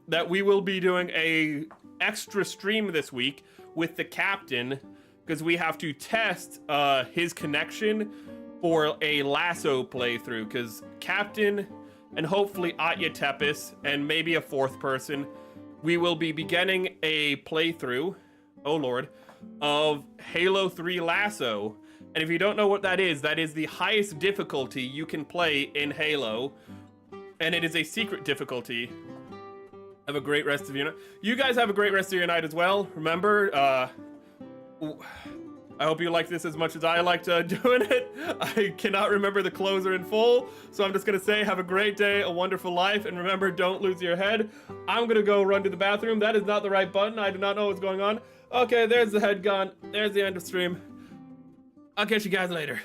that we will be doing a extra stream this week with the captain, because we have to test his connection for a lasso playthrough, because captain and hopefully Atya Tepis and maybe a fourth person, we will be beginning a playthrough, oh lord, of Halo 3 Lasso. And if you don't know what that is the highest difficulty you can play in Halo, and it is a secret difficulty. Have a great rest of your night. You guys have a great rest of your night as well. Remember, I hope you like this as much as I liked doing it. I cannot remember the closer in full, so I'm just gonna say have a great day, a wonderful life, and remember, don't lose your head. I'm gonna go run to the bathroom. That is not the right button. I do not know what's going on. Okay, there's the head gone. There's the end of stream. I'll catch you guys later.